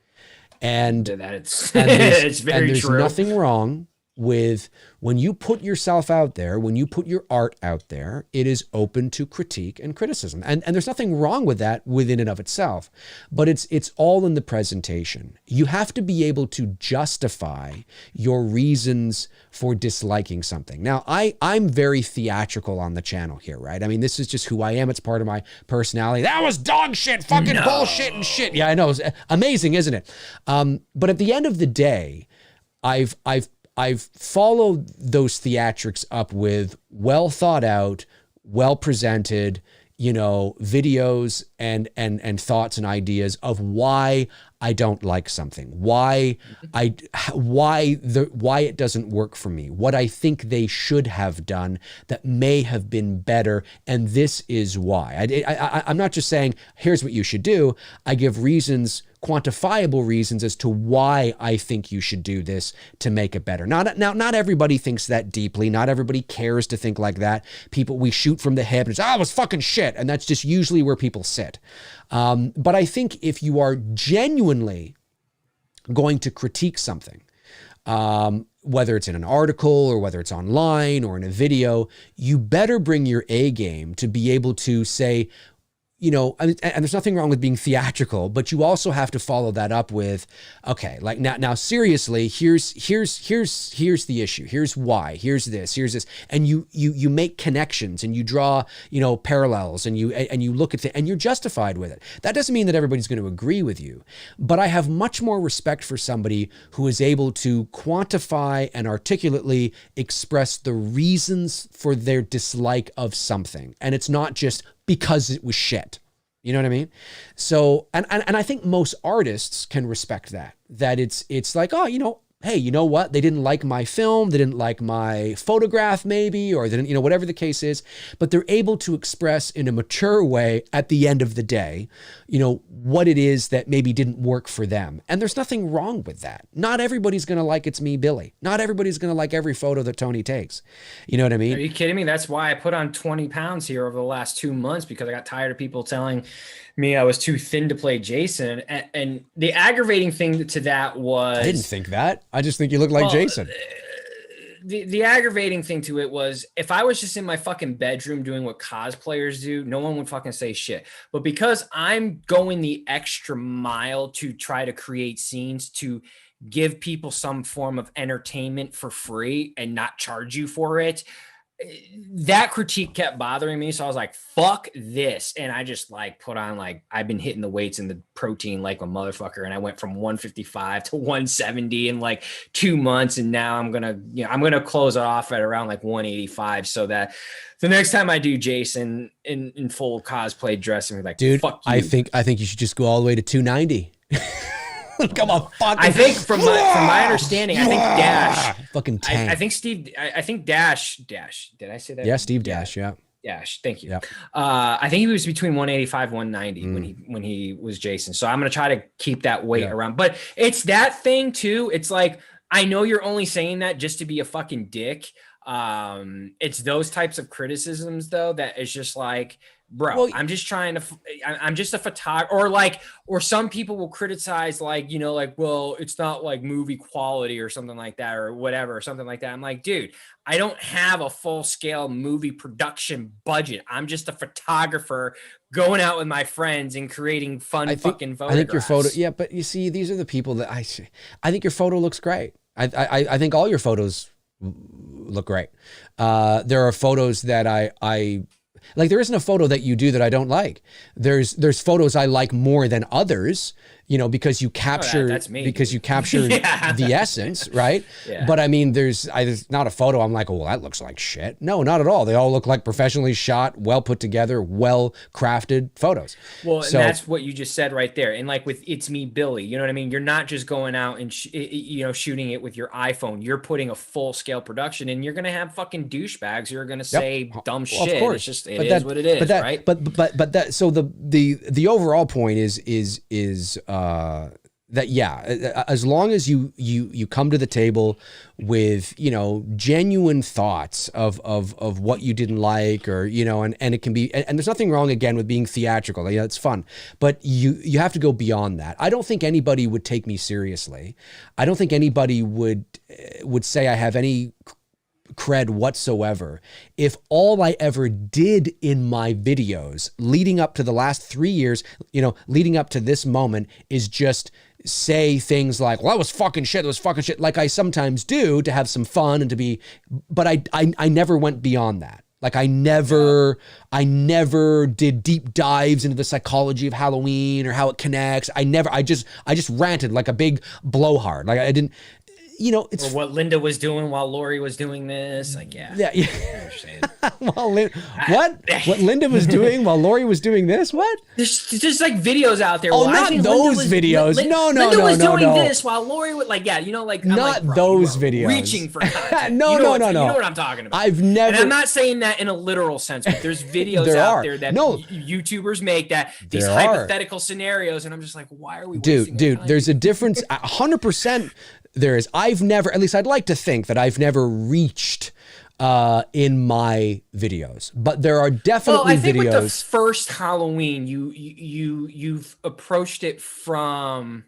And it's very true. There's nothing wrong with when you put yourself out there, when you put your art out there, it is open to critique and criticism. And there's nothing wrong with that within and of itself, but it's all in the presentation. You have to be able to justify your reasons for disliking something. Now, I'm very theatrical on the channel here, right? I mean, this is just who I am. It's part of my personality. That was dog shit, fucking bullshit and shit. Yeah, I know. It's amazing, isn't it? But at the end of the day, I've followed those theatrics up with well thought out, well presented, videos and thoughts and ideas of why I don't like something, why it doesn't work for me, what I think they should have done that may have been better, and this is why. I'm not just saying, here's what you should do. I give reasons, quantifiable reasons as to why I think you should do this to make it better. Not everybody thinks that deeply. Not everybody cares to think like that. We shoot from the hip and it's, it was fucking shit. And that's just usually where people sit. But I think if you are genuinely going to critique something, whether it's in an article or whether it's online or in a video, you better bring your A game to be able to say, and there's nothing wrong with being theatrical, but you also have to follow that up with, okay, like now seriously, here's the issue. Here's why. Here's this. And you make connections and you draw, parallels and you look at and you're justified with it. That doesn't mean that everybody's going to agree with you, but I have much more respect for somebody who is able to quantify and articulately express the reasons for their dislike of something. And it's not just because it was shit. You know what I mean? So, and I think most artists can respect that it's like, oh, hey, you know what? They didn't like my film. They didn't like my photograph maybe, or they didn't, whatever the case is, but they're able to express in a mature way at the end of the day, what it is that maybe didn't work for them. And there's nothing wrong with that. Not everybody's going to like It's Me, Billy. Not everybody's going to like every photo that Tony takes. You know what I mean? Are you kidding me? That's why I put on 20 pounds here over the last 2 months, because I got tired of people telling me I was too thin to play Jason. And the aggravating thing to that was... I didn't think that. I just think you look like Jason. The aggravating thing to it was, if I was just in my fucking bedroom doing what cosplayers do, no one would fucking say shit. But because I'm going the extra mile to try to create scenes to give people some form of entertainment for free and not charge you for it, that critique kept bothering me. So I was like, fuck this. And I just put on I've been hitting the weights and the protein like a motherfucker. And I went from 155 to 170 in 2 months. And now I'm going to close it off at around 185. So that the next time I do Jason in full cosplay dress, and be dude, fuck you. I think you should just go all the way to 290. Come on, fuck. I think from my understanding, I think Dash, fucking tank. I think Steve, I think Dash. Did I say that? Yeah, Steve Dash. Yeah. Dash. Thank you. Yeah. I think he was between 185, 190 when he was Jason. So I'm gonna try to keep that weight around. But it's that thing too. It's I know you're only saying that just to be a fucking dick. It's those types of criticisms though that is just bro, well, I'm just trying to, I'm just a photographer, or some people will criticize well, it's not movie quality or something like that, or whatever, or something like that. I'm like, dude, I don't have a full scale movie production budget. I'm just a photographer going out with my friends and creating fun fucking photographs. I think your photo, yeah, but you see, these are the people that I think your photo looks great. I think all your photos look great. There are photos that I there isn't a photo that you do that I don't like. There's photos I like more than others, because you capture, the essence, right? Yeah. But I mean, there's not a photo I'm like, oh, well, that looks like shit. No, not at all. They all look like professionally shot, well put together, well crafted photos. Well, and that's what you just said right there. And with It's Me, Billy, you know what I mean? You're not just going out and shooting it with your iPhone. You're putting a full scale production, and you're gonna have fucking douchebags who are gonna say dumb shit. Of course. It's just it is what it is, right? But that, so the overall point is that, yeah, as long as you come to the table with, you know, genuine thoughts of what you didn't like, or, you know, and it can be, and there's nothing wrong again with being theatrical. Yeah, it's fun, but you have to go beyond that. I don't think anybody would take me seriously. I don't think anybody would say I have any cred whatsoever if all I ever did in my videos leading up to the last 3 years, you know, leading up to this moment, is just say things like, well, that was fucking shit, like I sometimes do to have some fun and to be, but I never went beyond that. Like I never did deep dives into the psychology of Halloween or how it connects. I just ranted like a big blowhard. Like I didn't, you know, it's, or what Linda was doing while Lori was doing this. Like, yeah. What Linda was doing while Lori was doing this? What? There's like videos out there. Oh, not those videos. No. Linda was doing this while Lori was like, yeah, you know, like, not like, those videos. Reaching for content. No. You know what I'm talking about. I've never. And I'm not saying that in a literal sense, but there's videos out there that YouTubers make that these hypothetical scenarios, and I'm just like, why are we? Dude, there's a difference. 100%. There is. I've never, at least I'd like to think that I've never reached in my videos, but there are definitely I think videos. With the first Halloween, you've approached it from,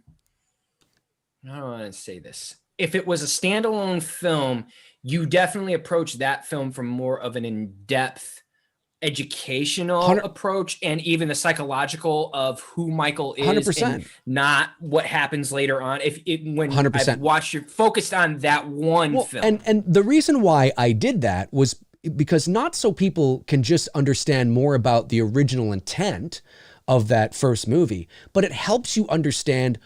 I don't want to say this. If it was a standalone film, you definitely approached that film from more of an in-depth educational approach, and even the psychological of who Michael is, 100%. And not what happens later on. When 100%. I've watched, you're focused on that one film. And the reason why I did that was because not so people can just understand more about the original intent of that first movie, but it helps you understand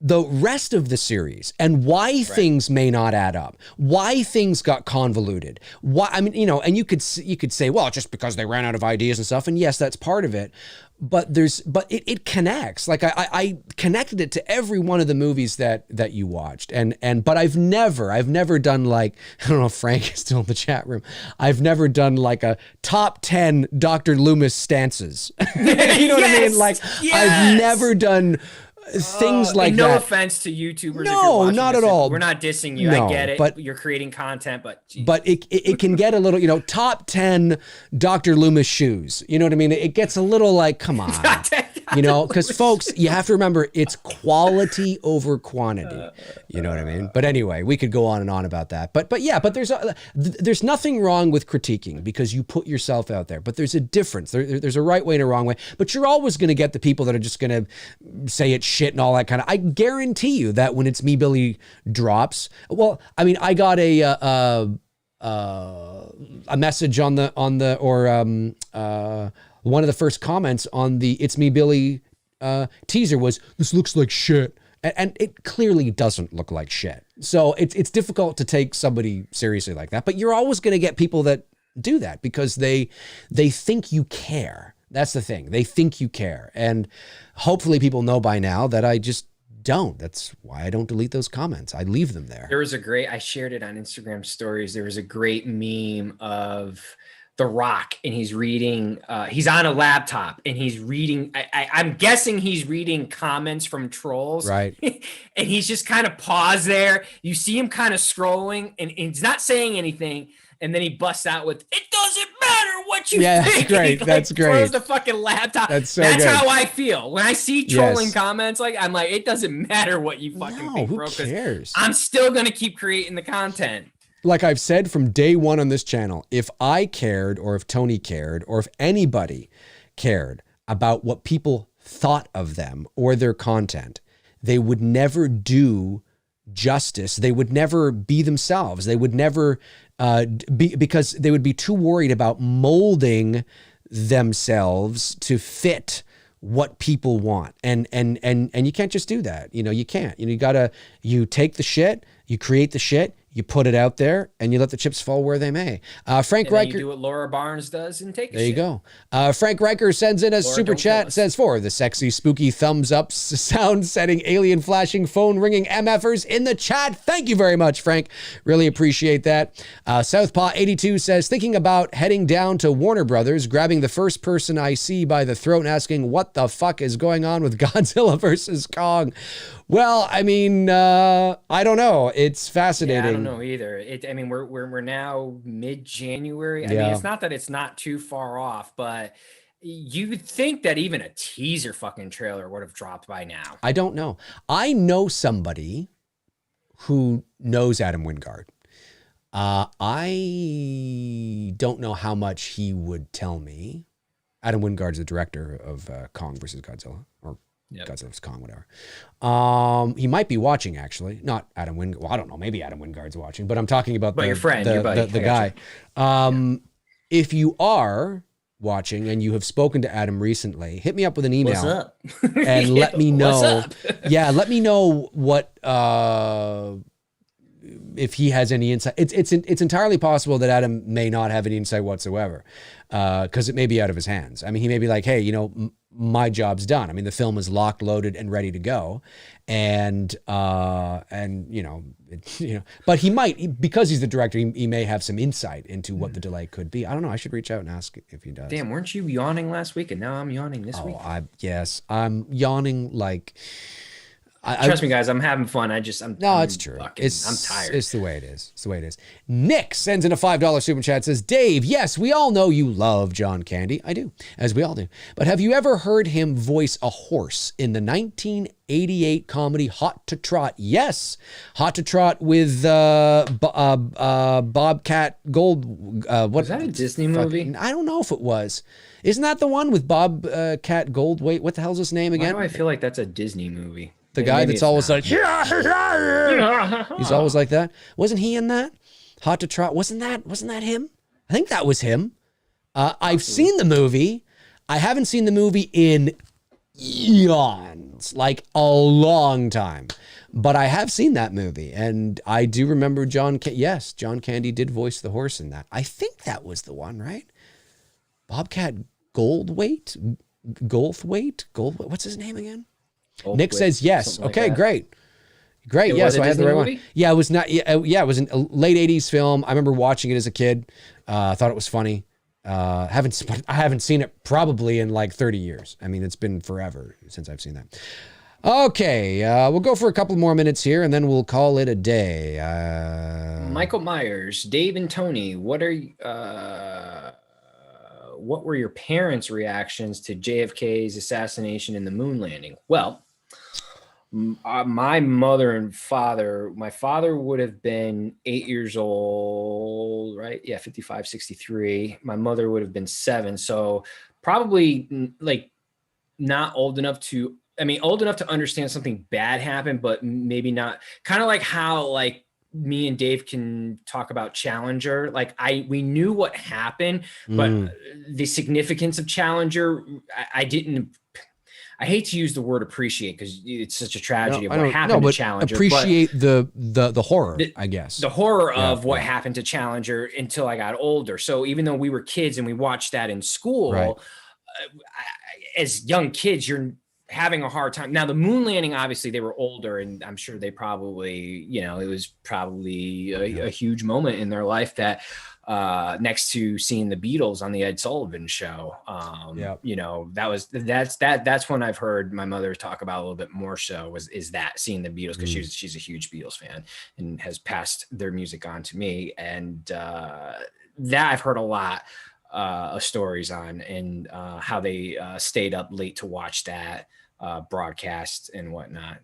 the rest of the series and why things may not add up, why things got convoluted. Why, I mean, you know, and you could say, well, just because they ran out of ideas and stuff. And yes, that's part of it. But it connects. Like I connected it to every one of the movies that you watched. But I've never done, like, I don't know if Frank is still in the chat room. I've never done like a top 10 Dr. Loomis stances. You know what I mean? Like I've never done things like no that. No offense to YouTubers. No, not at all. We're not dissing you. No, I get it. But you're creating content, but it can get a little, you know, top 10 Dr. Loomis shoes. You know what I mean? It gets a little like, come on. You know, because folks, you have to remember, it's quality over quantity. You know what I mean? But anyway, we could go on and on about that. But there's nothing wrong with critiquing because you put yourself out there. But there's a difference. There's a right way and a wrong way. But you're always going to get the people that are just going to say it's shit and all that kind of. I guarantee you that when It's Me Billy drops, well, I mean, I got a message on one of the first comments on the It's Me Billy teaser was, this looks like shit. And it clearly doesn't look like shit. So it's difficult to take somebody seriously like that. But you're always going to get people that do that because they think you care. That's the thing. They think you care. And hopefully people know by now that I just don't. That's why I don't delete those comments. I leave them there. I shared it on Instagram stories. There was a great meme of The Rock, and he's reading, he's on a laptop and he's reading, I'm guessing he's reading comments from trolls. Right. And he's just kind of paused there. You see him kind of scrolling and he's not saying anything. And then he busts out with, it doesn't matter what you think. That's great. That's great. Throws the fucking laptop. That's how I feel. When I see trolling comments, like, I'm like, it doesn't matter what you fucking think, bro. Who cares? I'm still going to keep creating the content. Like I've said from day one on this channel, if I cared or if Tony cared or if anybody cared about what people thought of them or their content, they would never do justice. They would never be themselves. They would never because they would be too worried about molding themselves to fit what people want. And you can't just do that. You know, you can't. You know, you take the shit, you create the shit, you put it out there, and you let the chips fall where they may. Frank Riker. You do what Laura Barnes does and take a There you go. Frank Riker sends in a super chat, says, for the sexy, spooky thumbs up, sound setting, alien flashing, phone ringing MFers in the chat. Thank you very much, Frank. Really appreciate that. Southpaw82 says, thinking about heading down to Warner Brothers, grabbing the first person I see by the throat and asking what the fuck is going on with Godzilla versus Kong. Well, I mean, I don't know. It's fascinating. Yeah, I don't know either. I mean, we're now mid-January. I mean, Yeah. it's not that it's not too far off, but you would think that even a teaser fucking trailer would have dropped by now. I don't know. I know somebody who knows Adam Wingard. I don't know how much he would tell me. Adam Wingard's the director of Kong versus Godzilla, or Godzilla vs. Kong, whatever. He might be watching, actually. Not Adam Wingard. Well, I don't know. Maybe Adam Wingard's watching, but I'm talking about your friend, your buddy, the guy. If you are watching and you have spoken to Adam recently, hit me up with an email. What's up? And let me know. What's up? Yeah, let me know what if he has any insight. It's entirely possible that Adam may not have any insight whatsoever, because it may be out of his hands. I mean, he may be like, hey, you know, my job's done. I mean, the film is locked, loaded, and ready to go, and you know, but he might, because he's the director, he may have some insight into what the delay could be. I don't know. I should reach out and ask if he does. Damn, weren't you yawning last week, and now I'm yawning this week? Yes, I'm yawning like. Trust me, guys, I'm having fun. It's true. I'm tired. It's the way it is. It's the way it is. Nick sends in a $5 super chat, says, Dave, yes, we all know you love John Candy. I do, as we all do. But have you ever heard him voice a horse in the 1988 comedy Hot to Trot? Yes. Hot to Trot with Bobcat Gold. Was that a Disney movie? I don't know if it was. Isn't that the one with Bobcat Goldthwait? What the hell's his name again? Why do I feel like that's a Disney movie? The guy that's always like, he's always like that. Wasn't he in that? Hot to Trot. Wasn't that him? I think that was him. I've seen the movie. I haven't seen the movie in eons, like a long time. But I have seen that movie, and I do remember John Candy did voice the horse in that. I think that was the one, right? Bobcat Goldthwait? What's his name again? Nick says yes. Okay, like great. Yes, so I had the right one. Yeah, it was not. Yeah, it was a late '80s film. I remember watching it as a kid. I thought it was funny. I haven't seen it probably in like 30 years. I mean, it's been forever since I've seen that. Okay, we'll go for a couple more minutes here, and then we'll call it a day. Michael Myers, Dave and Tony, what were your parents' reactions to JFK's assassination and the moon landing? Well, my mother and father, my father would have been 8 years old, right? Yeah, 55, 63. My mother would have been 7. So probably like not old enough to, old enough to understand something bad happened, but maybe not. Kind of like how like me and Dave can talk about Challenger. Like we knew what happened, but the significance of Challenger, I hate to use the word appreciate because it's such a tragedy of what happened to Challenger. Appreciate the horror, I guess. The horror of what happened to Challenger until I got older. So even though we were kids and we watched that in school, as young kids, you're having a hard time. Now the moon landing, obviously they were older and I'm sure they probably, it was probably a huge moment in their life that next to seeing the Beatles on the Ed Sullivan Show. That's when I've heard my mother talk about a little bit more so is that seeing the Beatles, because she's a huge Beatles fan and has passed their music on to me. And that I've heard a lot of stories on, and how they stayed up late to watch that broadcast and whatnot.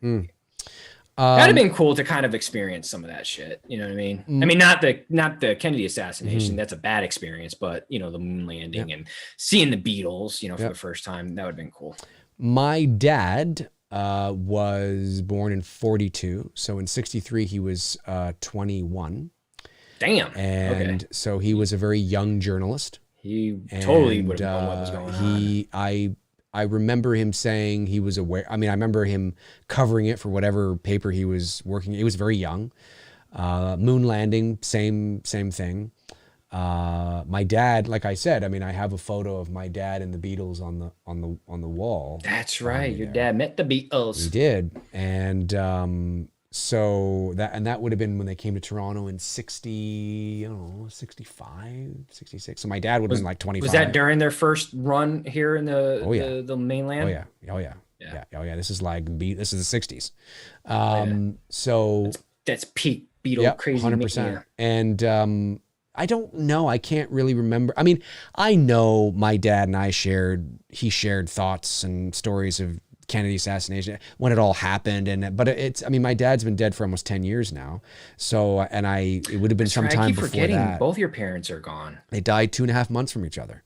That'd have been cool to kind of experience some of that shit. You know what I mean? I mean, not the Kennedy assassination. That's a bad experience, but the moon landing and seeing the Beatles, for the first time, that would have been cool. My dad was born in 42. So in 63, he was 21. Damn. And so he was a very young journalist. He totally would have known what was going on. I remember him saying he was aware. I mean, I remember him covering it for whatever paper he was working. He was very young. Moon landing, same thing. My dad, like I said, I have a photo of my dad and the Beatles on the wall. That's right. Your dad met the Beatles. He did, and so that would have been when they came to Toronto in 65, 66. So my dad would have been like 25. Was that during their first run here in the mainland? Oh yeah. Yeah. Oh yeah. This is this is the 60s. That's peak Beatle crazy. 100%. And I don't know. I can't really remember. I mean, I know my dad and I shared thoughts and stories of Kennedy assassination when it all happened. But I mean, my dad's been dead for almost 10 years now. So, it would have been some time before that. Both your parents are gone. They died 2.5 months from each other.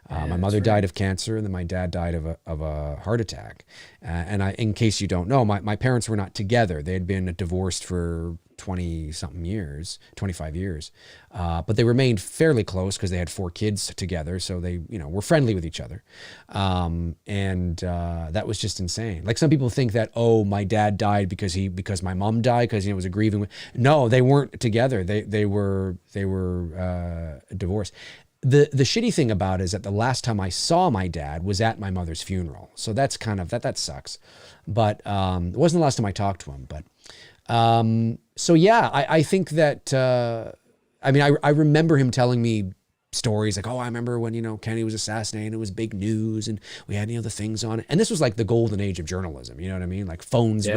My mother died of cancer, and then my dad died of a heart attack. In case you don't know, my parents were not together. They had been divorced for 20-something years, 25 years. But they remained fairly close because they had 4 kids together. So they, were friendly with each other. That was just insane. Like some people think that, my dad died because my mom died because it was a grieving. No, they weren't together. They were divorced. The shitty thing about it is that the last time I saw my dad was at my mother's funeral. So that's kind of, that sucks. But it wasn't the last time I talked to him. But so yeah, I think that, I remember him telling me stories like, I remember when, Kennedy was assassinated, it was big news and we had, the things on it. And this was like the golden age of journalism. You know what I mean? Like phones,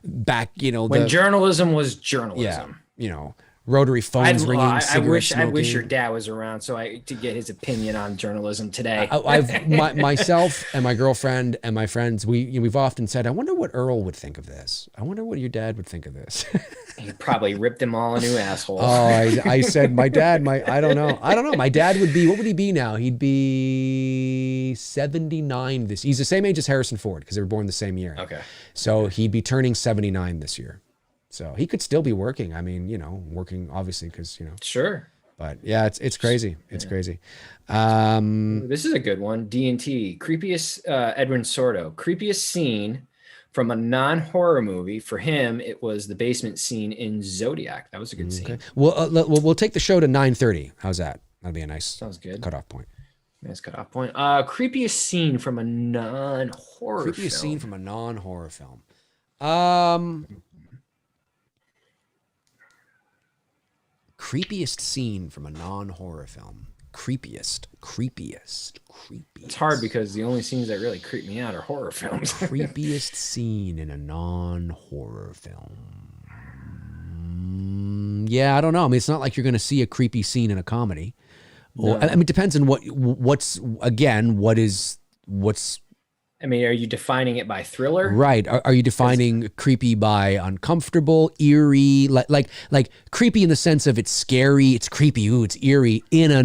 back, when journalism was journalism. Yeah, rotary phones ringing, I wish your dad was around to get his opinion on journalism today. Myself and my girlfriend and my friends, we've often said, I wonder what Earl would think of this. I wonder what your dad would think of this. He probably ripped them all a new asshole. I said, my dad, I don't know. My dad would be, what would he be now? He'd be 79 he's the same age as Harrison Ford because they were born the same year. Okay. So he'd be turning 79 this year. So he could still be working. I mean, working obviously because, Sure. But yeah, it's crazy. It's crazy. This is a good one. D&T, creepiest, Edwin Sordo, creepiest scene from a non-horror movie. For him, it was the basement scene in Zodiac. That was a good scene. Well, we'll take the show to 9:30. How's that? That'd be a nice cutoff point. Nice cutoff point. Creepiest scene from a non-horror film. Creepiest scene from a non-horror film. Creepiest scene from a non-horror film. Creepiest. It's hard because the only scenes that really creep me out are horror films. Creepiest scene in a non-horror film. Yeah, I don't know. I mean, it's not like you're going to see a creepy scene in a comedy. No. I mean, it depends on what's. I mean, are you defining it by thriller? Right. Are you defining creepy by uncomfortable, eerie, like creepy in the sense of it's scary, it's creepy, it's eerie in a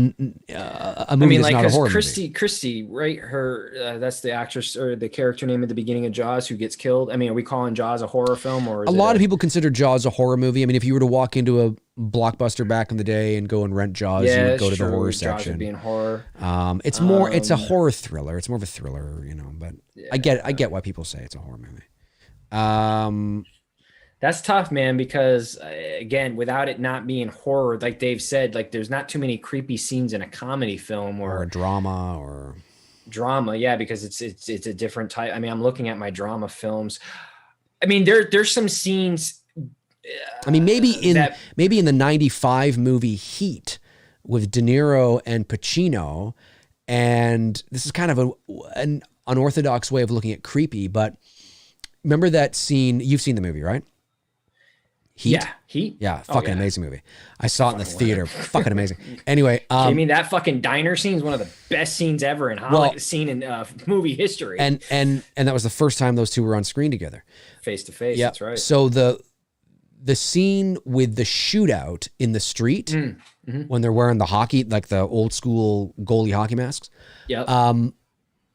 movie that's not a horror movie? Christy, right? Her that's the actress or the character name at the beginning of Jaws who gets killed. I mean, are we calling Jaws a horror film or? A lot of people consider Jaws a horror movie. I mean, if you were to walk into a Blockbuster back in the day and go and rent Jaws, you would go to the horror section. Jaws would be in horror. It's more. It's a horror thriller. It's more of a thriller, But I get why people say it's a horror movie. That's tough, man. Because again, without it not being horror, like Dave said, like there's not too many creepy scenes in a comedy film or a drama or drama. Yeah, because it's a different type. I mean, I'm looking at my drama films. I mean, there's some scenes. I mean, maybe in the 95 movie Heat with De Niro and Pacino, and this is kind of an unorthodox way of looking at creepy, but remember that scene? You've seen the movie, right? Heat? Yeah, Heat? Yeah, fucking amazing movie. I saw it in the theater. Fucking amazing. Anyway. I mean, that fucking diner scene is one of the best scenes ever in Hollywood, scene in movie history. And that was the first time those two were on screen together. Face to face, that's right. So the scene with the shootout in the street when they're wearing the hockey, like the old school goalie hockey masks. Yep.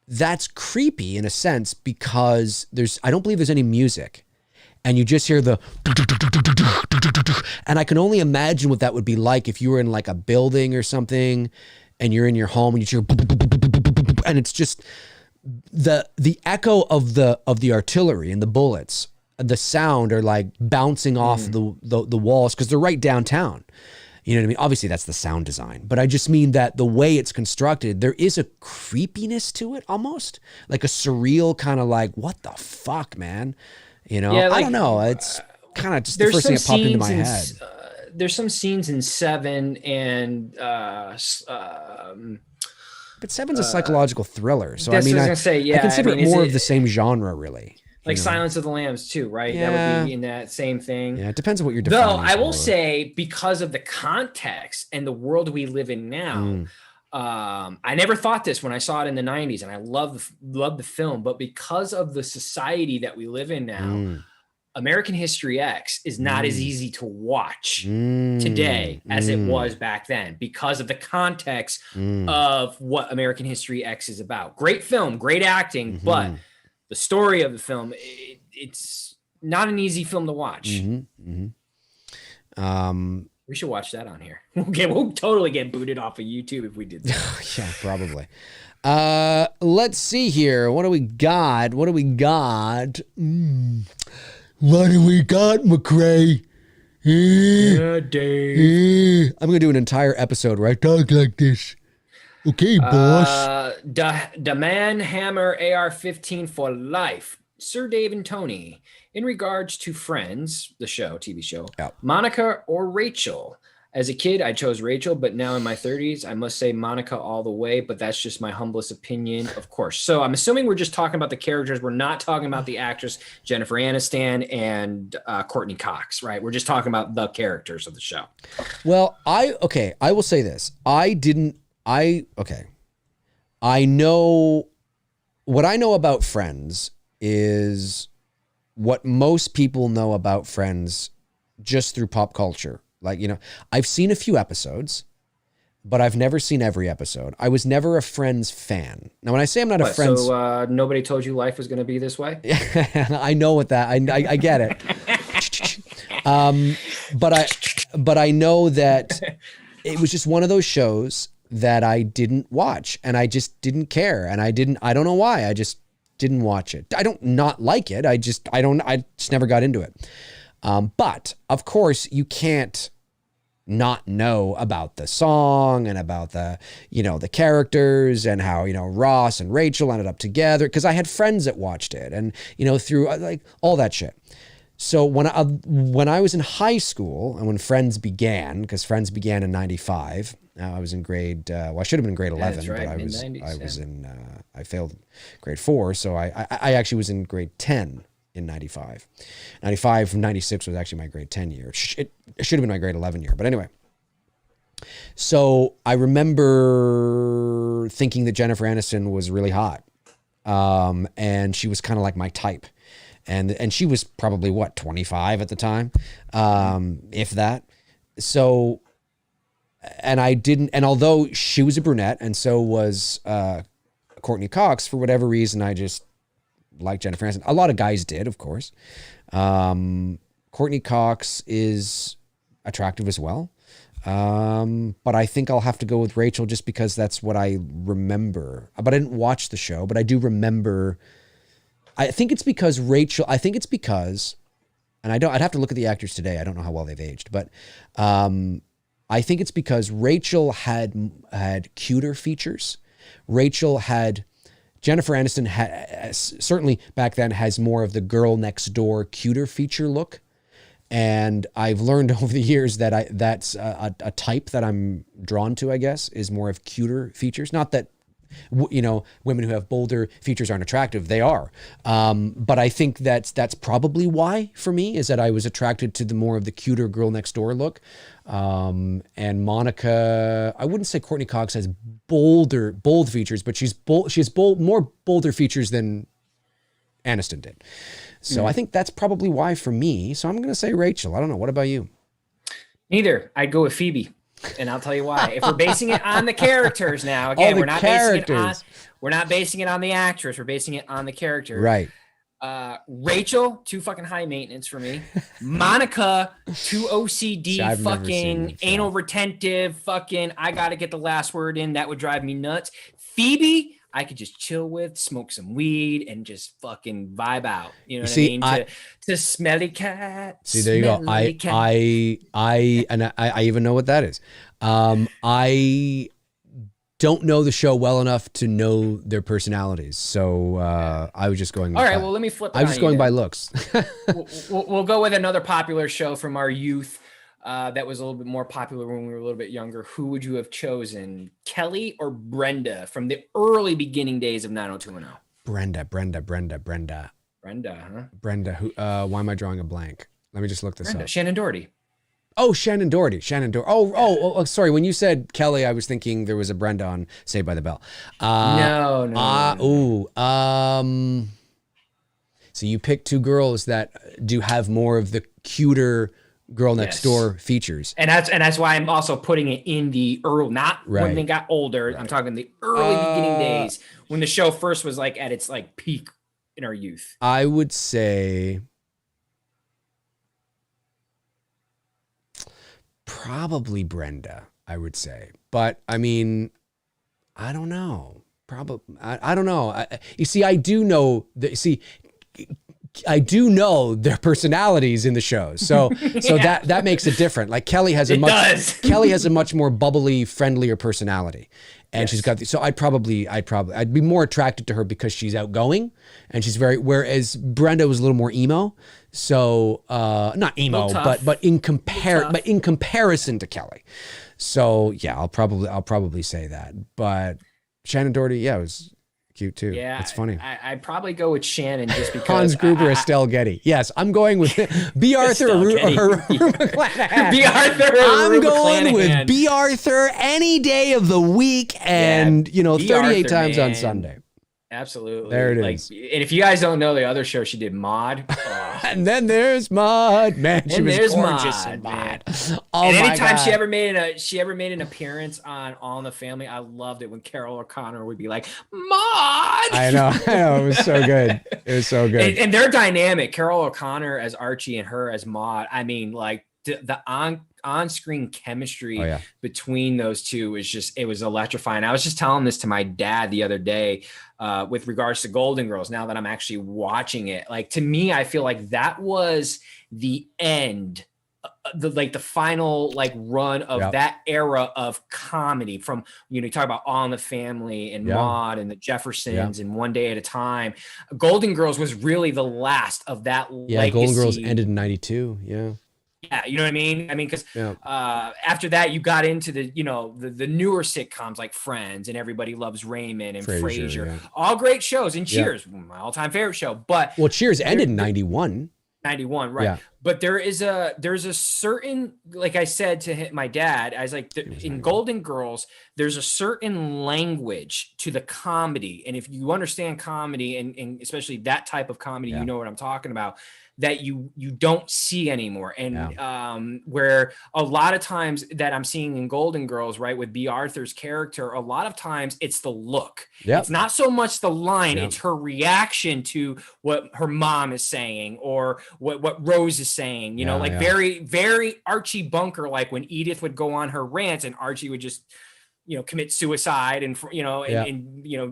That's creepy in a sense because I don't believe there's any music and you just hear and I can only imagine what that would be like if you were in like a building or something and you're in your home and you hear and it's just the echo of the artillery and the bullets. The sound are like bouncing off the walls because they're right downtown. You know what I mean? Obviously that's the sound design, but I just mean that the way it's constructed, there is a creepiness to it almost like a surreal kind of like, what the fuck, man? Yeah, like, I don't know. It's kind of just the first thing that popped into my head. There's some scenes in Seven and But Seven's a psychological thriller, so that's what I was gonna say. Yeah, I consider it more of the same genre, really. Like Silence of the Lambs too, right? Yeah. That would be in that same thing. Yeah, it depends on what you're defining. Though I will say, because of the context and the world we live in now, I never thought this when I saw it in the 90s, and I love the film, but because of the society that we live in now, American History X is not as easy to watch today as it was back then, because of the context of what American History X is about. Great film, great acting, but the story of the film, it's not an easy film to watch. We should watch that on here. We'll totally get booted off of YouTube if we did that. Yeah, probably. Let's see here. What do we got? What do we got, McRae? Yeah, Dave. I'm going to do an entire episode where I talk like this. Okay, boss. The Man Hammer AR-15 for life. Sir Dave and Tony. In regards to Friends, the show, TV show, Monica or Rachel? As a kid, I chose Rachel, but now in my 30s, I must say Monica all the way, but that's just my humblest opinion, of course. So I'm assuming we're just talking about the characters. We're not talking about the actress Jennifer Aniston and Courtney Cox, right? We're just talking about the characters of the show. Well, I will say this. I know what I know about Friends is what most people know about Friends just through pop culture. Like, I've seen a few episodes, but I've never seen every episode. I was never a Friends fan. Now, when I say I'm not a Friends... So nobody told you life was going to be this way? I know what that... I get it. But I know that it was just one of those shows that I didn't watch, and I just didn't care. And I don't know why. I just didn't watch it. I don't not like it. I just never got into it. But of course you can't not know about the song and about the characters and how, Ross and Rachel ended up together. Cause I had friends that watched it and, through like all that shit. So when I was in high school and when Friends began, because Friends began in 95, I was in grade, I should have been in grade 11, right, but I failed grade 4. So I actually was in grade 10 in 95. 95 from 96 was actually my grade 10 year. It should have been my grade 11 year. But anyway, so I remember thinking that Jennifer Aniston was really hot. And she was kind of like my type. And she was probably 25 at the time, if that. So, and although she was a brunette and so was Courtney Cox, for whatever reason, I just liked Jennifer Aniston. A lot of guys did, of course. Courtney Cox is attractive as well. But I think I'll have to go with Rachel just because that's what I remember. But I didn't watch the show, but I do remember. I think it's because, and I'd have to look at the actors today. I don't know how well they've aged, but I think it's because Rachel had cuter features. Jennifer Aniston had, certainly back then, has more of the girl next door cuter feature look. And I've learned over the years that that's a type that I'm drawn to, I guess, is more of cuter features. Not that, women who have bolder features aren't attractive. They are. But I think that's probably why for me, is that I was attracted to the more of the cuter girl next door look. And Monica, I wouldn't say Courtney Cox has bold features, but she has more bolder features than Aniston did. So I think that's probably why for me. So I'm going to say Rachel. I don't know. What about you? Neither. I'd go with Phoebe. And I'll tell you why. If we're basing it on the characters now, again, we're not basing it on the actress. We're basing it on the character. Right. Rachel, too fucking high maintenance for me. Monica, too OCD, fucking anal retentive, fucking I gotta get the last word in. That would drive me nuts. Phoebe, I could just chill with, smoke some weed, and just fucking vibe out. You know what I mean? To smelly cat. See, there you go. I even know what that is. I don't know the show well enough to know their personalities, so I was just going. All right, well, let me flip. I was just going by looks. we'll go with another popular show from our youth. that was a little bit more popular when we were a little bit younger, who would you have chosen? Kelly or Brenda from the early beginning days of 90210? Brenda. Brenda, huh? Brenda, who, why am I drawing a blank? Let me just look this up. Shannon Doherty. Oh, Shannon Doherty. Oh, sorry. When you said Kelly, I was thinking there was a Brenda on Saved by the Bell. No. So you picked two girls that do have more of the cuter girl next door features. And that's why I'm also putting it in the early, not when they got older. Right. I'm talking the early beginning days when the show first was like at its like peak in our youth. I would say probably Brenda, I would say. But I mean, I don't know. Probably, I don't know. You see, I do know their personalities in the shows. So that makes it different. Like Kelly has a much more bubbly, friendlier personality. And she's got so I'd be more attracted to her because she's outgoing and she's whereas Brenda was a little more emo. So not emo, but in comparison to Kelly. So yeah, I'll probably say that. But Shannon Doherty, it was cute too. Yeah, it's funny. I'd probably go with Shannon just because Hans Gruber, Estelle Getty. Yes, I'm going with B. Arthur or McClanahan. B. Arthur. I'm going with B. Arthur any day of the week, and 38 times on Sunday. Absolutely. There it is. And if you guys don't know the other show she did, Maude. And then there's Maude. Man, she was gorgeous in Maude. Oh, and anytime she ever made an appearance on All in the Family, I loved it when Carol O'Connor would be like, Maude. I know. It was so good. And their dynamic, Carol O'Connor as Archie and her as Maude. I mean, like the on-screen chemistry between those two it was electrifying. I was just telling this to my dad the other day with regards to Golden Girls. Now that I'm actually watching it, like to me, I feel like that was the end, the final like run of that era of comedy. From you talk about All in the Family and Maude and the Jeffersons and One Day at a Time. Golden Girls was really the last of that. Yeah, Golden Girls ended in '92. Yeah. Yeah, you know what I mean? I mean, because after that, you got into the newer sitcoms like Friends and Everybody Loves Raymond and Frasier. All great shows. And Cheers, my all-time favorite show. But Cheers ended in 91. 91, right? Yeah. But there's a certain, like I said to my dad, I was like, in Golden Girls, there's a certain language to the comedy, and if you understand comedy and especially that type of comedy, you know what I'm talking about. That you don't see anymore. And where a lot of times that I'm seeing in Golden Girls, right, with B. Arthur's character, a lot of times it's the look. It's not so much the line, it's her reaction to what her mom is saying or what Rose is saying, very, very Archie Bunker, like when Edith would go on her rants and Archie would just commit suicide and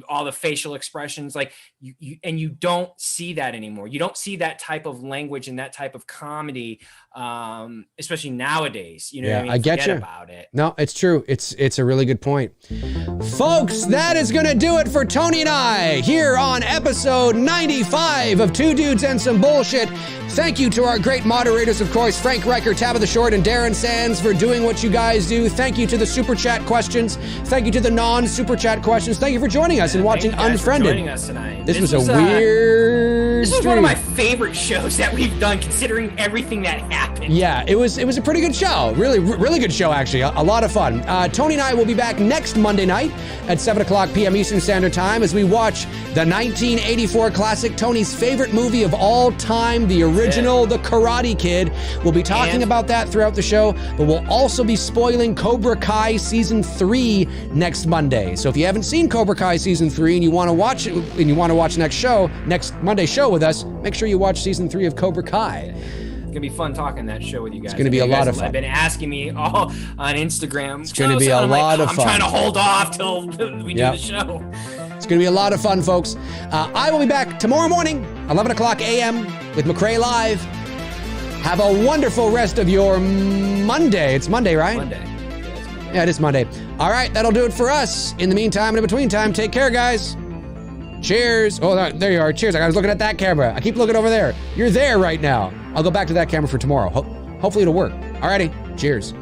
all the facial expressions, like you don't see that anymore. You don't see that type of language and that type of comedy, especially nowadays. You know what I mean? I get you about it. No, it's true. It's a really good point. Folks, that is going to do it for Tony and I here on episode 95 of Two Dudes and Some Bullshit. Thank you to our great moderators, of course, Frank Reicher, Tabitha Short, and Darren Sands for doing what you guys do. Thank you to the Super Chat questions. Thank you to the non-Super Chat questions. Thank you for joining us and watching Unfriended. For joining us tonight. This was a weird This is one of my favorite shows that we've done, considering everything that happened. Yeah, it was a pretty good show. Really good show, actually. A lot of fun. Tony and I will be back next Monday night at 7 o'clock p.m. Eastern Standard Time as we watch the 1984 classic, Tony's favorite movie of all time, the original, The Karate Kid. We'll be talking about that throughout the show, but we'll also be spoiling Cobra Kai Season 3 next Monday. So if you haven't seen Cobra Kai Season 3 and you want to watch it, and you want to watch next Monday show with us, make sure you watch Season 3 of Cobra Kai. It's gonna be fun talking that show with you guys. It's gonna be a lot of fun. I've been asking me all on Instagram. It's gonna be a lot of fun. I'm trying to hold off till we do the show. It's gonna be a lot of fun, folks. I will be back tomorrow morning, 11 o'clock a.m. with McRae Live. Have a wonderful rest of your Monday. It's Monday, right? Monday. Yeah, it is Monday. All right, that'll do it for us. In the meantime and in between time, take care, guys. Cheers. Oh, there you are. Cheers. I was looking at that camera. I keep looking over there. You're there right now. I'll go back to that camera for tomorrow. Hopefully it'll work. Alrighty. Cheers.